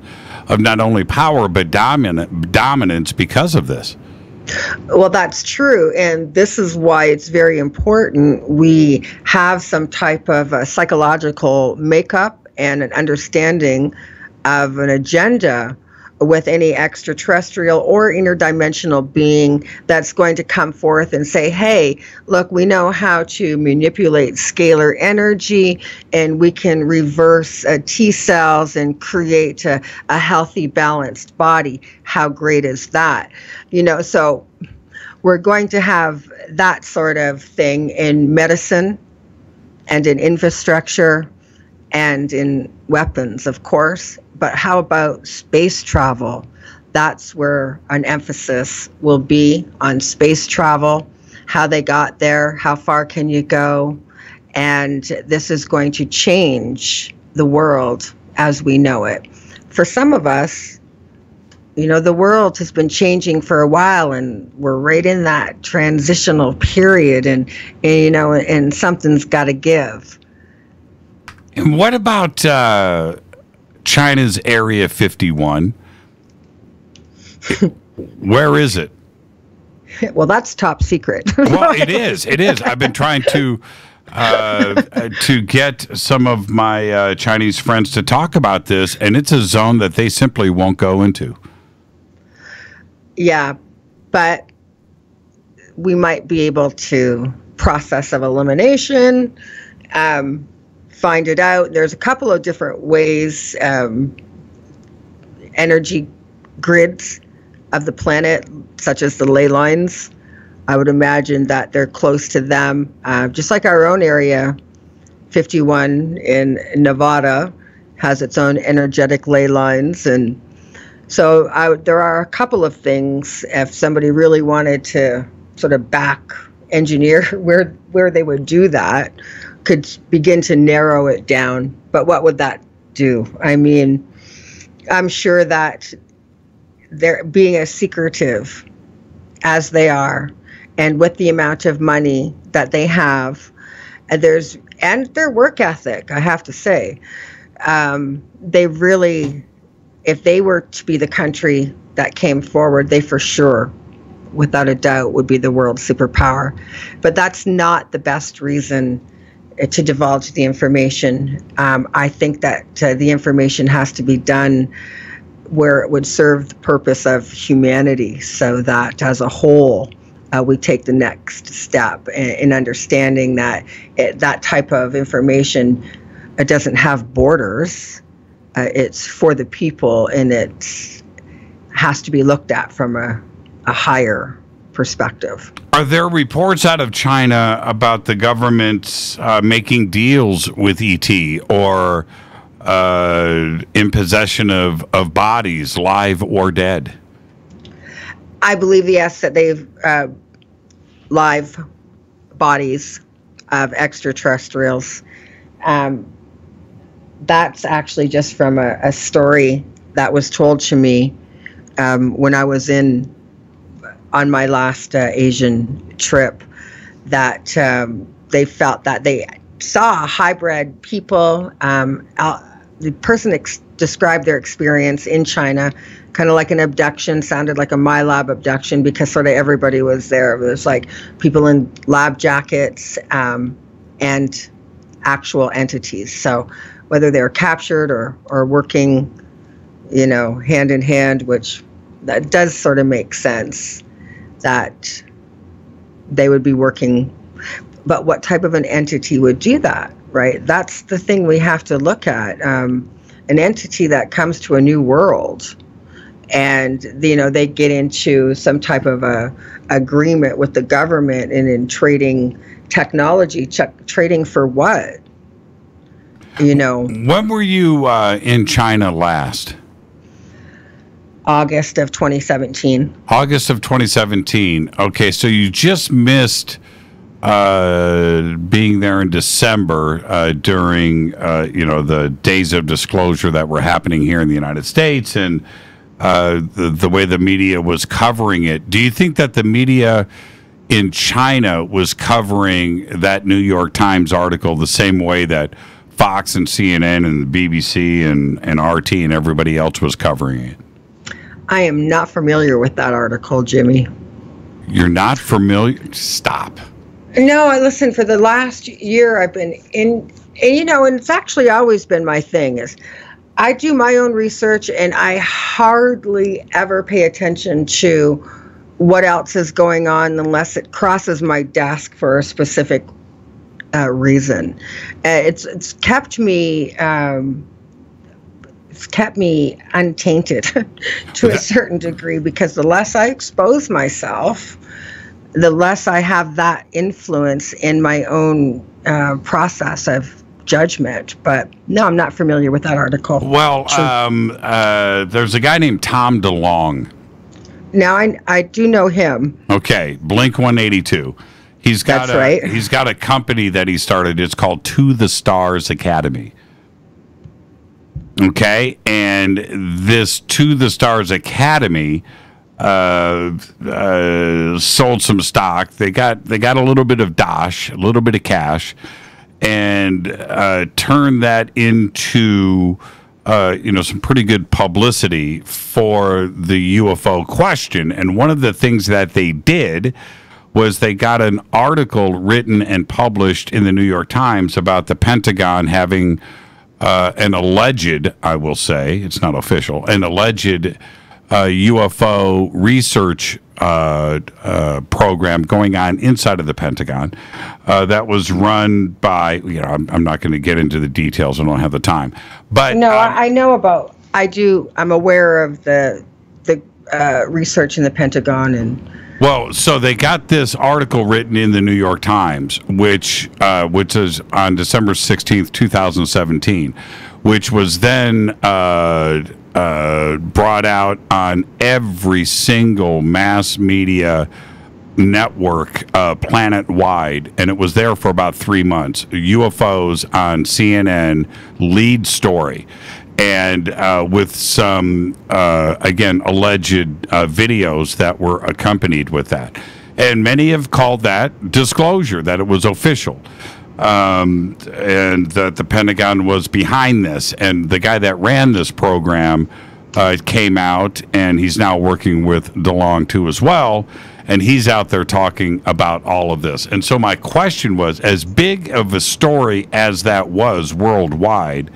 of not only power but dominance because of this. Well, that's true, and this is why it's very important we have some type of psychological makeup and an understanding of an agenda with any extraterrestrial or interdimensional being that's going to come forth and say, hey, look, we know how to manipulate scalar energy, and we can reverse T cells and create a healthy, balanced body. How great is that? So we're going to have that sort of thing in medicine and in infrastructure and in weapons, of course. But how about space travel? That's where an emphasis will be on space travel, how they got there, how far can you go? And this is going to change the world as we know it. For some of us, the world has been changing for a while, and we're right in that transitional period, and something's got to give. And what about China's Area 51? Where is it? Well, that's top secret. Well, it is. It is. I've been trying to get some of my Chinese friends to talk about this, and it's a zone that they simply won't go into. Yeah, but we might be able to process of elimination, find it out. There's a couple of different ways, energy grids of the planet, such as the ley lines. I would imagine that they're close to them, just like our own area, 51 in Nevada, has its own energetic ley lines. And so there are a couple of things, if somebody really wanted to sort of back engineer where they would do that, could begin to narrow it down. But what would that do? I mean, I'm sure that they're being as secretive as they are, and with the amount of money that they have, and their work ethic, I have to say, they really, if they were to be the country that came forward, they for sure, without a doubt, would be the world superpower. But that's not the best reason to divulge the information. I think that the information has to be done where it would serve the purpose of humanity, so that as a whole, we take the next step in understanding that that type of information doesn't have borders. It's for the people, and it has to be looked at from a higher perspective. Are there reports out of China about the government making deals with ET, or in possession of bodies, live or dead? I believe, yes, that they've live bodies of extraterrestrials. That's actually just from a story that was told to me when I was on my last Asian trip, that they felt that they saw hybrid people. The person described their experience in China kind of like an abduction, sounded like a MyLab abduction, because sort of everybody was there. It was like people in lab jackets and actual entities. So whether they were captured or working, hand in hand, which that does sort of make sense that they would be working. But what type of an entity would do that, right? That's the thing we have to look at. An entity that comes to a new world, and they get into some type of a agreement with the government and in trading technology, trading for what? When were you in China last? August of 2017. August of 2017. Okay, so you just missed being there in December during the days of disclosure that were happening here in the United States, and the way the media was covering it. Do you think that the media in China was covering that New York Times article the same way that Fox and CNN and the BBC and RT and everybody else was covering it? I am not familiar with that article, Jimmy. You're not familiar? Stop. No, listen, for the last year I've been in, and it's actually always been my thing, is I do my own research, and I hardly ever pay attention to what else is going on unless it crosses my desk for a specific reason. It's kept me untainted to a certain degree, because the less I expose myself, the less I have that influence in my own process of judgment. But no, I'm not familiar with that article. Well, there's a guy named Tom DeLonge. Now I do know him. Okay, Blink 182. He's got He's got a company that he started. It's called To the Stars Academy. Okay, and this To the Stars Academy sold some stock. They got a little bit of dosh, a little bit of cash, and turned that into some pretty good publicity for the UFO question. And one of the things that they did was they got an article written and published in the New York Times about the Pentagon having an alleged, I will say, it's not official, an alleged UFO research program going on inside of the Pentagon that was run by, I'm not going to get into the details. I don't have the time. But no, I know about. I'm aware of the research in the Pentagon and. Well, so they got this article written in the New York Times, which is on December 16th, 2017, which was then brought out on every single mass media network planet-wide, and it was there for about 3 months. UFOs on CNN, lead story. And with some, again, alleged videos that were accompanied with that. And many have called that disclosure, that it was official, and that the Pentagon was behind this. And the guy that ran this program came out, and he's now working with DeLong, too, as well. And he's out there talking about all of this. And so my question was, as big of a story as that was worldwide,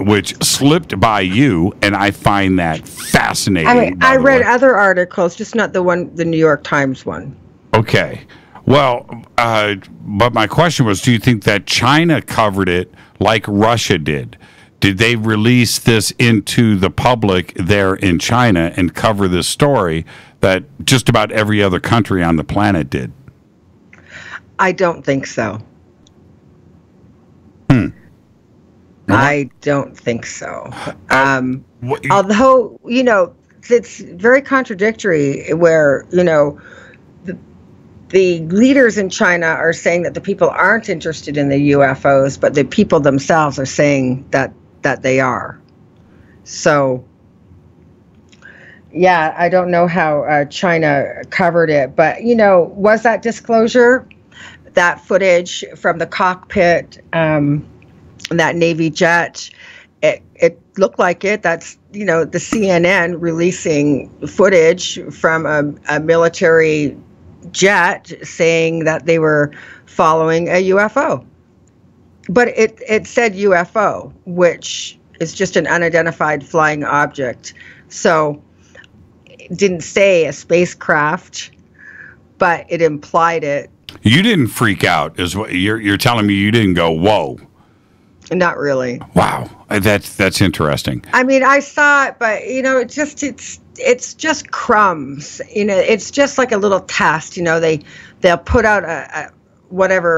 which slipped by you, and I find that fascinating. I mean, I read other articles, just not the New York Times one. Okay. Well, but my question was, do you think that China covered it like Russia did? Did they release this into the public there in China and cover this story that just about every other country on the planet did? I don't think so. I don't think so. Although, it's very contradictory where, the leaders in China are saying that the people aren't interested in the UFOs, but the people themselves are saying that they are. So, yeah, I don't know how China covered it, but, was that disclosure, that footage from the cockpit, that Navy jet, it looked like it. That's, the CNN releasing footage from a military jet saying that they were following a UFO. But it said UFO, which is just an unidentified flying object. So it didn't say a spacecraft, but it implied it. You didn't freak out, is what you're telling me. You didn't go, whoa. Not really. Wow, that's interesting. I mean, I saw it, but it's just crumbs. It's just like a little test. They'll put out a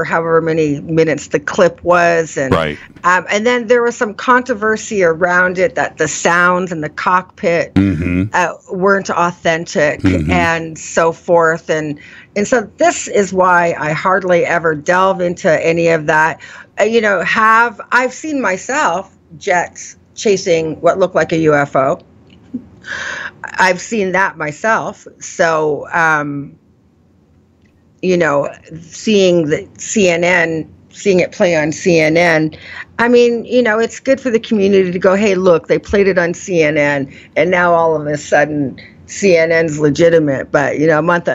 however many minutes the clip was, and right. And then there was some controversy around it that the sounds in the cockpit weren't authentic and so forth, and so this is why I hardly ever delve into any of that. I've seen myself jets chasing what looked like a UFO. I've seen that myself. So, seeing the CNN, seeing it play on CNN, I mean, it's good for the community to go, hey, look, they played it on CNN, and now all of a sudden CNN's legitimate. But, a month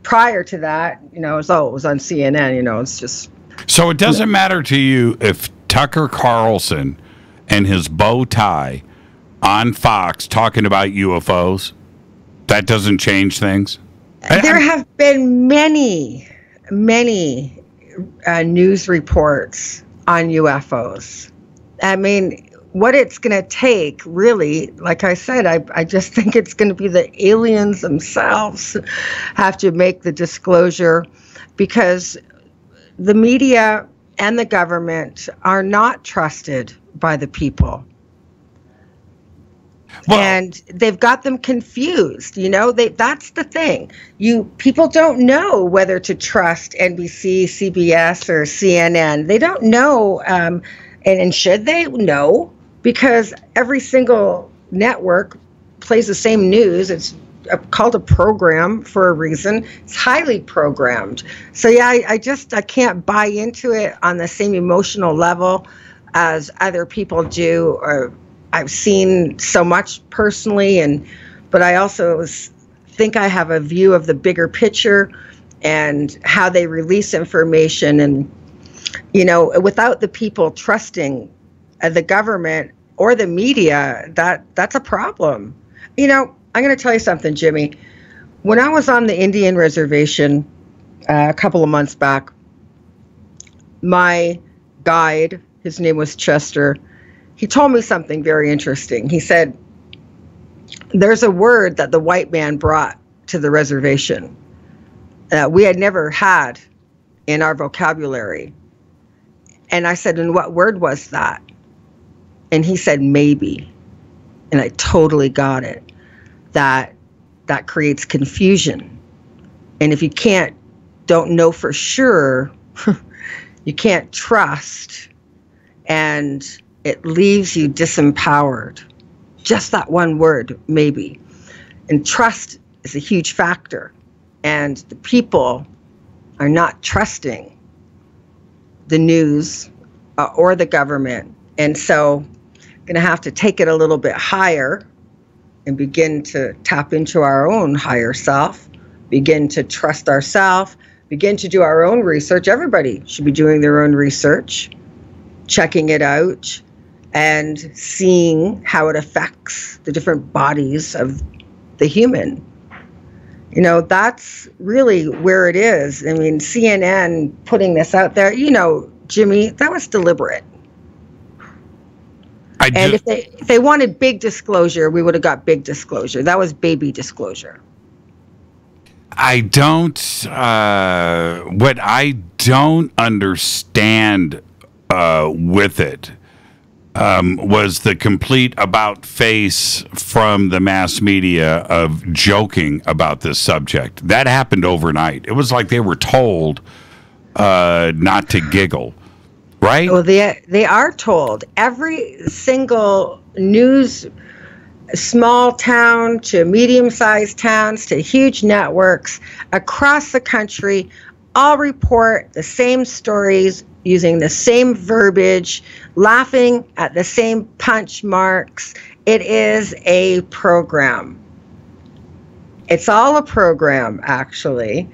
prior to that, it was on CNN, it's just. So it doesn't matter to you if Tucker Carlson and his bow tie on Fox talking about UFOs, that doesn't change things? There have been many news reports on UFOs. I mean, what it's going to take, really, like I said, I just think it's going to be the aliens themselves have to make the disclosure, because the media and the government are not trusted by the people. Well, and they've got them confused. That's the thing. People don't know whether to trust NBC, CBS, or CNN. They don't know, and should they? No, because every single network plays the same news. It's called a program for a reason. It's highly programmed. So yeah, I can't buy into it on the same emotional level as other people do, or I've seen so much personally, but I also think I have a view of the bigger picture and how they release information. And, without the people trusting the government or the media, that's a problem. I'm going to tell you something, Jimmy. When I was on the Indian reservation a couple of months back, my guide, his name was Chester, he told me something very interesting. He said, there's a word that the white man brought to the reservation that we had never had in our vocabulary. And I said, and what word was that? And he said, maybe. And I totally got it. That creates confusion. And if you don't know for sure, you can't trust, and it leaves you disempowered. Just that one word, maybe. And trust is a huge factor. And the people are not trusting the news or the government. And so I'm going to have to take it a little bit higher and begin to tap into our own higher self, begin to trust ourselves, begin to do our own research. Everybody should be doing their own research, checking it out, and seeing how it affects the different bodies of the human. That's really where it is. I mean, CNN putting this out there, Jimmy, that was deliberate. And if they wanted big disclosure, we would have got big disclosure. That was baby disclosure. What I don't understand with it was the complete about face from the mass media of joking about this subject. That happened overnight. It was like they were told not to giggle, right? Well, they are told. Every single news, small town to medium-sized towns to huge networks across the country, all report the same stories, using the same verbiage, laughing at the same punch marks. It is a program. It's all a program, actually.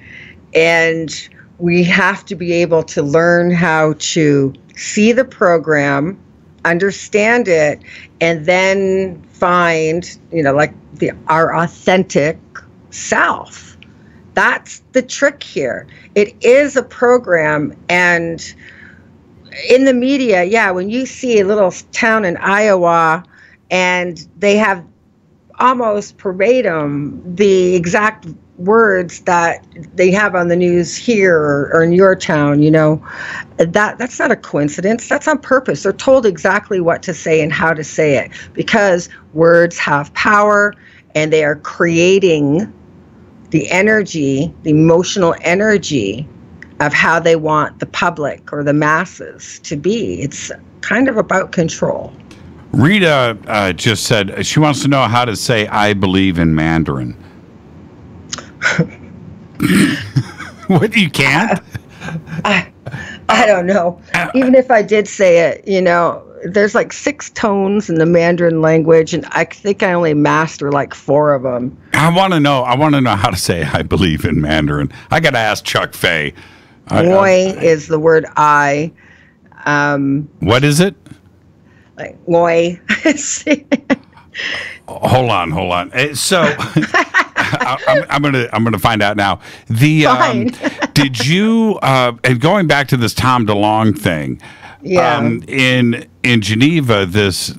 And we have to be able to learn how to see the program, understand it, and then find, our authentic self. That's the trick here. It is a program, and in the media, when you see a little town in Iowa and they have almost verbatim the exact words that they have on the news here or in your town, that's not a coincidence. That's on purpose. They're told exactly what to say and how to say it, because words have power and they are creating the energy, the emotional energy of how they want the public or the masses to be. It's kind of about control. Rita just said she wants to know how to say "I believe" in Mandarin. What, you can't? I don't know. Even if I did say it, there's like 6 tones in the Mandarin language, and I think I only master like 4 of them. I want to know how to say "I believe" in Mandarin. I got to ask Chuck Fay. Ngoi is the word I. What is it? Like ngoi. Hold on. So I'm gonna find out now. Did you and going back to this Tom DeLonge thing? Yeah. In Geneva, this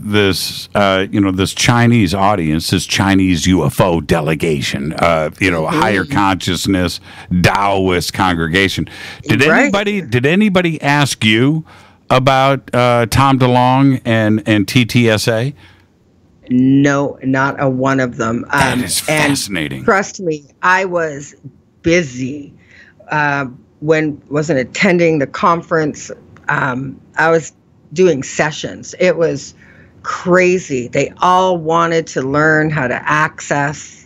Chinese audience, this Chinese UFO delegation, higher consciousness, Taoist congregation. Did anybody ask you about Tom DeLonge and TTSA? No, not a one of them. That is fascinating. And trust me, I was busy wasn't attending the conference. I was doing sessions. It was crazy. They all wanted to learn how to access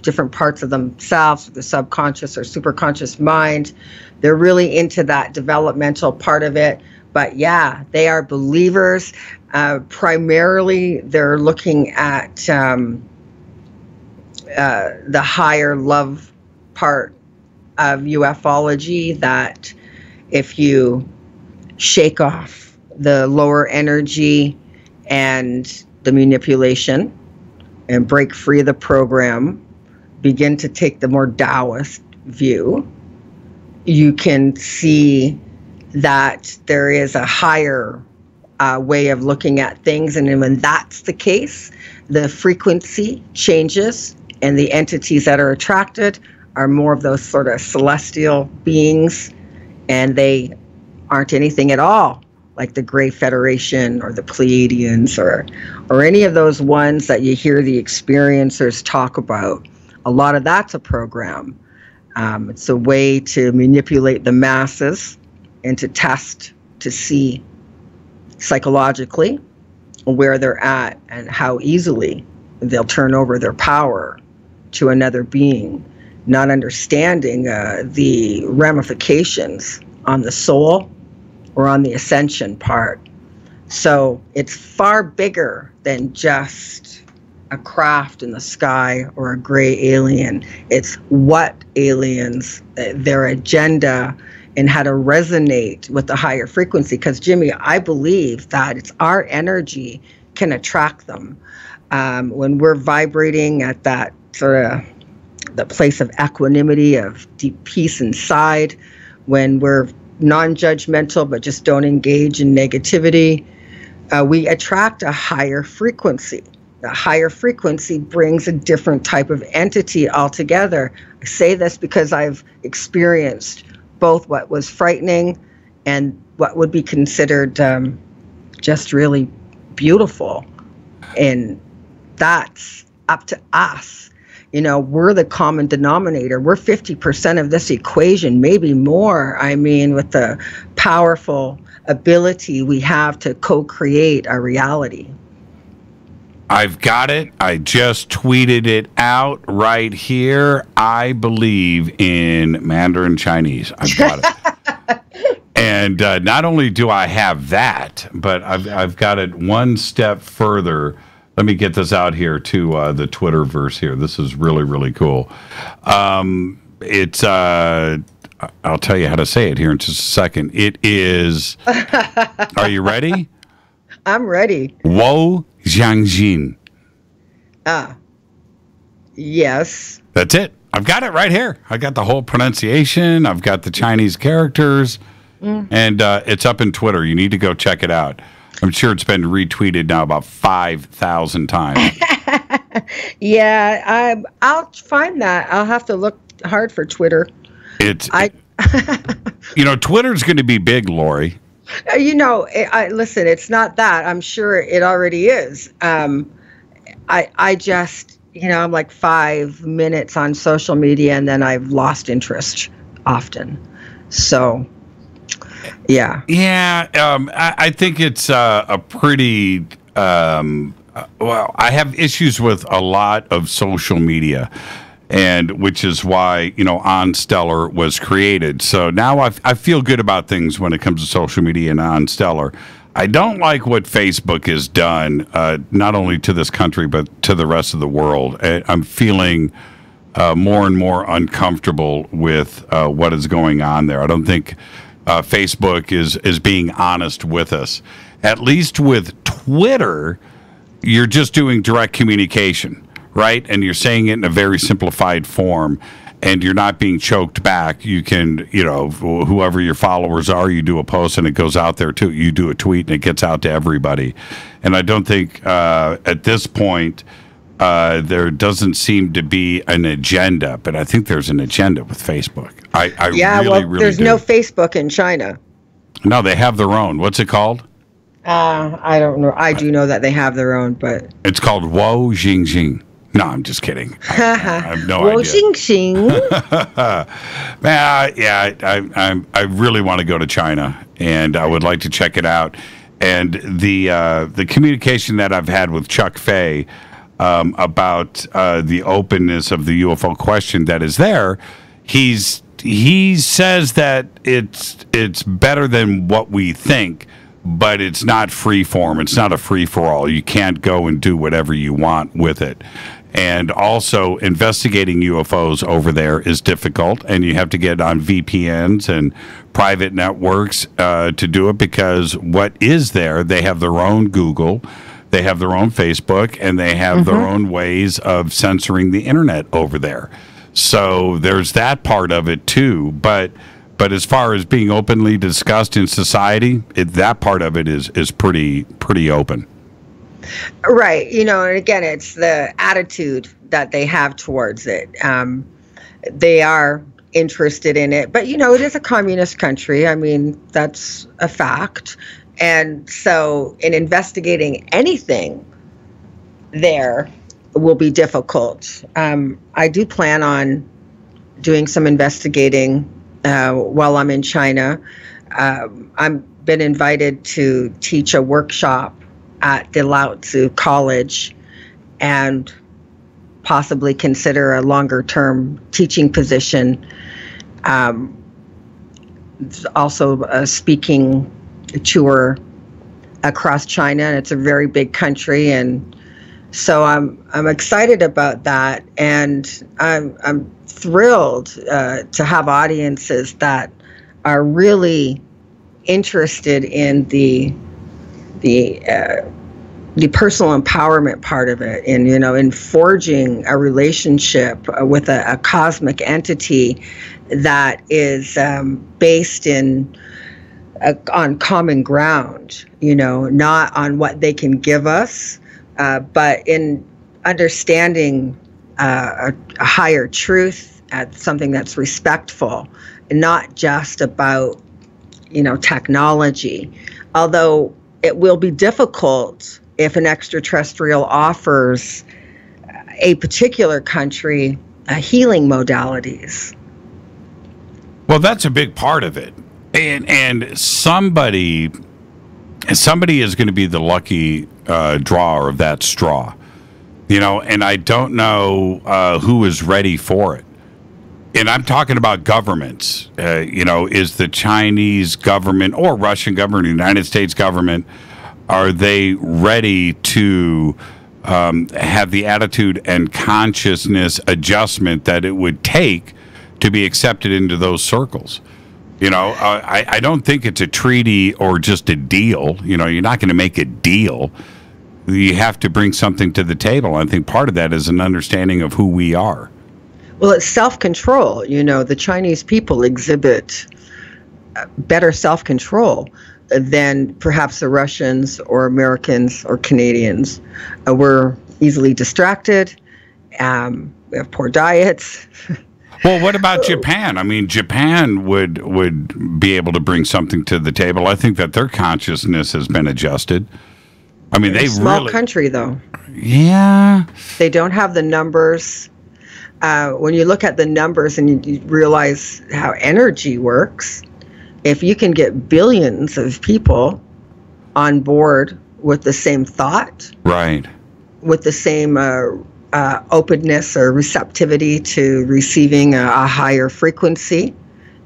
different parts of themselves, the subconscious or superconscious mind. They're really into that developmental part of it. But yeah, they are believers. Primarily, they're looking at the higher love part of ufology, that if you shake off the lower energy and the manipulation and break free of the program, begin to take the more Taoist view, you can see that there is a higher way of looking at things. And when that's the case, the frequency changes, and the entities that are attracted are more of those sort of celestial beings, and they aren't anything at all like the Grey Federation or the Pleiadians or any of those ones that you hear the experiencers talk about. A lot of that's a program. It's a way to manipulate the masses and to test to see psychologically where they're at and how easily they'll turn over their power to another being, not understanding the ramifications on the soul or on the ascension part. So it's far bigger than just a craft in the sky or a gray alien. It's what aliens, their agenda, and how to resonate with the higher frequency. Because, Jimmy, I believe that it's our energy can attract them. When we're vibrating at that sort of the place of equanimity, of deep peace inside, when we're non-judgmental but just don't engage in negativity, we attract a higher frequency. The higher frequency brings a different type of entity altogether. I say this because I've experienced both what was frightening and what would be considered just really beautiful. And that's up to us. You know, we're the common denominator. We're 50% of this equation, maybe more. I mean, with the powerful ability we have to co-create our reality. I've got it. I just tweeted it out right here. I believe in Mandarin Chinese. I've got it. And not only do I have that, but I've got it one step further. Let me get this out here to the Twitterverse here. This is really, really cool. It's, I'll tell you how to say it here in just a second. It is, are you ready? I'm ready. Wo Jiangjin. Yes. That's it. I've got it right here. I got the whole pronunciation. I've got the Chinese characters. And it's up in Twitter. You need to go check it out. I'm sure it's been retweeted now about 5,000 times. Yeah, I'll find that. I'll have to look hard for Twitter. You know, Twitter's going to be big, Laurie. You know, listen, it's not that. I'm sure it already is. I just, you know, I'm like 5 minutes on social media and then I've lost interest often. So, yeah. Yeah, I think it's a pretty, well, I have issues with a lot of social media. And which is why, you know, OnStellar was created. So now I feel good about things when it comes to social media and OnStellar. I don't like what Facebook has done, not only to this country, but to the rest of the world. I'm feeling more and more uncomfortable with what is going on there. I don't think Facebook is being honest with us. At least with Twitter, you're just doing direct communication. Right? And you're saying it in a very simplified form, and you're not being choked back. You can, you know, whoever your followers are, you do a post and it goes out there too. You do a tweet and it gets out to everybody. And I don't think at this point there doesn't seem to be an agenda, but I think there's an agenda with Facebook. I really there's do. No Facebook in China. No, they have their own. What's it called? I don't know. I do know that they have their own, but it's called Wo Jingjing. No, I'm just kidding. I have no idea. Xing Xing. I really want to go to China, and I would like to check it out. And the communication that I've had with Chuck Fay about the openness of the UFO question that is there, he's he says that it's better than what we think, but it's not free form. It's not a free for all. You can't go and do whatever you want with it. And also, investigating UFOs over there is difficult, and you have to get on VPNs and private networks to do it, because what is there, they have their own Google, they have their own Facebook, and they have their own ways of censoring the internet over there. So there's that part of it too. But as far as being openly discussed in society, that part of it is pretty open. Right. And again, it's the attitude that they have towards it. They are interested in it. But, it is a communist country. I mean, that's a fact. And so in investigating anything there will be difficult. I do plan on doing some investigating while I'm in China. I've been invited to teach a workshop at the Lao Tzu College and possibly consider a longer-term teaching position. Also a speaking tour across China, and it's a very big country, and so I'm excited about that, and I'm thrilled to have audiences that are really interested in the personal empowerment part of it, and in forging a relationship with a cosmic entity that is based on common ground, not on what they can give us, but in understanding a higher truth, something that's respectful, and not just about technology. Although it will be difficult if an extraterrestrial offers a particular country healing modalities. Well, that's a big part of it. And somebody is going to be the lucky drawer of that straw, and I don't know who is ready for it. And I'm talking about governments. Is the Chinese government or Russian government, United States government, are they ready to have the attitude and consciousness adjustment that it would take to be accepted into those circles? I don't think it's a treaty or just a deal. You're not going to make a deal. You have to bring something to the table. I think part of that is an understanding of who we are. Well, it's self-control. The Chinese people exhibit better self-control than perhaps the Russians or Americans or Canadians. We're easily distracted. We have poor diets. Well, what about Japan? I mean, Japan would be able to bring something to the table. I think that their consciousness has been adjusted. I mean, they small country, though. Yeah. They don't have the numbers. When you look at the numbers and you realize how energy works, if you can get billions of people on board with the same thought, right, with the same openness or receptivity to receiving a higher frequency,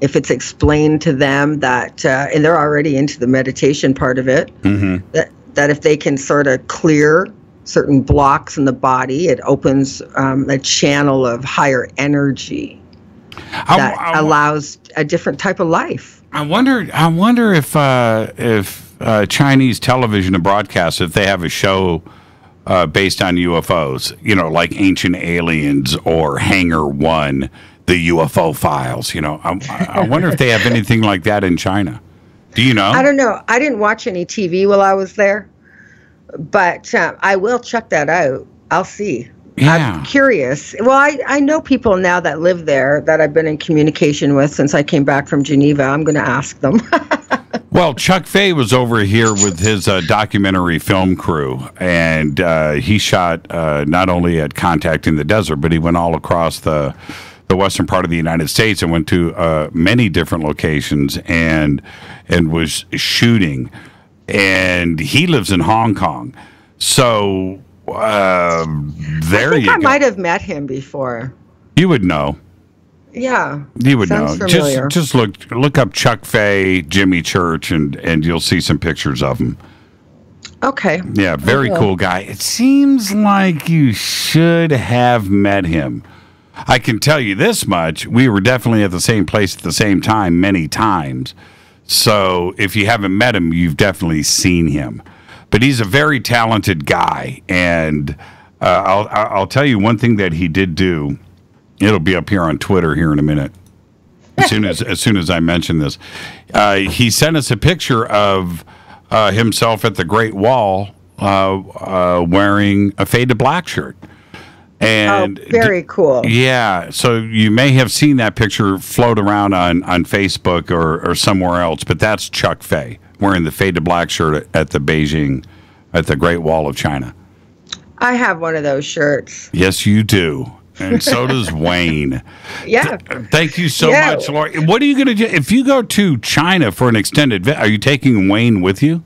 if it's explained to them that, and they're already into the meditation part of it, that if they can sort of clear certain blocks in the body, it opens a channel of higher energy that allows a different type of life. I wonder if Chinese television and broadcast, if they have a show based on UFOs, like Ancient Aliens or Hangar 1, the UFO Files. I wonder if they have anything like that in China. Do you know? I don't know. I didn't watch any TV while I was there, but I will check that out. I'll see. Yeah. I'm curious. Well, I know people now that live there that I've been in communication with since I came back from Geneva. I'm going to ask them. Well, Chuck Fay was over here with his documentary film crew, and he shot not only at Contact in the Desert, but he went all across the western part of the United States and went to many different locations and was shooting. And he lives in Hong Kong. So there you go. I might have met him before. You would know. Yeah. You would know. Sounds familiar. Just look up Chuck Fay, Jimmy Church, and you'll see some pictures of him. Okay. Yeah, very cool guy. It seems like you should have met him. I can tell you this much. We were definitely at the same place at the same time many times. So if you haven't met him, you've definitely seen him. But he's a very talented guy. And I'll tell you one thing that he did do. It'll be up here on Twitter here in a minute. As soon as I mention this. He sent us a picture of himself at the Great Wall wearing a faded black shirt. And very cool. Yeah, so you may have seen that picture float around on Facebook or somewhere else, but that's Chuck Fay wearing the faded black shirt at the Great Wall of China. I have one of those shirts. Yes, you do. And so does Wayne. Yeah. Thank you so much, Laurie. What are you going to do if you go to China for an extended visit? Are you taking Wayne with you?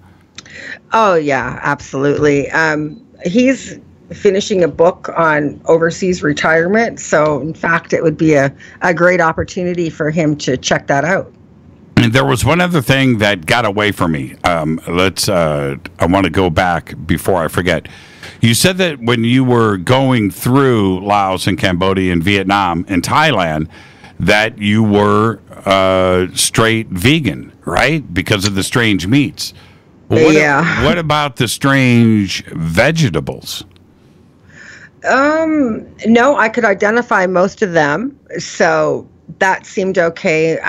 Oh, yeah, absolutely. He's finishing a book on overseas retirement. So, in fact, it would be a great opportunity for him to check that out. And there was one other thing that got away from me. I want to go back before I forget. You said that when you were going through Laos and Cambodia and Vietnam and Thailand, that you were straight vegan, right? Because of the strange meats. Well, what about the strange vegetables? No, I could identify most of them, so that seemed okay.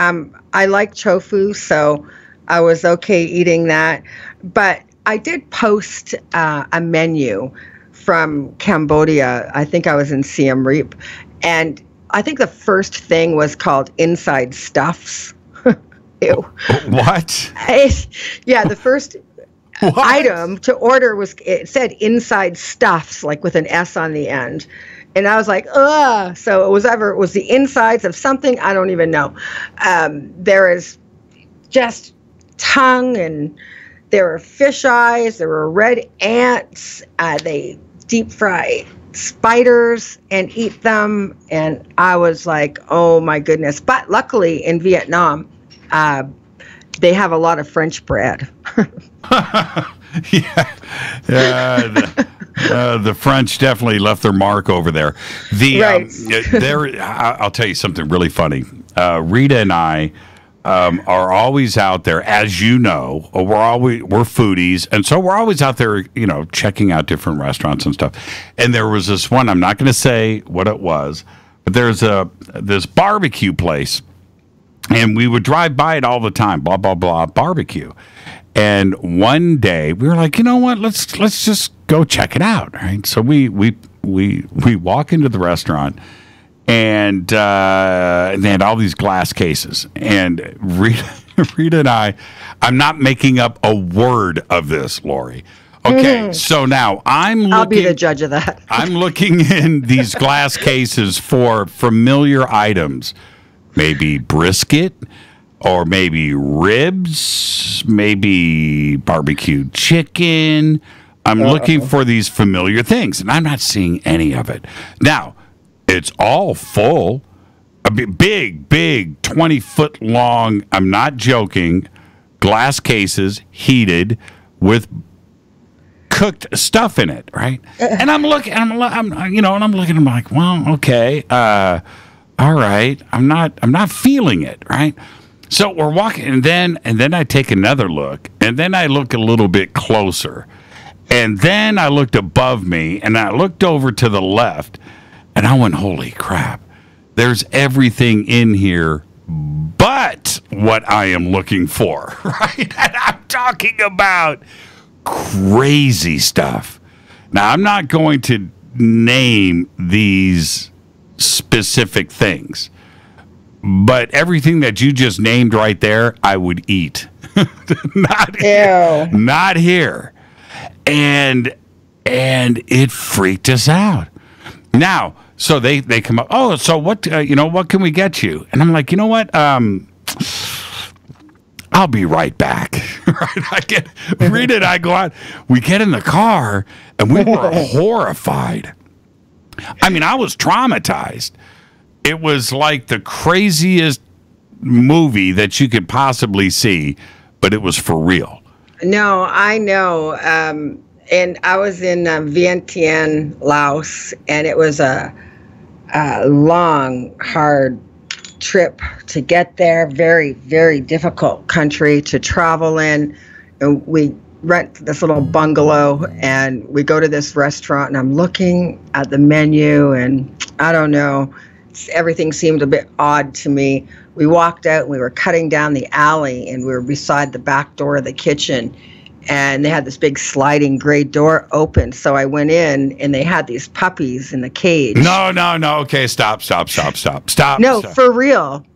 I like tofu, so I was okay eating that. But I did post a menu from Cambodia. I think I was in Siem Reap, and I think the first thing was called inside stuffs. Ew. What? The first item to order it said inside stuffs, like with an S on the end. And I was like, ugh. So it was the insides of something, I don't even know. There is just tongue, and there were fish eyes, there were red ants. They deep fry spiders and eat them. And I was like, oh my goodness. But luckily in Vietnam, they have a lot of French bread. The French definitely left their mark over there. I'll tell you something really funny. Rita and I are always out there, as you know. We're foodies, and so we're always out there, checking out different restaurants and stuff. And there was this one. I'm not going to say what it was, but there's this barbecue place. And we would drive by it all the time, blah, blah, blah, barbecue. And one day we were like, you know what, let's just go check it out, right? So we walk into the restaurant, and they had all these glass cases. And Rita and I'm not making up a word of this, Laurie. Okay, so now I'll be the judge of that. I'm looking in these glass cases for familiar items. Maybe brisket, or maybe ribs, maybe barbecued chicken. I'm looking for these familiar things, and I'm not seeing any of it. Now, it's all full. A big, 20-foot long, I'm not joking, glass cases, heated, with cooked stuff in it, right? And I'm looking, I'm like, well, okay, all right, I'm not feeling it, right? So we're walking, and then I take another look, and then I look a little bit closer, and then I looked above me, and I looked over to the left, and I went, holy crap, there's everything in here but what I am looking for, right? And I'm talking about crazy stuff. Now, I'm not going to name these specific things, but everything that you just named right there, I would eat. Not here. And it freaked us out. Now, so they come up, oh, so what, what can we get you? And I'm like, you know what? I'll be right back. Right? Rita and I go out, we get in the car, and we were horrified. I mean, I was traumatized. It was like the craziest movie that you could possibly see, but it was for real. No, I know. And I was in Vientiane, Laos, and it was a long, hard trip to get there. Very, very difficult country to travel in. And we rent this little bungalow, and we go to this restaurant, and I'm looking at the menu, and I don't know, everything seemed a bit odd to me. We walked out, and we were cutting down the alley, and we were beside the back door of the kitchen, and they had this big sliding gray door open. So I went in, and they had these puppies in the cage. No. Okay, stop. No, for real.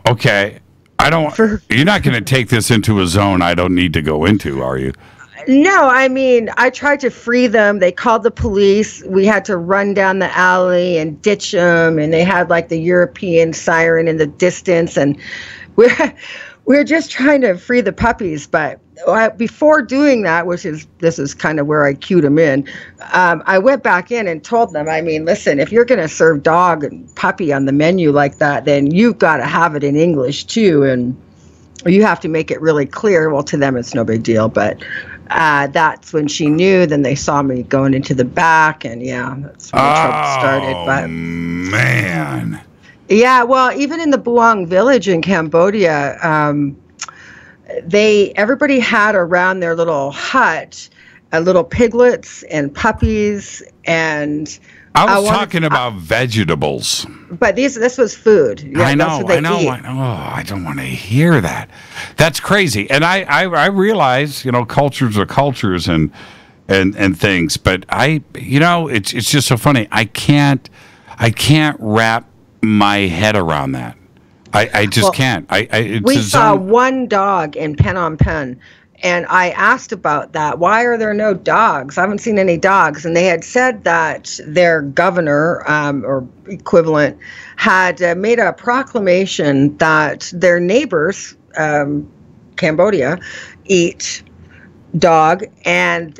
Okay. You're not going to take this into a zone I don't need to go into, are you? No, I mean, I tried to free them. They called the police. We had to run down the alley and ditch them, and they had like the European siren in the distance, and we're just trying to free the puppies. But before doing that, this is kind of where I cued them in, I went back in and told them, I mean, listen, if you're going to serve dog and puppy on the menu like that, then you've got to have it in English too, and you have to make it really clear. Well, to them, it's no big deal, but that's when she knew. Then they saw me going into the back, and that's when the trouble started. But man. Yeah, well, even in the Buang village in Cambodia, everybody had around their little hut little piglets and puppies, and I was talking about vegetables. But this was food. Yeah, I know. I don't want to hear that. That's crazy. And I realize, cultures are cultures and things, but it's just so funny. I can't wrap my head around that. I just can't. We saw one dog in Phnom Penh, and I asked about that. Why are there no dogs? I haven't seen any dogs. And they had said that their governor or equivalent had made a proclamation that their neighbors, Cambodia, eat dog, and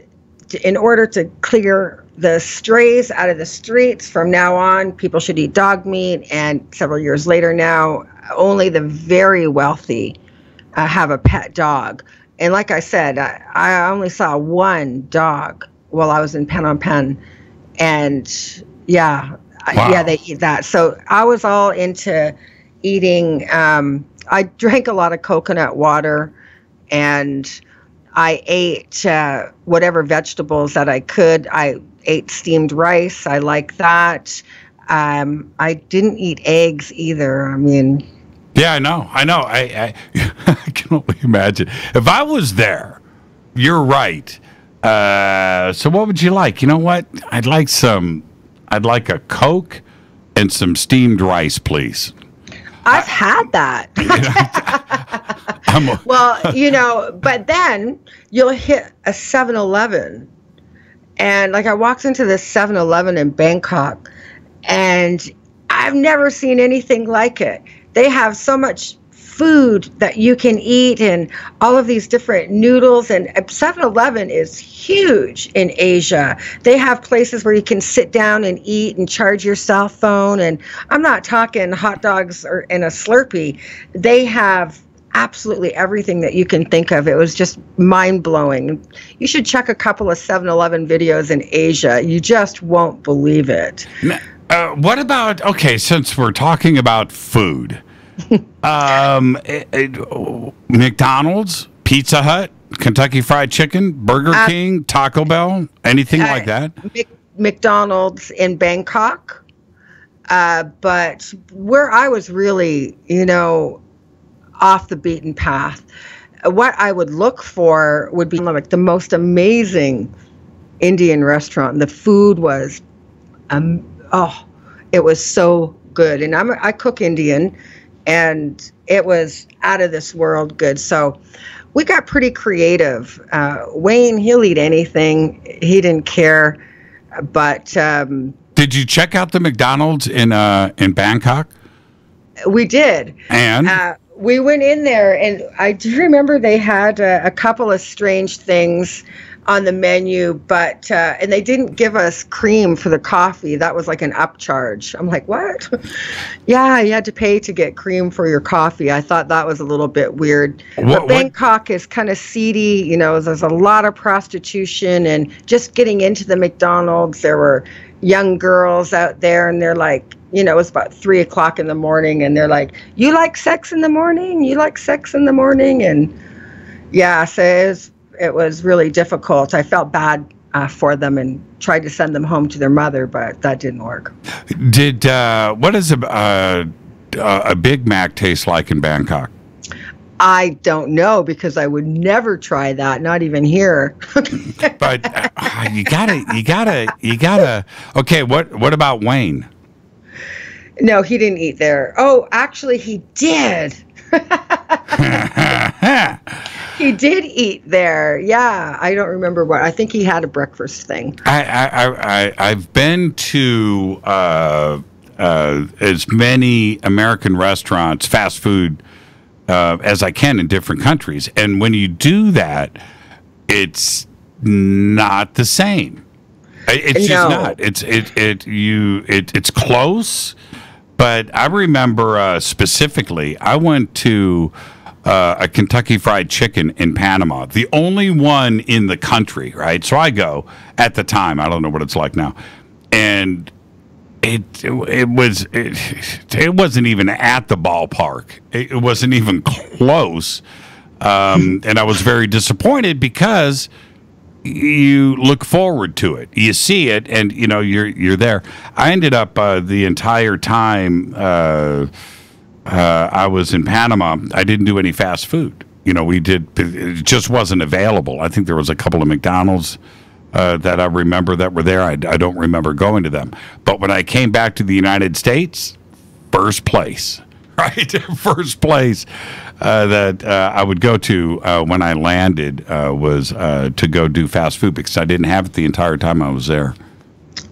in order to clear the strays out of the streets from now on, people should eat dog meat. And several years later now, only the very wealthy have a pet dog. And like I said, I only saw one dog while I was in Phnom Penh, and they eat that. So I was all into eating. I drank a lot of coconut water, and I ate whatever vegetables that I could. I ate steamed rice. I like that. I didn't eat eggs either. I mean. Yeah, I know. I can only imagine. If I was there, you're right. So what would you like? You know what? I'd like a Coke and some steamed rice, please. I've had that. But then you'll hit a 7-Eleven. And I walked into this 7-Eleven in Bangkok, and I've never seen anything like it. They have so much food that you can eat, and all of these different noodles. And 7-Eleven is huge in Asia. They have places where you can sit down and eat and charge your cell phone. And I'm not talking hot dogs or in a Slurpee. They have absolutely everything that you can think of. It was just mind-blowing. You should check a couple of 7-Eleven videos in Asia. You just won't believe it. What about, since we're talking about food, McDonald's, Pizza Hut, Kentucky Fried Chicken, Burger King, Taco Bell, anything like that? McDonald's in Bangkok. But where I was really, off the beaten path, what I would look for would be the most amazing Indian restaurant. The food was, it was so good. And I cook Indian, and it was out of this world good. So we got pretty creative. Wayne, he'll eat anything. He didn't care. But did you check out the McDonald's in Bangkok? We did. And we went in there, and I do remember they had a couple of strange things on the menu, but and they didn't give us cream for the coffee. That was like an upcharge. I'm like, what? Yeah, you had to pay to get cream for your coffee. I thought that was a little bit weird. But Bangkok is kind of seedy. You know, there's a lot of prostitution, and just getting into the McDonald's, there were young girls out there, and they're like, you know, it was about 3 o'clock in the morning, and they're like, you like sex in the morning? You like sex in the morning? And yeah, so it was really difficult. I felt bad for them and tried to send them home to their mother, but that didn't work. What does a Big Mac taste like in Bangkok? I don't know, because I would never try that, not even here. But you gotta. Okay, what about Wayne? No, he didn't eat there. Oh, actually, he did. He did eat there. Yeah, I don't remember what. I think he had a breakfast thing. I've been to as many American restaurants, fast food, as I can in different countries, and when you do that, it's not the same. It's just not. It's close, but I remember specifically, I went to a Kentucky Fried Chicken in Panama, the only one in the country, right? So I go at the time. I don't know what it's like now, and it wasn't even at the ballpark. It wasn't even close, and I was very disappointed because you look forward to it. You see it, and you know you're there. I ended up the entire time I was in Panama, I didn't do any fast food. You know, it just wasn't available. I think there was a couple of McDonald's that I remember that were there. I don't remember going to them. But when I came back to the United States, first place, right? First place that I would go to when I landed was to go do fast food, because I didn't have it the entire time I was there.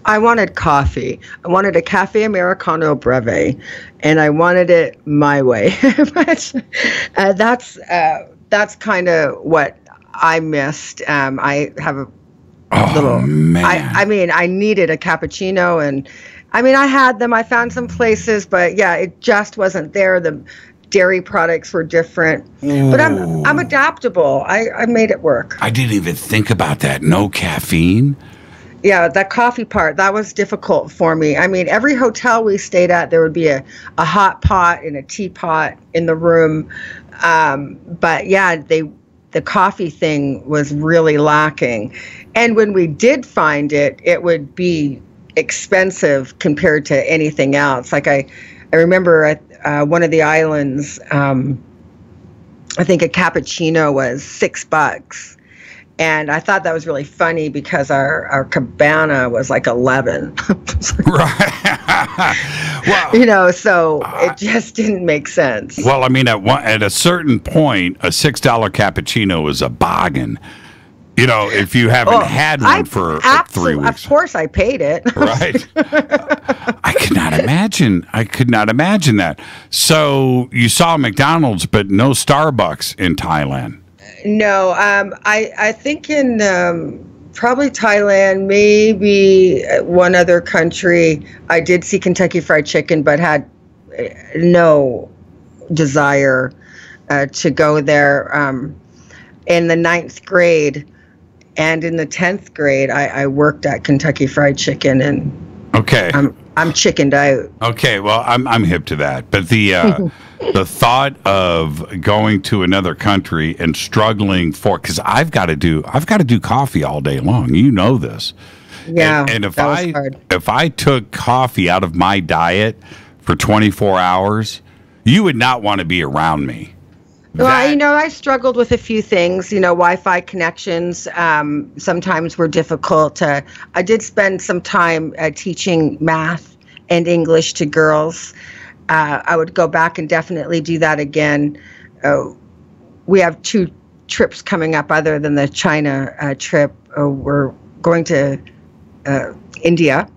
I wanted coffee. I wanted a cafe Americano breve, and I wanted it my way. But that's kind of what I missed. I have a little. Man. I mean, I needed a cappuccino, and I mean, I had them. I found some places, but yeah, it just wasn't there. The dairy products were different. Ooh. But I'm adaptable. I made it work. I didn't even think about that. No caffeine. Yeah, that coffee part, that was difficult for me. I mean, every hotel we stayed at, there would be a hot pot and a teapot in the room. But yeah, the coffee thing was really lacking. And when we did find it, it would be expensive compared to anything else. Like I remember at one of the islands, I think a cappuccino was $6. And I thought that was really funny because our cabana was like 11. Right. Well, you know, so it just didn't make sense. Well, I mean, at a certain point, a $6 cappuccino is a bargain. You know, if you haven't had one for 3 weeks. Of course, I paid it. Right. I could not imagine that. So you saw McDonald's, but no Starbucks in Thailand. No, I think in probably Thailand, maybe one other country, I did see Kentucky Fried Chicken, but had no desire to go there. In the 9th grade and in the 10th grade, I worked at Kentucky Fried Chicken, and okay, I'm chickened out. Okay, well, I'm hip to that, but the thought of going to another country and struggling because I've got to do coffee all day long. You know this. Yeah, and if I took coffee out of my diet for 24 hours, you would not want to be around me. Well, you know, I struggled with a few things. You know, Wi-Fi connections sometimes were difficult. I did spend some time teaching math and English to girls. I would go back and definitely do that again. We have 2 trips coming up other than the China trip. We're going to India,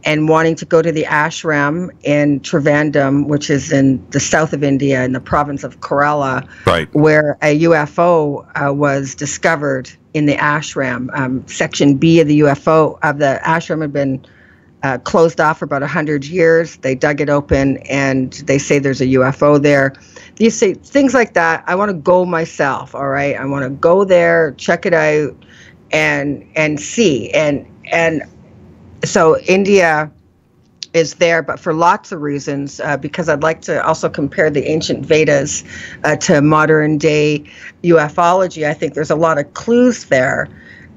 and wanting to go to the ashram in Trivandrum, which is in the south of India in the province of Kerala, right, where a UFO was discovered in the ashram. Section B of the UFO of the ashram had been closed off for about 100 years. They dug it open, and they say there's a UFO there. You say things like that. I want to go myself. All right, I want to go there, check it out, and see. And so India is there, but for lots of reasons, because I'd like to also compare the ancient Vedas to modern day ufology. I think there's a lot of clues there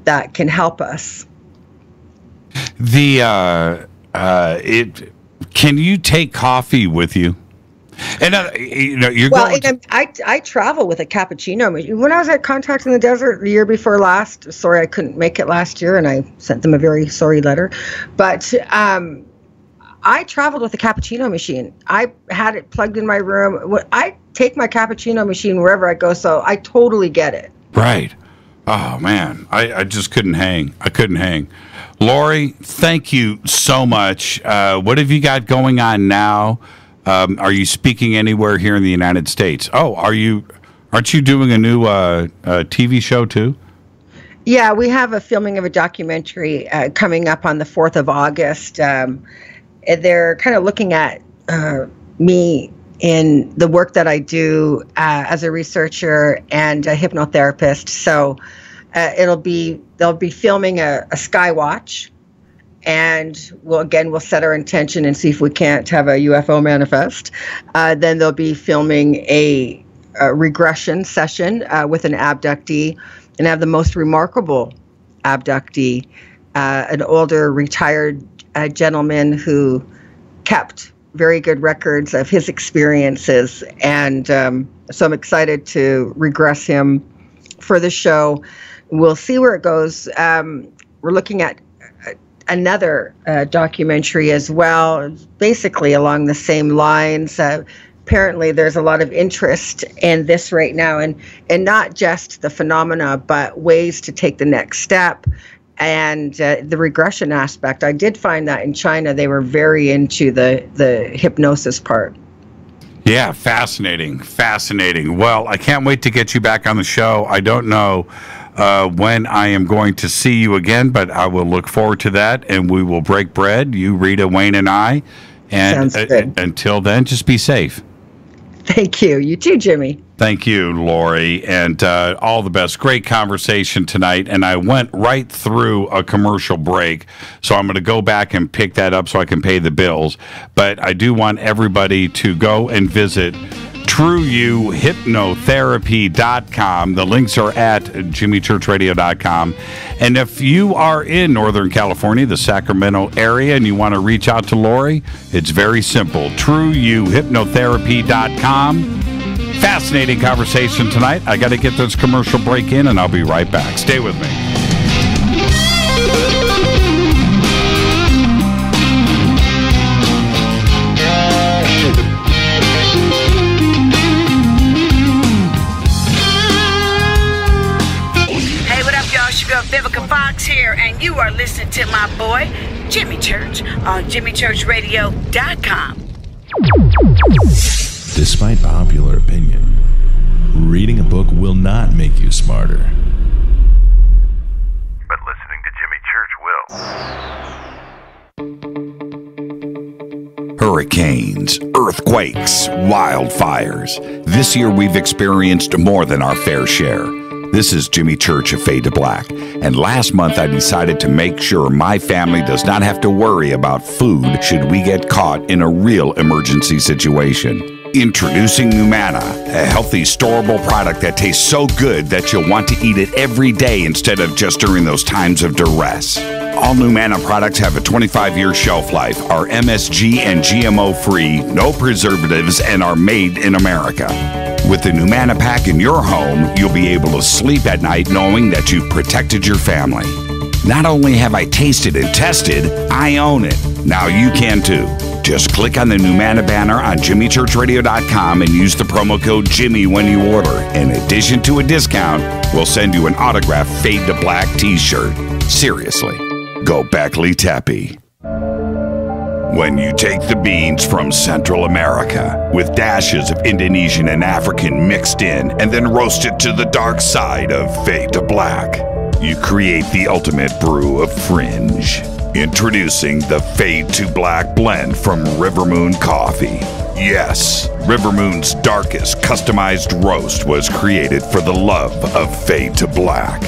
that can help us. Can you take coffee with you? And you're I travel with a cappuccino machine. When I was at Contact in the Desert the year before last, sorry I couldn't make it last year, and I sent them a very sorry letter. But I traveled with a cappuccino machine. I had it plugged in my room. I take my cappuccino machine wherever I go, so I totally get it. Right. Oh man, I just couldn't hang. I couldn't hang. Laurie, thank you so much. What have you got going on now? Are you speaking anywhere here in the United States? Oh, aren't you doing a new TV show too? Yeah, we have a filming of a documentary coming up on the 4th of August. They're kind of looking at me in the work that I do as a researcher and a hypnotherapist. So they'll be filming a Skywatch. And we'll set our intention and see if we can't have a UFO manifest. Then they'll be filming a regression session with an abductee, and have the most remarkable abductee, an older retired gentleman who kept very good records of his experiences. And so I'm excited to regress him for the show. We'll see where it goes. We're looking at another documentary as well, basically along the same lines. Apparently there's a lot of interest in this right now, and not just the phenomena, but ways to take the next step and the regression aspect. I did find that in China they were very into the hypnosis part. Yeah, fascinating. Well, I can't wait to get you back on the show. I don't know when I am going to see you again, but I will look forward to that, and we will break bread, you, Rita, Wayne, and I. And until then, just be safe. Thank you. You too, Jimmy. Thank you, Laurie, and all the best. Great conversation tonight, and I went right through a commercial break, so I'm going to go back and pick that up so I can pay the bills. But I do want everybody to go and visit TrueYouHypnotherapy.com. The links are at JimmyChurchRadio.com. And if you are in Northern California, the Sacramento area, and you want to reach out to Laurie, it's very simple. TrueYouHypnotherapy.com. Fascinating conversation tonight. I got to get this commercial break in, and I'll be right back. Stay with me. Vivica Fox here, and you are listening to my boy, Jimmy Church, on JimmyChurchRadio.com. Despite popular opinion, reading a book will not make you smarter. But listening to Jimmy Church will. Hurricanes, earthquakes, wildfires. This year we've experienced more than our fair share. This is Jimmy Church of Fade to Black, and last month I decided to make sure my family does not have to worry about food should we get caught in a real emergency situation. Introducing Numana, a healthy, storable product that tastes so good that you'll want to eat it every day instead of just during those times of duress. All Numana products have a 25-year shelf life, are MSG and GMO-free, no preservatives, and are made in America. With the Numana pack in your home, you'll be able to sleep at night knowing that you've protected your family. Not only have I tasted and tested, I own it. Now you can too. Just click on the Numana banner on JimmyChurchRadio.com and use the promo code Jimmy when you order. In addition to a discount, we'll send you an autographed Fade to Black t-shirt. Seriously, go Beckley Tappy. When you take the beans from Central America with dashes of Indonesian and African mixed in and then roast it to the dark side of Fade to Black, you create the ultimate brew of fringe. Introducing the Fade to Black blend from River Moon Coffee. Yes, River Moon's darkest customized roast was created for the love of Fade to Black.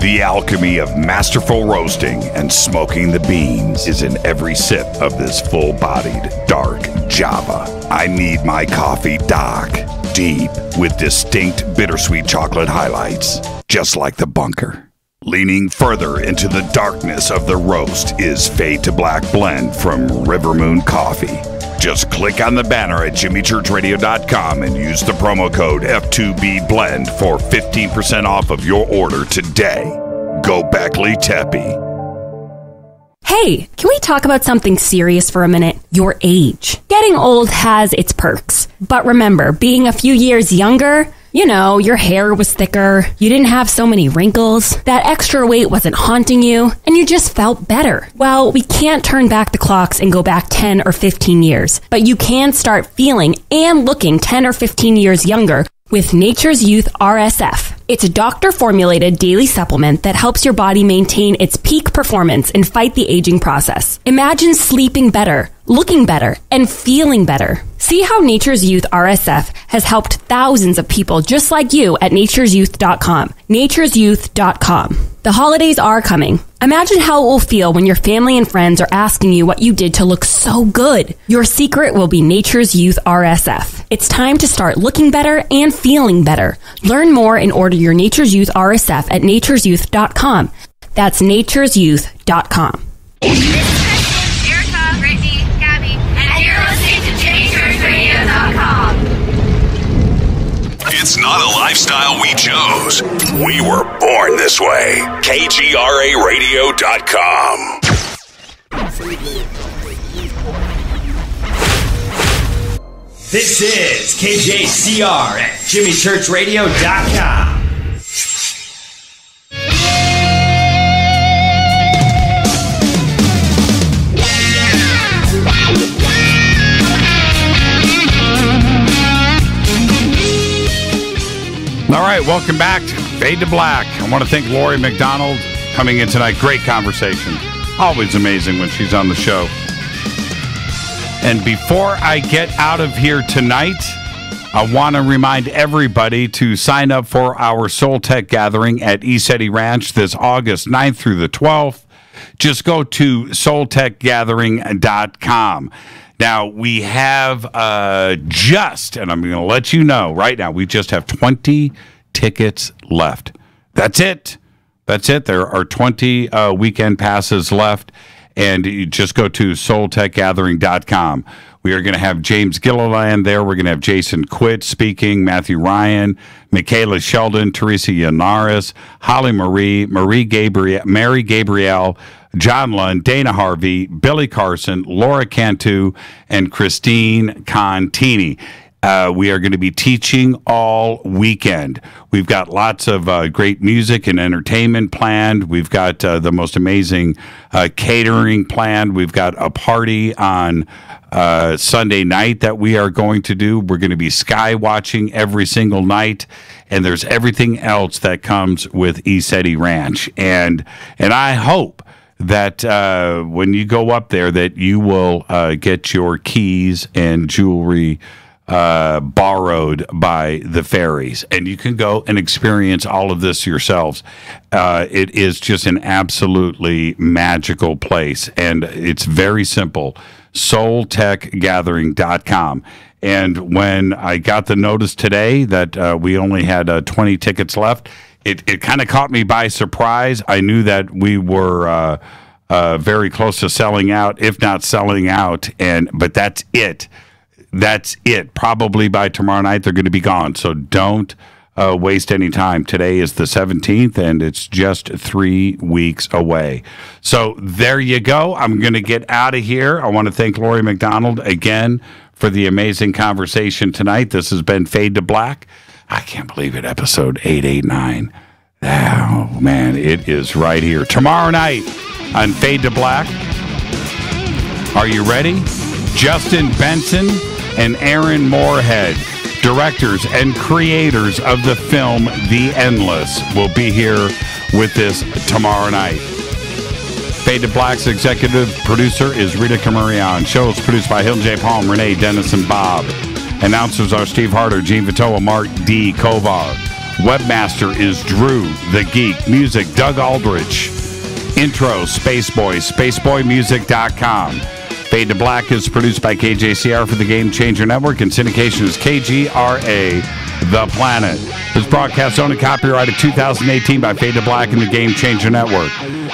The alchemy of masterful roasting and smoking the beans is in every sip of this full-bodied, dark Java. I need my coffee dark, deep, with distinct bittersweet chocolate highlights, just like the bunker. Leaning further into the darkness of the roast is Fade to Black blend from River Moon Coffee. Just click on the banner at jimmychurchradio.com and use the promo code F2BBLEND for 15% off of your order today. Go Beckley Teppy. Hey, can we talk about something serious for a minute? Your age. Getting old has its perks. But remember, being a few years younger, you know, your hair was thicker, you didn't have so many wrinkles, that extra weight wasn't haunting you, and you just felt better. Well, we can't turn back the clocks and go back 10 or 15 years, but you can start feeling and looking 10 or 15 years younger with Nature's Youth RSF. It's a doctor-formulated daily supplement that helps your body maintain its peak performance and fight the aging process. Imagine sleeping better, looking better, and feeling better. See how Nature's Youth RSF has helped thousands of people just like you at nature'syouth.com. nature'syouth.com. The holidays are coming. Imagine how it will feel when your family and friends are asking you what you did to look so good. Your secret will be Nature's Youth RSF. It's time to start looking better and feeling better. Learn more and order your Nature's Youth RSF at nature'syouth.com. That's nature'syouth.com. Erica, Brittany, Gabby, and you're listening to JimmyChurchRadio.com. It's not a lifestyle we chose. We were born this way. KGRARadio.com. This is KJCR at JimmyChurchRadio.com. All right, welcome back to Fade to Black. I want to thank Laurie McDonald coming in tonight. Great conversation. Always amazing when she's on the show. And before I get out of here tonight, I want to remind everybody to sign up for our Soul Tech gathering at ECETI Ranch this August 9th through the 12th. Just go to soultechgathering.com. Now, we have and I'm going to let you know right now, we just have 20 tickets left. That's it. That's it. There are 20 weekend passes left, and you just go to soultechgathering.com. We are going to have James Gilliland there. We're going to have Jason Quitt speaking, Matthew Ryan, Michaela Sheldon, Teresa Yanaris, Holly Marie, Mary Gabrielle, John Lund, Dana Harvey, Billy Carson, Laura Cantu, and Christine Contini. We are going to be teaching all weekend. We've got lots of great music and entertainment planned. We've got the most amazing catering planned. We've got a party on Sunday night that we are going to do. We're going to be sky watching every single night. And there's everything else that comes with ECETI Ranch. And I hope that when you go up there that you will get your keys and jewelry borrowed by the fairies, and you can go and experience all of this yourselves. It is just an absolutely magical place, and it's very simple. soultechgathering.com. And when I got the notice today that we only had 20 tickets left, it kind of caught me by surprise. I knew that we were very close to selling out, if not selling out, but that's it. That's it. Probably by tomorrow night, they're going to be gone. So don't waste any time. Today is the 17th, and it's just 3 weeks away. So there you go. I'm going to get out of here. I want to thank Laurie McDonald again for the amazing conversation tonight. This has been Fade to Black. I can't believe it. Episode 889. Oh, man, it is right here. Tomorrow night on Fade to Black, Are you ready? Justin Benson and Aaron Moorhead, directors and creators of the film The Endless, will be here with this tomorrow night. Fade to Black's executive producer is Rita Camarion. Show is produced by Hill J. Palm, Renee, Dennis, and Bob. Announcers are Steve Harder, Gene Vitoa, Mark D. Kovar. Webmaster is Drew the Geek. Music, Doug Aldrich. Intro, Spaceboy, spaceboymusic.com. Fade to Black is produced by KJCR for the Game Changer Network, and syndication is KGRA, The Planet. This broadcast owned and copyrighted 2018 by Fade to Black and the Game Changer Network.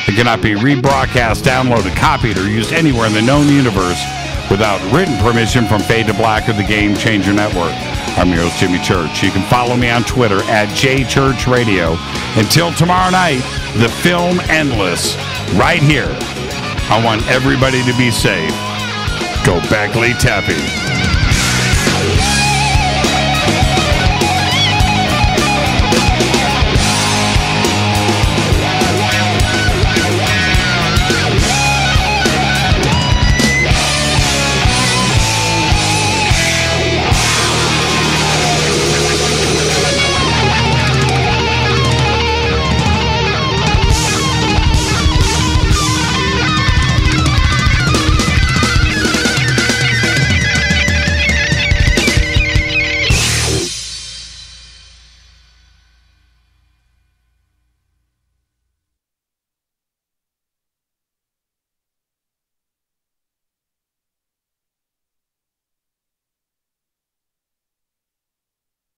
It cannot be rebroadcast, downloaded, copied, or used anywhere in the known universe without written permission from Fade to Black or the Game Changer Network. I'm your host, Jimmy Church. You can follow me on Twitter at JChurchRadio. Until tomorrow night, the film Endless, right here. I want everybody to be safe. Go Beckley Tappy.